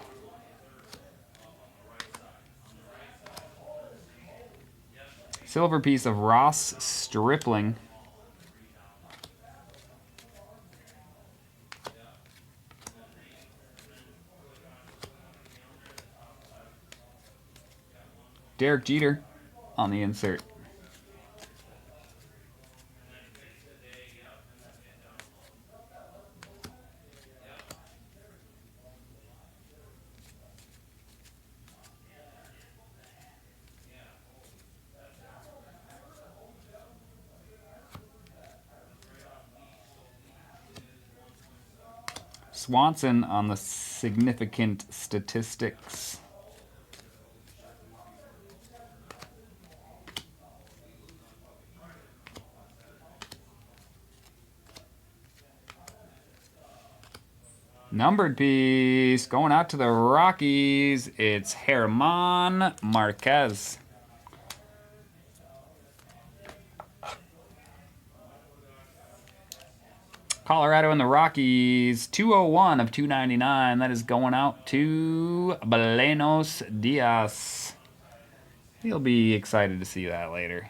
Speaker 2: Silver piece of Ross Stripling. Derek Jeter on the insert. Swanson on the significant statistics. Numbered piece going out to the Rockies. It's German Marquez. Colorado and the Rockies, 201 of 299. That is going out to Belenos Diaz. He'll be excited to see that later.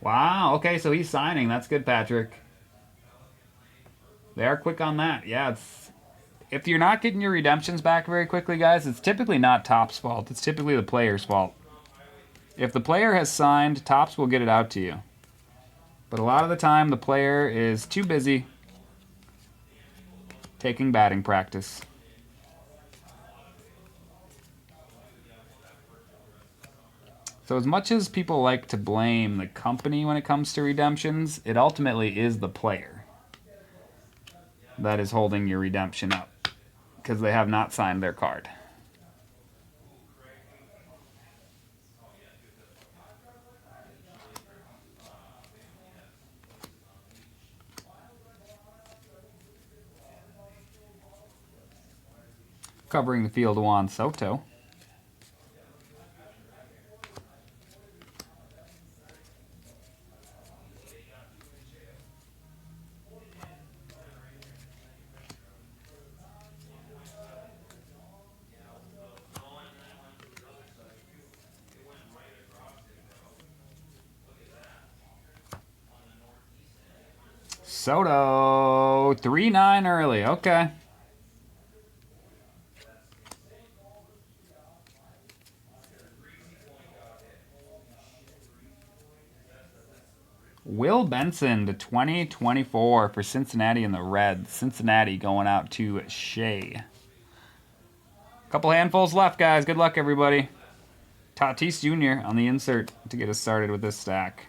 Speaker 2: Wow, okay, so he's signing. That's good, Patrick. They are quick on that. Yeah, it's if you're not getting your redemptions back very quickly, guys, it's typically not Topps' fault. It's typically the player's fault. If the player has signed, Topps will get it out to you. But a lot of the time, the player is too busy taking batting practice. So as much as people like to blame the company when it comes to redemptions, it ultimately is the player that is holding your redemption up because they have not signed their card. Covering the field, Juan Soto. Soto, 3-9 early. Okay. Will Benson to 2024 for Cincinnati and the Reds. Cincinnati going out to Shea. Couple handfuls left, guys. Good luck, everybody. Tatis Jr. on the insert to get us started with this stack.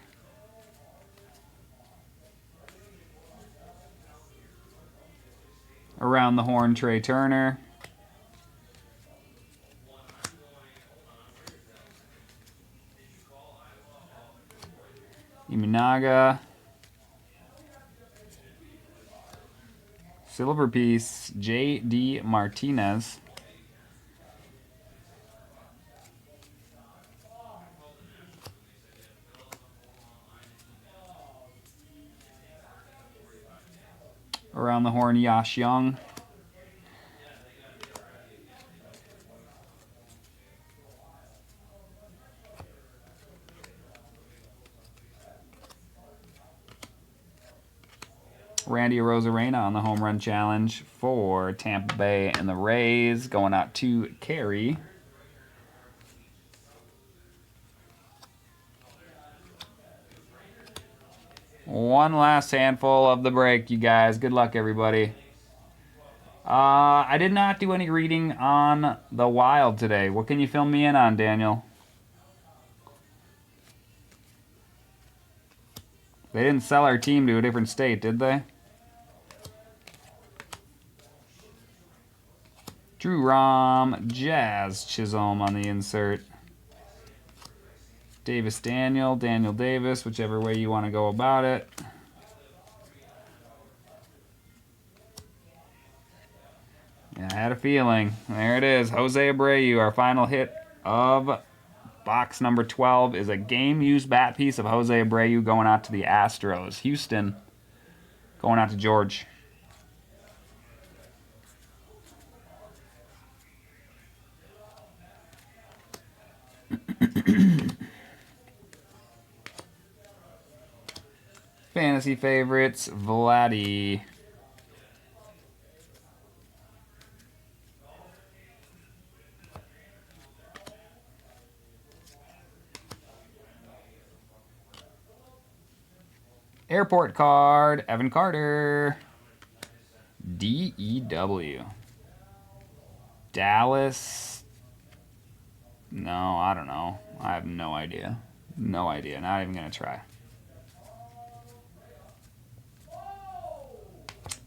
Speaker 2: Around the horn, Trey Turner. Fukunaga. Silver piece, J.D. Martinez. Around the horn, Yash Young. Randy Arozarena on the home run challenge for Tampa Bay and the Rays. Going out to Carey. One last handful of the break, you guys. Good luck, everybody. I did not do any reading on the Wild today. What can you fill me in on, Daniel? They didn't sell our team to a different state, did they? Drew Rom, Jazz Chisholm on the insert. Davis Daniel, Daniel Davis, whichever way you want to go about it. Yeah, I had a feeling. There it is. Jose Abreu, our final hit of box number 12 is a game-used bat piece of Jose Abreu going out to the Astros. Houston going out to George. Fantasy favorites, Vladdy. Airport card, Evan Carter. DEW. Dallas. No, I don't know. I have no idea. No idea. Not even going to try.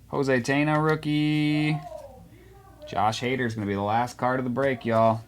Speaker 2: Jose Tena, rookie. Josh Hader's going to be the last card of the break, y'all.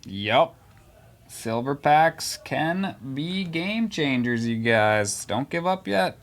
Speaker 2: Yup. Silver packs can be game changers, you guys. Don't give up yet.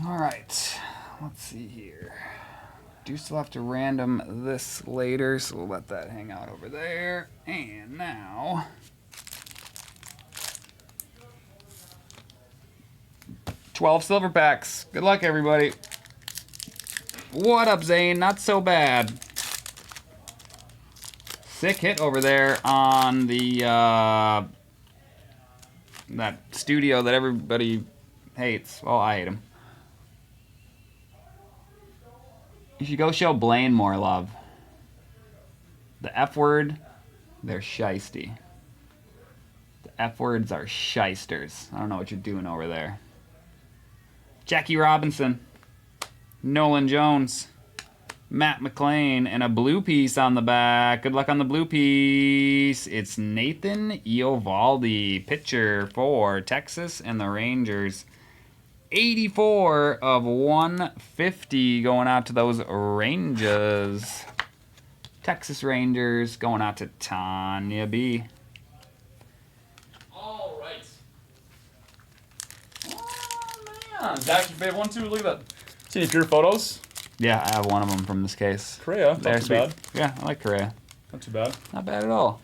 Speaker 2: All right, let's see here. Do still have to random this later, so we'll let that hang out over there. And now, 12 silver packs. Good luck, everybody. What up, Zane? Not so bad. Sick hit over there on the that studio that everybody hates. Well, I hate him. You should go show Blaine more love. The F word, they're shiesty. The F words are shysters. I don't know what you're doing over there. Jackie Robinson, Nolan Jones, Matt McLean, and a blue piece on the back. Good luck on the blue piece. It's Nathan Eovaldi, pitcher for Texas and the Rangers. 84 of 150 going out to those Rangers. Texas Rangers going out to Tanya B.
Speaker 6: All right. Oh, man. Zach, your favorite one, too? Look at that. See any pure photos?
Speaker 2: Yeah, I have one of them from this case.
Speaker 6: Correa. Not
Speaker 2: They're
Speaker 6: too
Speaker 2: sweet.
Speaker 6: bad.
Speaker 2: Yeah, I like Correa.
Speaker 6: Not too bad.
Speaker 2: Not bad at all.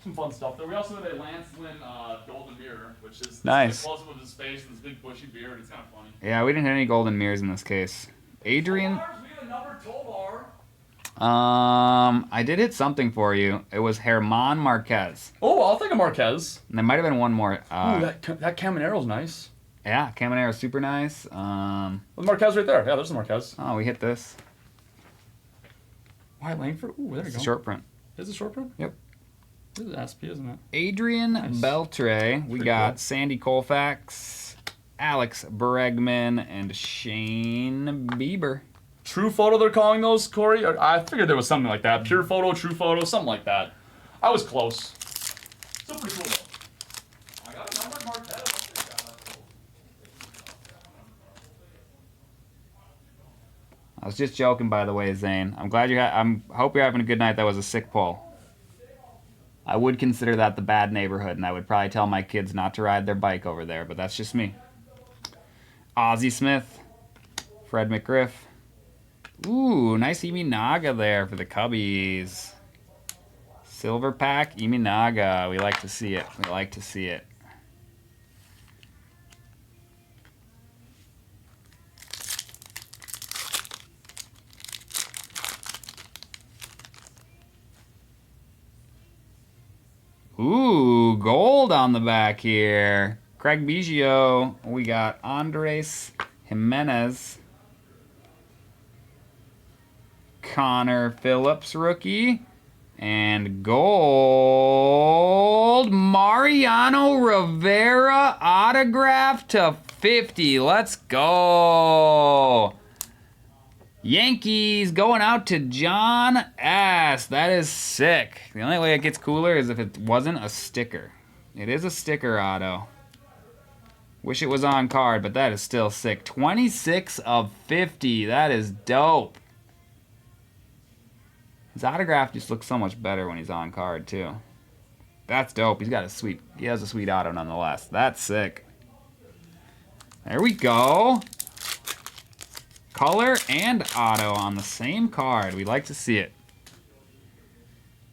Speaker 6: Some fun stuff there. We also have a Lance Lynn Golden Mirror, which is
Speaker 2: Nice.
Speaker 6: a close-up of his face and this big bushy beard. It's kind of funny.
Speaker 2: Yeah, we didn't hit any golden mirrors in this case. Adrian,
Speaker 6: We got a number Tovar.
Speaker 2: I did hit something for you. It was Herman Marquez.
Speaker 6: Oh, I'll think of Marquez.
Speaker 2: And there might have been one more.
Speaker 6: Ooh, that Camaro's nice.
Speaker 2: Yeah, Camaro's super nice.
Speaker 6: Well, Marquez right there. Yeah, there's the Marquez.
Speaker 2: Oh, we hit this.
Speaker 6: Wyatt Langford. Ooh, there you
Speaker 2: It's
Speaker 6: go.
Speaker 2: a short print.
Speaker 6: Is it short print?
Speaker 2: Yep.
Speaker 6: This is SP, isn't it?
Speaker 2: Adrian Beltre. We
Speaker 6: Pretty
Speaker 2: got
Speaker 6: cool.
Speaker 2: Sandy Koufax, Alex Bregman, and Shane Bieber.
Speaker 6: True photo, they're calling those, Corey? I figured there was something like that. Pure photo, true photo, something like that. I was close. Still pretty cool, though. I got a numbered Marquez.
Speaker 2: I was just joking, by the way, Zane. I'm glad you. Hope you're having a good night. That was a sick pull. I would consider that the bad neighborhood, and I would probably tell my kids not to ride their bike over there. But that's just me. Ozzie Smith, Fred McGriff. Ooh, nice Imanaga there for the Cubbies. Silver pack Imanaga. We like to see it. We like to see it. Ooh, gold on the back here. Craig Biggio. We got Andres Jimenez. Connor Phillips rookie. And gold. Mariano Rivera autograph to 50. Let's go. Yankees going out to John S. That is sick. The only way it gets cooler is if it wasn't a sticker. It is a sticker auto. Wish it was on card, but that is still sick. 26 of 50. That is dope. His autograph just looks so much better when he's on card, too. That's dope. He has a sweet auto nonetheless. That's sick. There we go. Color and auto on the same card. We like to see it.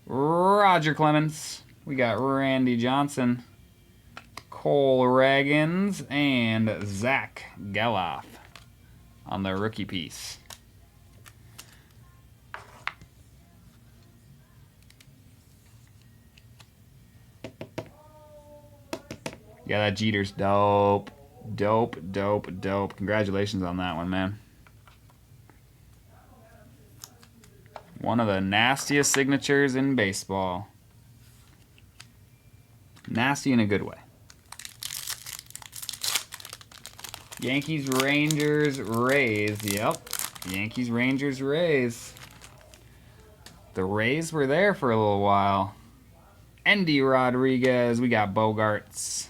Speaker 2: Roger Clemens. We got Randy Johnson, Cole Ragans, and Zach Geloff on the rookie piece. Yeah, that Jeter's dope. Dope, dope, dope. Congratulations on that one, man. One of the nastiest signatures in baseball. Nasty in a good way. Yankees, Rangers, Rays. Yep. Yankees, Rangers, Rays. The Rays were there for a little while. Endy Rodriguez. We got Bogarts.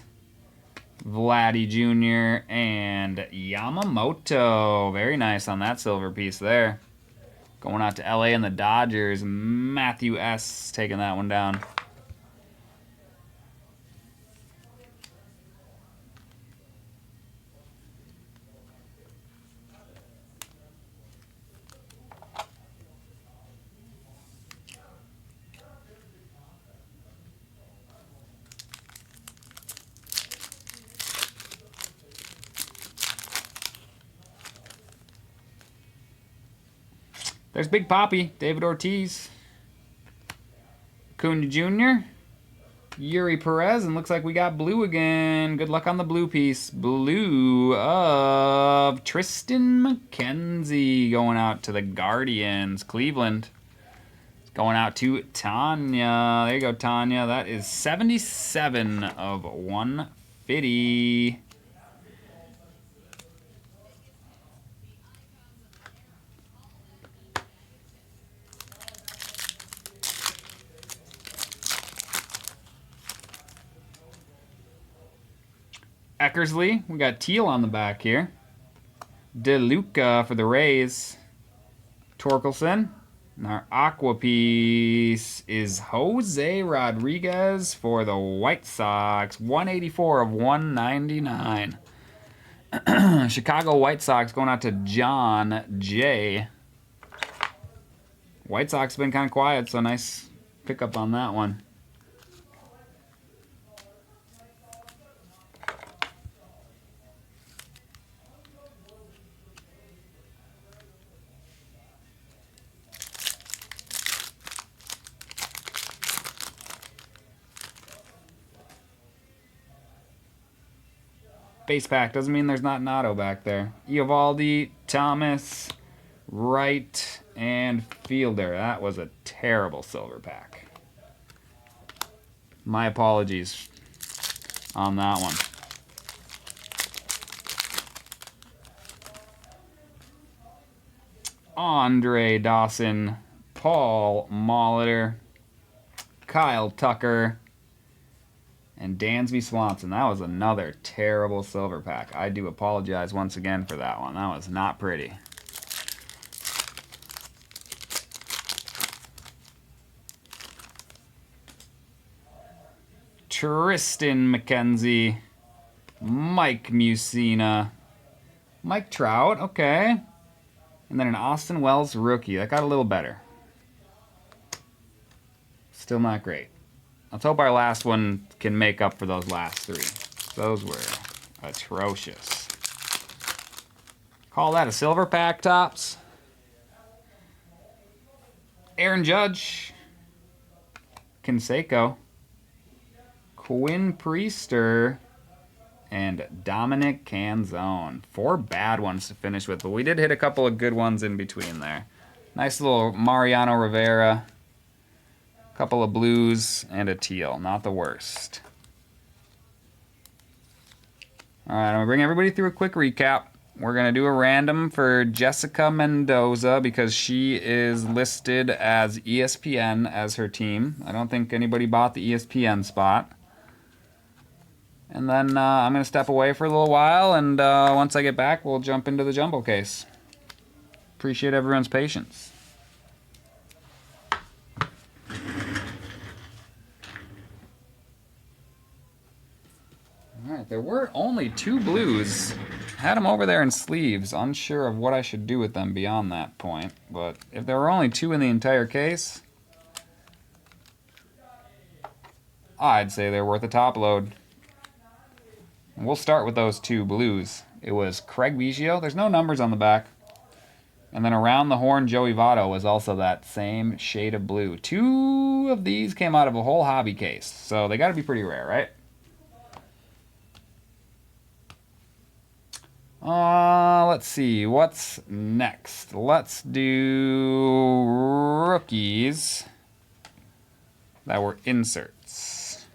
Speaker 2: Vladdy Jr. and Yamamoto. Very nice on that silver piece there. Going out to LA and the Dodgers. Matthew S. taking that one down. There's Big Papi, David Ortiz, Acuna Jr., Yuri Perez, and looks like we got blue again. Good luck on the blue piece. Blue of Tristan McKenzie going out to the Guardians, Cleveland. Going out to Tanya. There you go, Tanya. That is 77 of 150. Eckersley, we got teal on the back here. DeLuca for the Rays. Torkelson. And our aqua piece is Jose Rodriguez for the White Sox. 184 of 199. Chicago White Sox going out to John J. White Sox have been kind of quiet, so nice pickup on that one. Base pack doesn't mean there's not an auto back there. Eovaldi, Thomas, Wright, and Fielder. That was a terrible silver pack. My apologies on that one. Andre Dawson, Paul Molitor, Kyle Tucker, and Dansby Swanson. That was another terrible silver pack. I do apologize once again for that one. That was not pretty. Tristan McKenzie, Mike Musina, Mike Trout, okay. And then an Austin Wells rookie. That got a little better. Still not great. Let's hope our last one can make up for those last three. Those were atrocious. Call that a silver pack, Tops. Aaron Judge. Canseco. Quinn Priester. And Dominic Canzone. 4 bad ones to finish with, but we did hit a couple of good ones in between there. Nice little Mariano Rivera. Couple of blues and a teal. Not the worst. All right, I'm going to bring everybody through a quick recap. We're going to do a random for Jessica Mendoza because she is listed as ESPN as her team. I don't think anybody bought the ESPN spot. And then I'm going to step away for a little while, and once I get back, we'll jump into the jumbo case. Appreciate everyone's patience. Alright, there were only 2 blues. Had them over there in sleeves. Unsure of what I should do with them beyond that point. But if there were only 2 in the entire case, I'd say they're worth a top load. And we'll start with those 2 blues. It was Craig Biggio. There's no numbers on the back. And then around the horn, Joey Votto was also that same shade of blue. 2 of these came out of a whole hobby case. So they got to be pretty rare, right? Let's see. What's next? Let's do rookies that were inserts.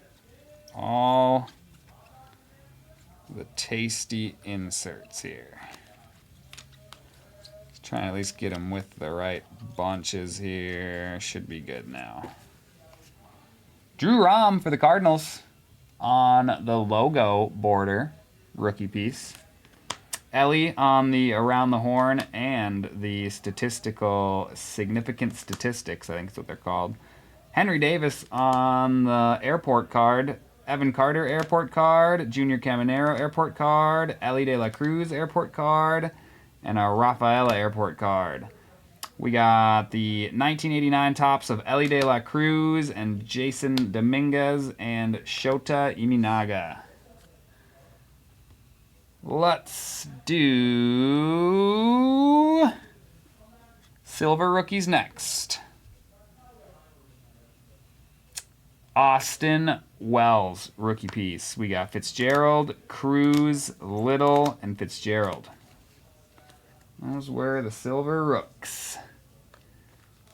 Speaker 2: All the tasty inserts here. Let's try and at least get them with the right bunches here. Should be good now. Drew Rom for the Cardinals on the logo border. Rookie piece. Ellie on the around the horn and the statistical significant statistics, I think that's what they're called. Henry Davis on the airport card. Evan Carter airport card. Junior Caminero airport card. Ellie De La Cruz airport card. And a Rafaela airport card. We got the 1989 tops of Ellie De La Cruz and Jason Dominguez and Shota Iminaga. Let's do silver rookies next. Austin Wells rookie piece. We got Fitzgerald, Cruz, Little, and Fitzgerald. Those were the silver rooks.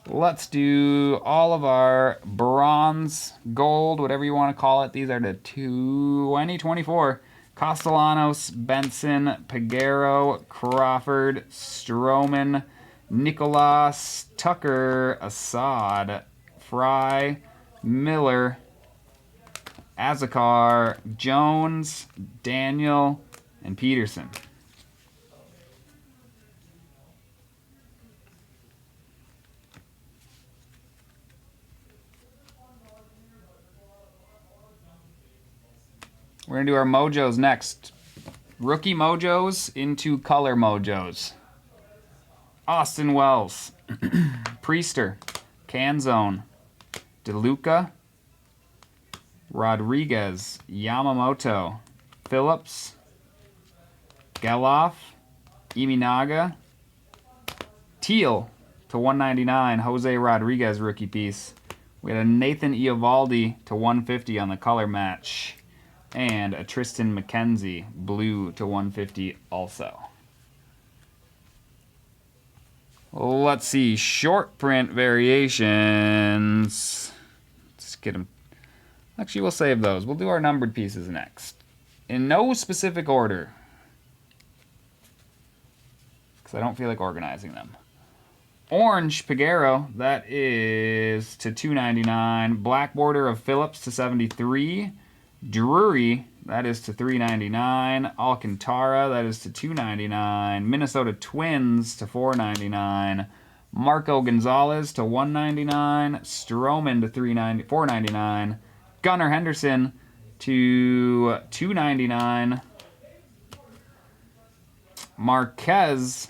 Speaker 2: Let's do all of our bronze, gold, whatever you want to call it. These are the 2024. Castellanos, Benson, Peguero, Crawford, Stroman, Nicolas, Tucker, Assad, Fry, Miller, Azakar, Jones, Daniel, and Peterson. We're going to do our mojos next. Rookie mojos into color mojos. Austin Wells, Priester, Canzone, DeLuca, Rodriguez, Yamamoto, Phillips, Geloff, Iminaga, Teal to 199, Jose Rodriguez rookie piece. We had a Nathan Eovaldi to 150 on the color match. And a Tristan McKenzie, blue to 150 also. Let's see, short print variations. Let's get them. Actually, we'll save those. We'll do our numbered pieces next. In no specific order. Because I don't feel like organizing them. Orange Peguero, that is to 299. Black border of Phillips to 73. Drury, that is to 399. Alcantara, that is to 299. Minnesota Twins to 499. Marco Gonzalez to 199. Stroman to 499. Gunnar Henderson to 299. Marquez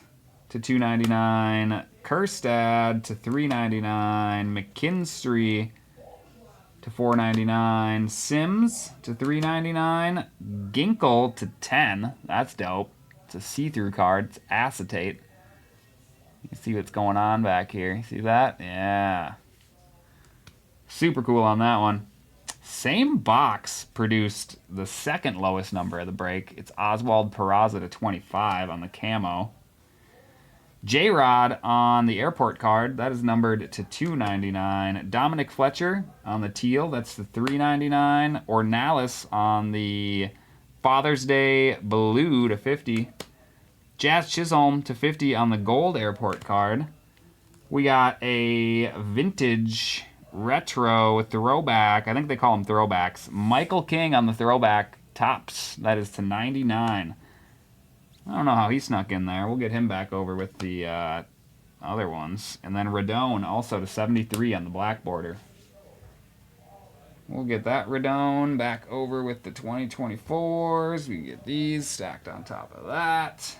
Speaker 2: to 299. Kerstad to 399. McKinstry to 499. Sims to 399. Ginkle to 10. That's dope. It's a see-through card. It's acetate. You can see what's going on back here. You see that? Yeah. Super cool on that one. Same box produced the second lowest number of the break. It's Oswald Peraza to 25 on the camo. J-Rod on the airport card, that is numbered to 299. Dominic Fletcher on the teal, that's the 399. Ornalis on the Father's Day blue to 50. Jazz Chisholm to 50 on the gold airport card. We got a vintage retro throwback. I think they call them throwbacks. Michael King on the throwback tops, that is to 99. I don't know how he snuck in there. We'll get him back over with the other ones. And then Radone also to 73 on the black border. We'll get that Radone back over with the 2024s. We can get these stacked on top of that.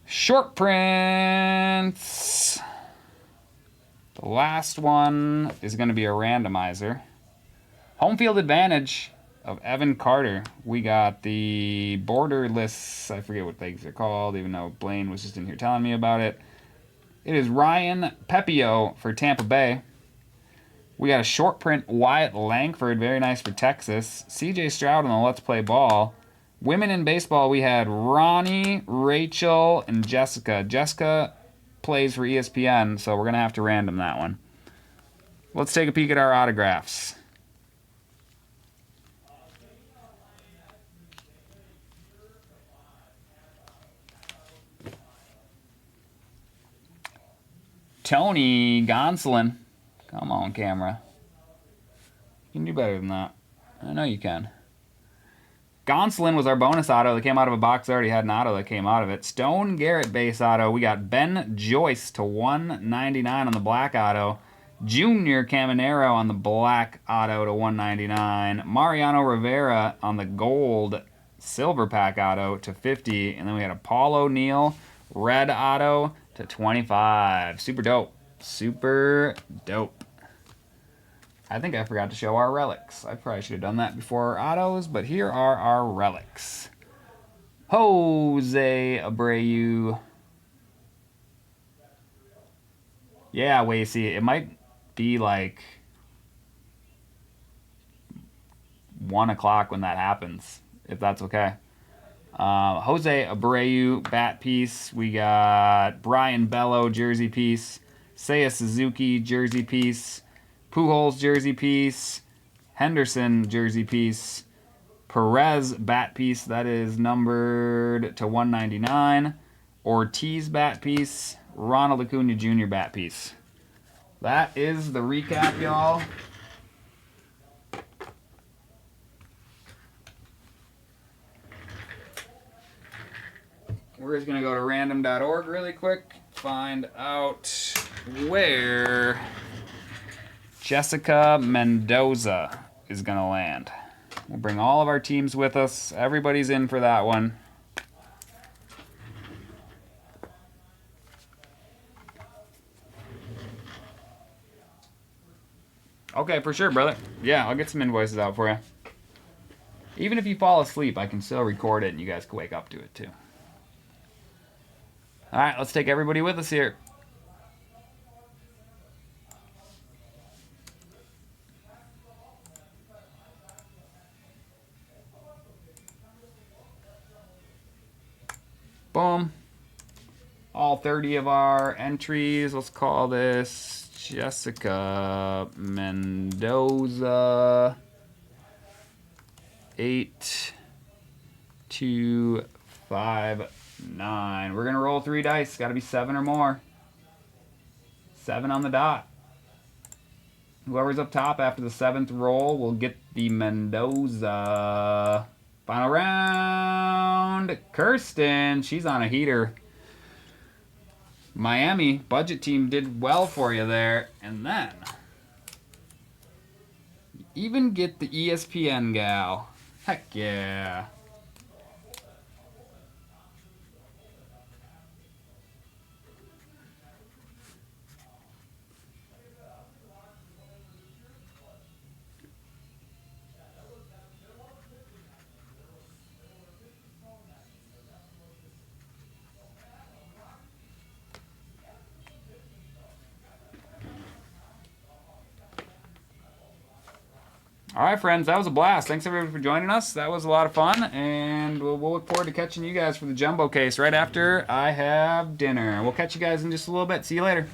Speaker 2: Short prints. The last one is going to be a randomizer. Home field advantage of Evan Carter. We got the borderless, I forget what things are called, even though Blaine was just in here telling me about it. It is Ryan Pepio for Tampa Bay. We got a short print Wyatt Langford, very nice for Texas. CJ Stroud on the Let's Play Ball. Women in baseball, we had Ronnie, Rachel, and Jessica. Jessica plays for ESPN, so we're going to have to random that one. Let's take a peek at our autographs. Tony Gonsolin. Come on, camera. You can do better than that. I know you can. Gonsolin was our bonus auto that came out of a box that already had an auto that came out of it. Stone Garrett base auto. We got Ben Joyce to 199 on the black auto. Junior Caminero on the black auto to 199. Mariano Rivera on the gold silver pack auto to 50. And then we had a Paul O'Neill red auto to 25. Super dope. Super dope. I think I forgot to show our relics. I probably should have done that before our autos, but here are our relics. Jose Abreu. Yeah, Wasey, it might be like 1 o'clock when that happens, if that's okay. Jose Abreu bat piece. We got Brian Bello jersey piece. Seiya Suzuki jersey piece. Pujols jersey piece. Henderson jersey piece. Perez bat piece, that is numbered to 199. Ortiz bat piece. Ronald Acuna Jr. bat piece. That is the recap, y'all. We're just going to go to random.org really quick, find out where Jessica Mendoza is going to land. We'll bring all of our teams with us. Everybody's in for that one. Okay, for sure, brother. Yeah, I'll get some invoices out for you. Even if you fall asleep, I can still record it and you guys can wake up to it too. All right, let's take everybody with us here. Boom. All 30 of our entries. Let's call this Jessica Mendoza. 8259. We're going to roll 3 dice. Got to be 7 or more. 7 on the dot. Whoever's up top after the 7th roll will get the Mendoza. Final round. Kirsten. She's on a heater. Miami budget team did well for you there. And then you even get the ESPN gal. Heck yeah. All right, friends, that was a blast. Thanks, everybody, for joining us. That was a lot of fun, and we'll look forward to catching you guys for the jumbo case right after I have dinner. We'll catch you guys in just a little bit. See you later.